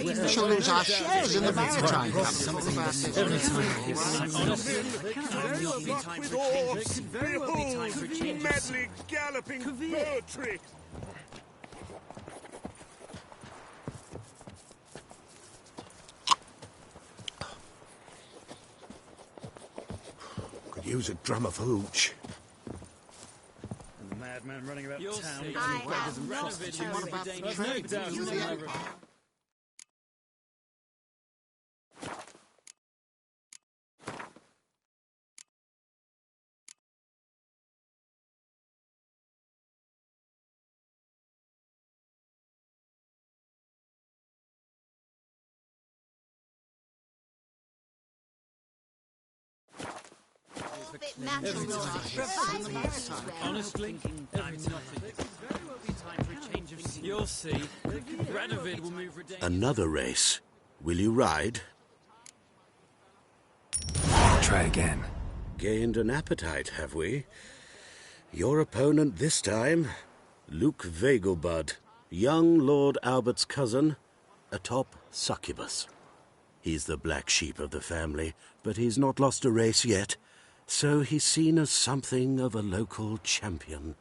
We shall lose our shares in the maritime Behold, madly galloping poetry. Could use a drum of hooch. Madman running about You'll town. see. I have Prostitutes. no I've no doubt You it's the an Empire. Honestly, you'll see. Radovid will move redemption. Another race. Will you ride? Try again. Gained an appetite, have we? Your opponent this time, Luke Vegelbud, young Lord Albert's cousin, atop succubus. He's the black sheep of the family, but he's not lost a race yet, so he's seen as something of a local champion.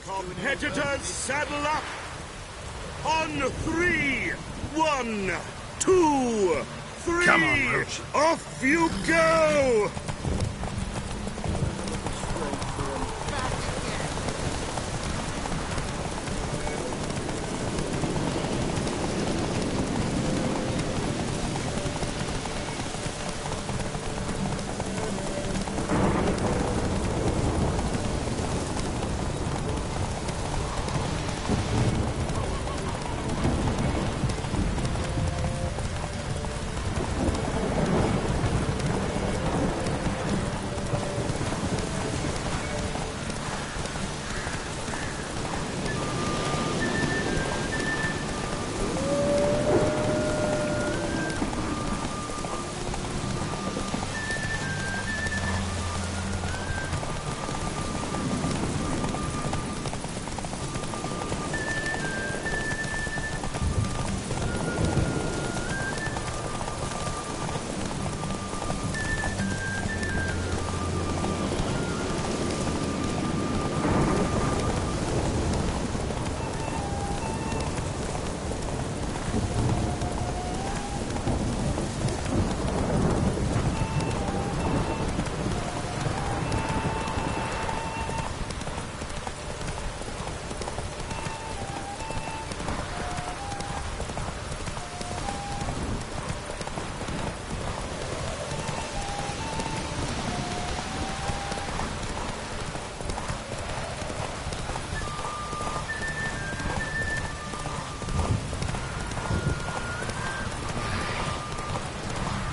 Competitors, saddle up! On 3, 1, 2, 3! Come on, Roach. Off you go!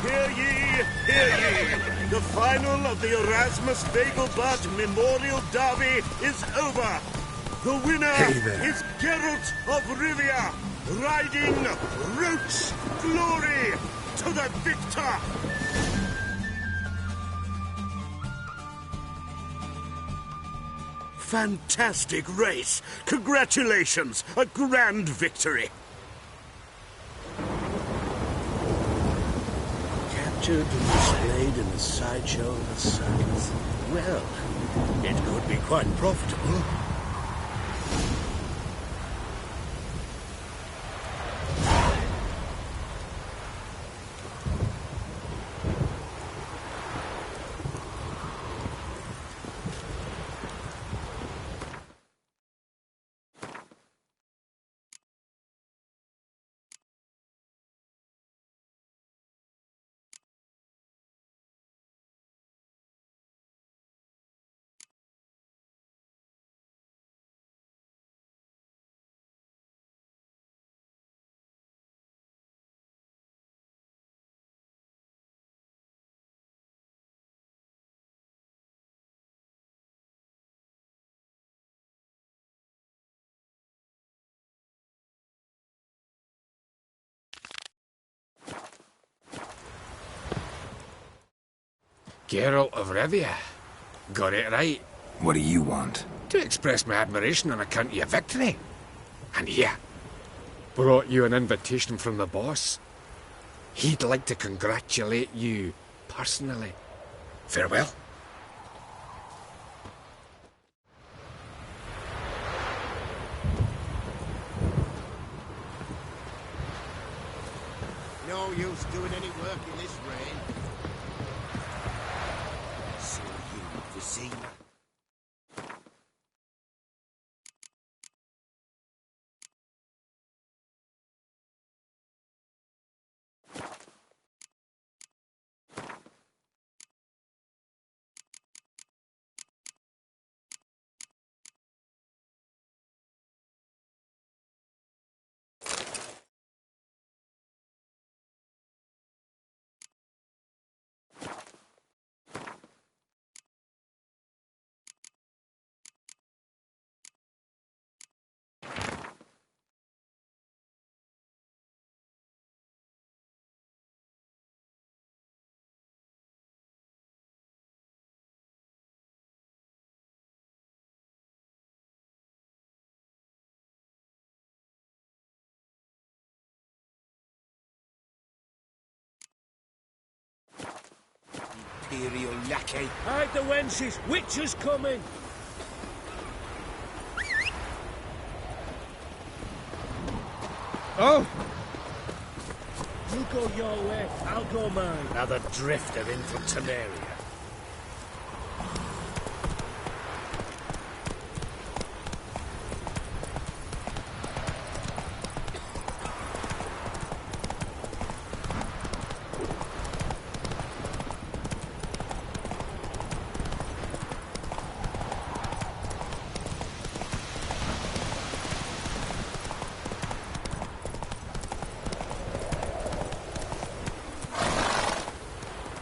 Hear ye, hear ye! The final of the Erasmus Vegelbud Memorial Derby is over. The winner is Geralt of Rivia, riding Roach Glory to the victor! Fantastic race! Congratulations! A grand victory! Captured and displayed in the sideshow of the circus. Well, it could be quite profitable. Geralt of Rivia. Got it right. What do you want? To express my admiration on account of your victory. And here, brought you an invitation from the boss. He'd like to congratulate you personally. Farewell. No use doing any work in this rain. So you the sea. Imperial lackey. Hide the wenches! Witcher's coming! Oh! You go your way, I'll go mine. Another drifter in from Temeria.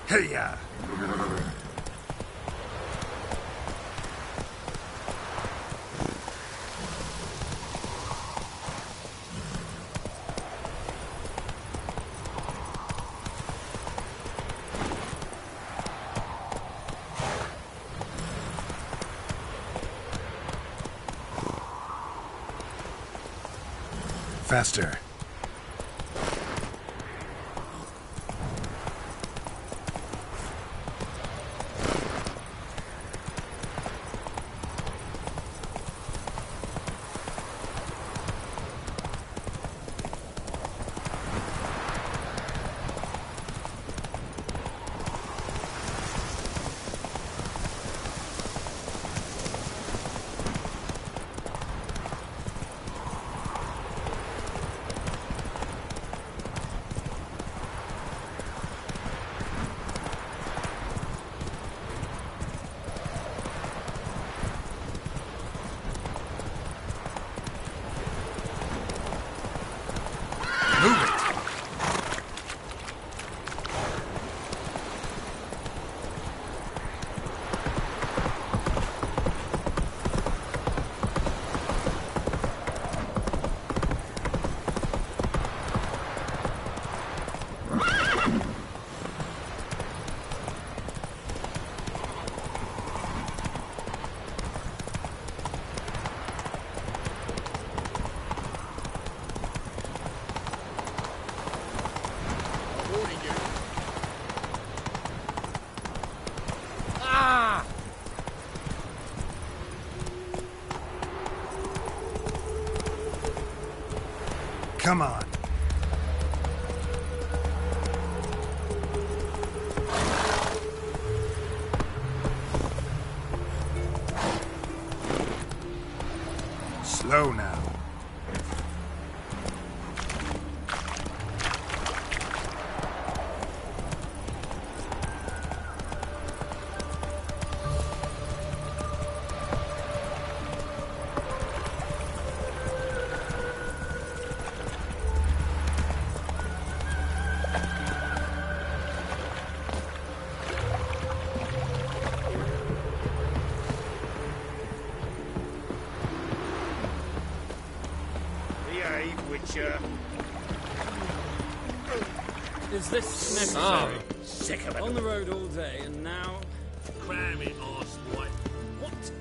Hiya! Faster. Come on. Slow now. Is this necessary? Sick of it. On the road all day, and now... Cram it, arsewhite. What?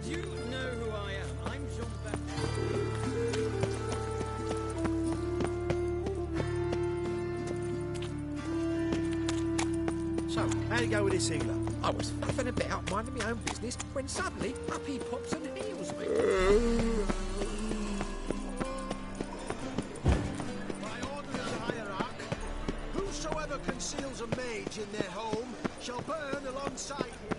Do you know who I am? I'm Jean-Baptiste. So, how'd it go with this healer? I was faffing about, minding my own business, when suddenly up he pops and heals me. Whosoever conceals a mage in their home shall burn alongside him.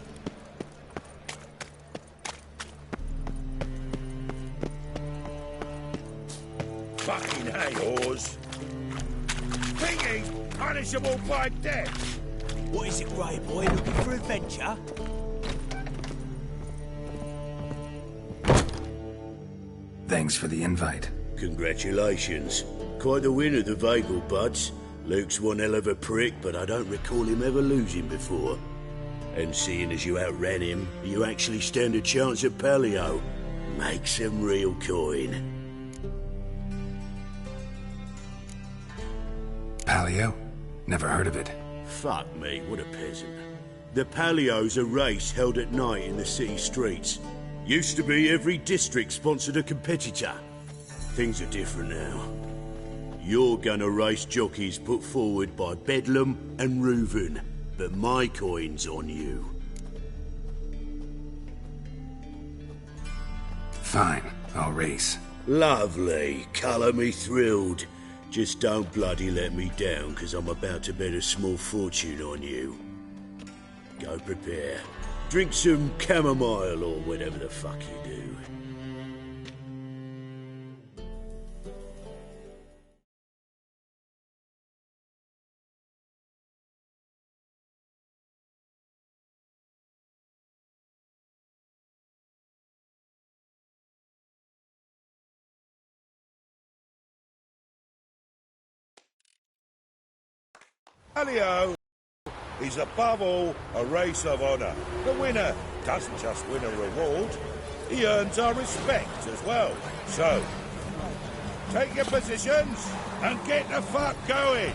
Fucking hey, whores. Thinking punishable by death. What is it, Grey Boy? Looking for adventure? Thanks for the invite. Congratulations. Quite the winner, the Vagel buds. Luke's one hell of a prick, but I don't recall him ever losing before. And seeing as you outran him, you actually stand a chance at Paleo. Make some real coin. Paleo? Never heard of it. Fuck me, what a peasant. The Paleo's a race held at night in the city streets. Used to be every district sponsored a competitor. Things are different now. You're gonna race jockeys put forward by Bedlam and Reuven, but my coin's on you. Fine, I'll race. Lovely, colour me thrilled. Just don't bloody let me down, 'cause I'm about to bet a small fortune on you. Go prepare. Drink some chamomile or whatever the fuck you do. Paleo is above all a race of honour. The winner doesn't just win a reward, he earns our respect as well. So, take your positions and get the fuck going.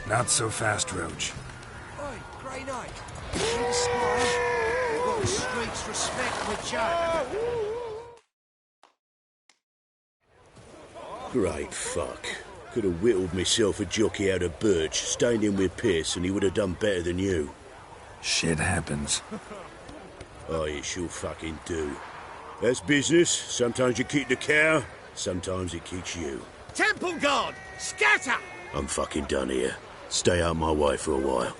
Not so fast, Roach. Oi, Grey Knight. You the squire? You've got the streets respect with Joe. Great fuck. Could have whittled myself a jockey out of birch, stayed in with Pierce, and he would have done better than you. Shit happens. Oh, it sure fucking do. That's business. Sometimes you keep the cow, sometimes it keeps you. Temple Guard! Scatter! I'm fucking done here. Stay out my way for a while.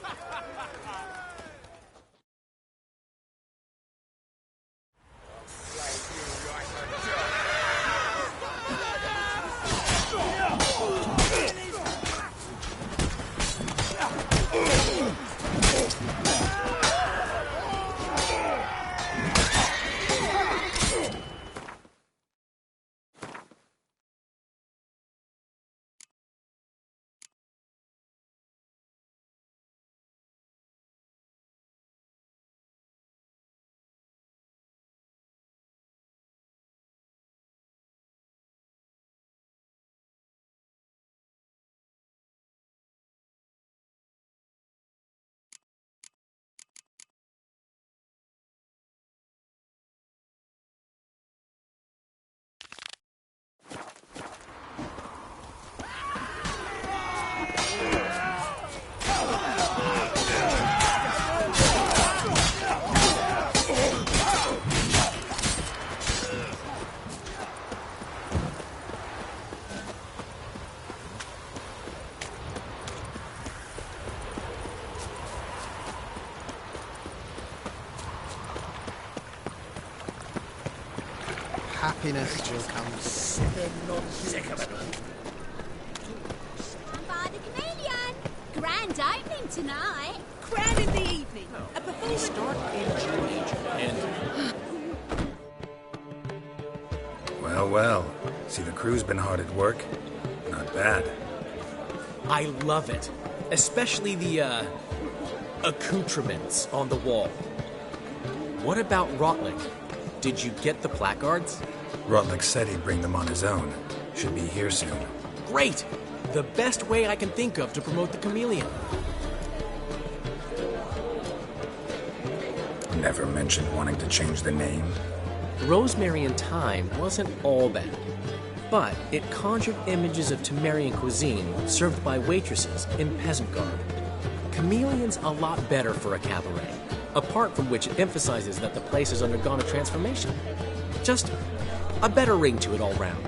happiness will come sick of it all. Stand by the chameleon. Grand opening tonight. Grand in the evening. A performance. Start in June, and Well. See, the crew's been hard at work. Not bad. I love it. Especially the, accoutrements on the wall. What about Rotlick? Did you get the placards? Rotlick said he'd bring them on his own. Should be here soon. Great! The best way I can think of to promote the chameleon. Never mentioned wanting to change the name. Rosemary and Thyme wasn't all bad, but it conjured images of Temerian cuisine served by waitresses in peasant garb. Chameleon's a lot better for a cabaret, apart from which it emphasizes that the place has undergone a transformation. Just a better ring to it all round.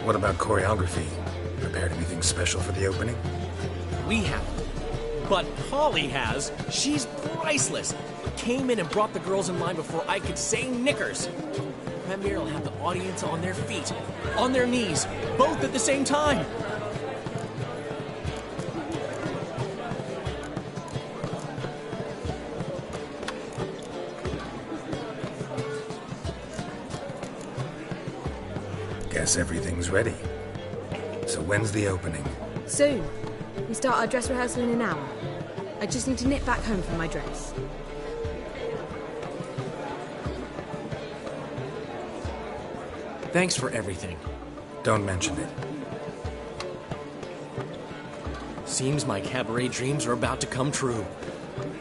What about choreography? Prepared anything special for the opening? We haven't. But Polly has. She's priceless. Came in and brought the girls in line before I could say knickers. Premiere will have the audience on their feet, on their knees, both at the same time. Guess everything's ready. So when's the opening? Soon. We start our dress rehearsal in an hour. I just need to nip back home for my dress. Thanks for everything. Don't mention it. Seems my cabaret dreams are about to come true.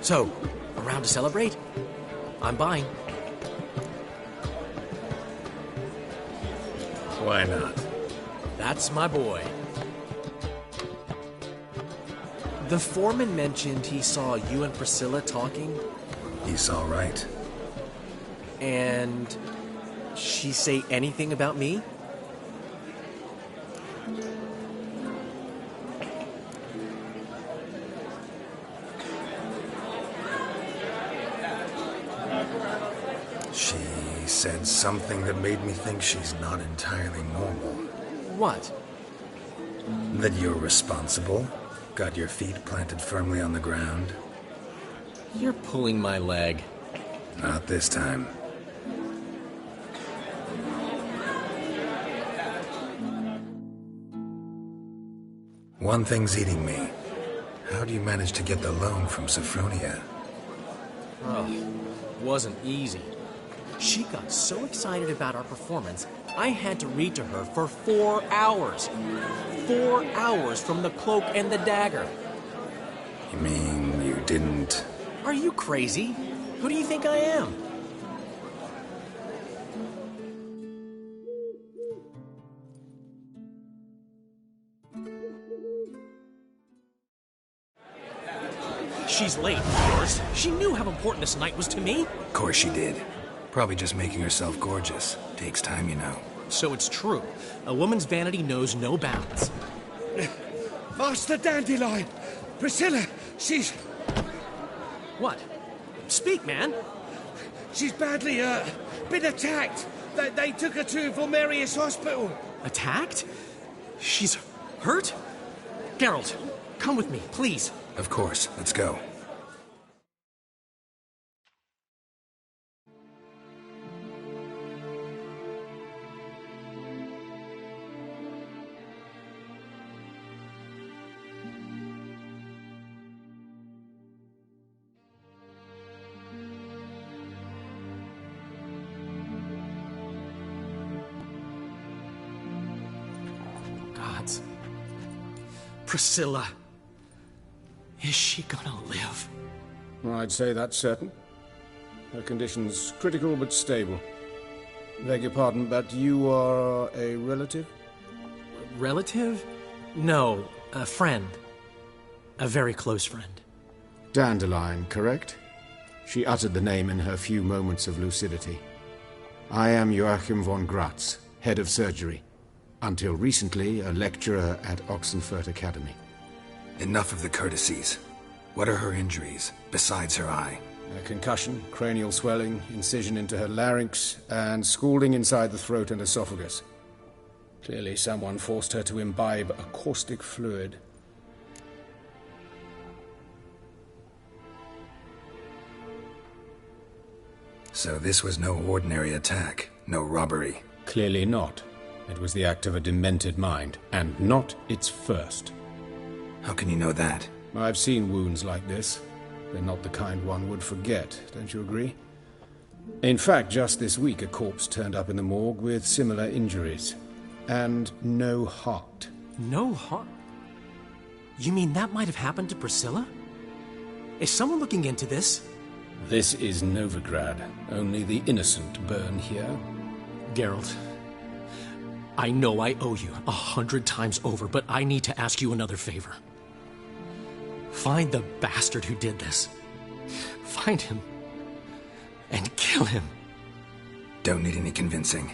So, around to celebrate? I'm buying. Why not? That's my boy. The foreman mentioned he saw you and Priscilla talking. He saw right. And she say anything about me? She said something that made me think she's not entirely normal. What? That you're responsible, got your feet planted firmly on the ground. You're pulling my leg. Not this time. One thing's eating me. How do you manage to get the loan from Sophronia? Oh, wasn't easy. She got so excited about our performance, I had to read to her for 4 hours. 4 hours from the Cloak and the Dagger. You mean you didn't... Are you crazy? Who do you think I am? She's late, of course. She knew how important this night was to me. Of course she did. Probably just making herself gorgeous. Takes time, you know. So it's true. A woman's vanity knows no bounds. Master Dandelion! Priscilla, she's... What? Speak, man. She's badly hurt. Been attacked. They took her to Vulmerius Hospital. Attacked? She's hurt? Geralt, come with me, please. Of course. Let's go. Gods. Priscilla. Is she gonna live? I'd say that's certain. Her condition's critical but stable. Beg your pardon, but you are a relative? Relative? No, a friend. A very close friend. Dandelion, correct? She uttered the name in her few moments of lucidity. I am Joachim von Gratz, head of surgery. Until recently, a lecturer at Oxenfurt Academy. Enough of the courtesies. What are her injuries, besides her eye? A concussion, cranial swelling, incision into her larynx, and scalding inside the throat and esophagus. Clearly someone forced her to imbibe a caustic fluid. So this was no ordinary attack, no robbery. Clearly not. It was the act of a demented mind, and not its first. How can you know that? I've seen wounds like this. They're not the kind one would forget, don't you agree? In fact, just this week a corpse turned up in the morgue with similar injuries. And no heart. No heart? You mean that might have happened to Priscilla? Is someone looking into this? This is Novigrad. Only the innocent burn here. Geralt, I know I owe you 100 times over, but I need to ask you another favor. Find the bastard who did this. Find him. And kill him. Don't need any convincing.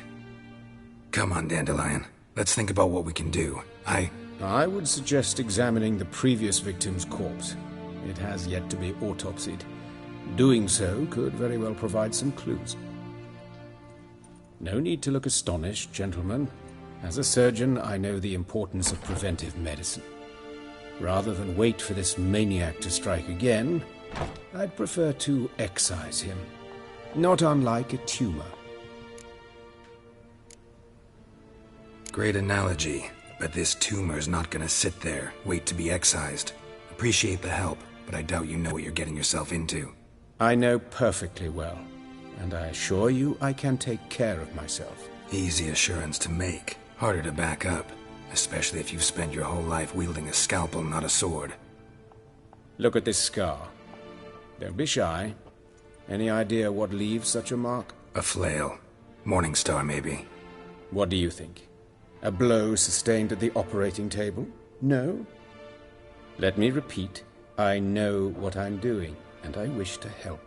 Come on, Dandelion. Let's think about what we can do. I would suggest examining the previous victim's corpse. It has yet to be autopsied. Doing so could very well provide some clues. No need to look astonished, gentlemen. As a surgeon, I know the importance of preventive medicine. Rather than wait for this maniac to strike again, I'd prefer to excise him. Not unlike a tumor. Great analogy, but this tumor's not gonna sit there, wait to be excised. Appreciate the help, but I doubt you know what you're getting yourself into. I know perfectly well, and I assure you I can take care of myself. Easy assurance to make, harder to back up, especially if you've spent your whole life wielding a scalpel, not a sword. Look at this scar. Don't be shy. Any idea what leaves such a mark? A flail. Morning Star, maybe. What do you think? A blow sustained at the operating table? No? Let me repeat. I know what I'm doing, and I wish to help.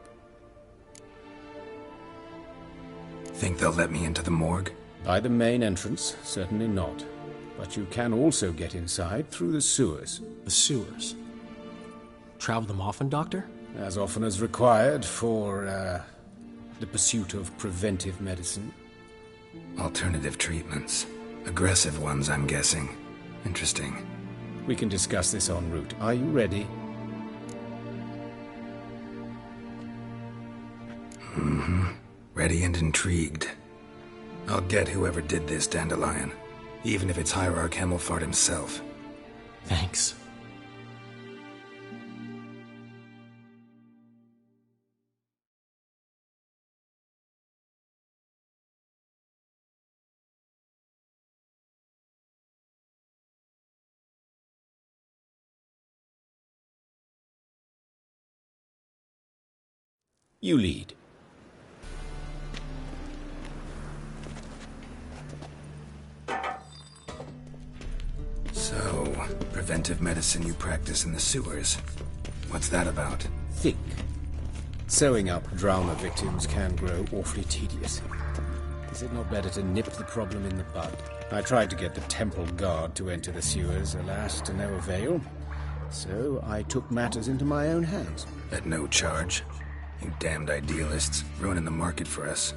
Think they'll let me into the morgue? By the main entrance, certainly not. But you can also get inside through the sewers. The sewers? Travel them often, Doctor? As often as required for, the pursuit of preventive medicine. Alternative treatments. Aggressive ones, I'm guessing. Interesting. We can discuss this en route. Are you ready? Mm-hmm. Ready and intrigued. I'll get whoever did this, Dandelion. Even if it's Hierarch Hemmelfart himself. Thanks. You lead. So, preventive medicine you practice in the sewers. What's that about? Think. Sewing up drama victims can grow awfully tedious. Is it not better to nip the problem in the bud? I tried to get the temple guard to enter the sewers, alas, to no avail. So I took matters into my own hands. At no charge. You damned idealists, ruining the market for us.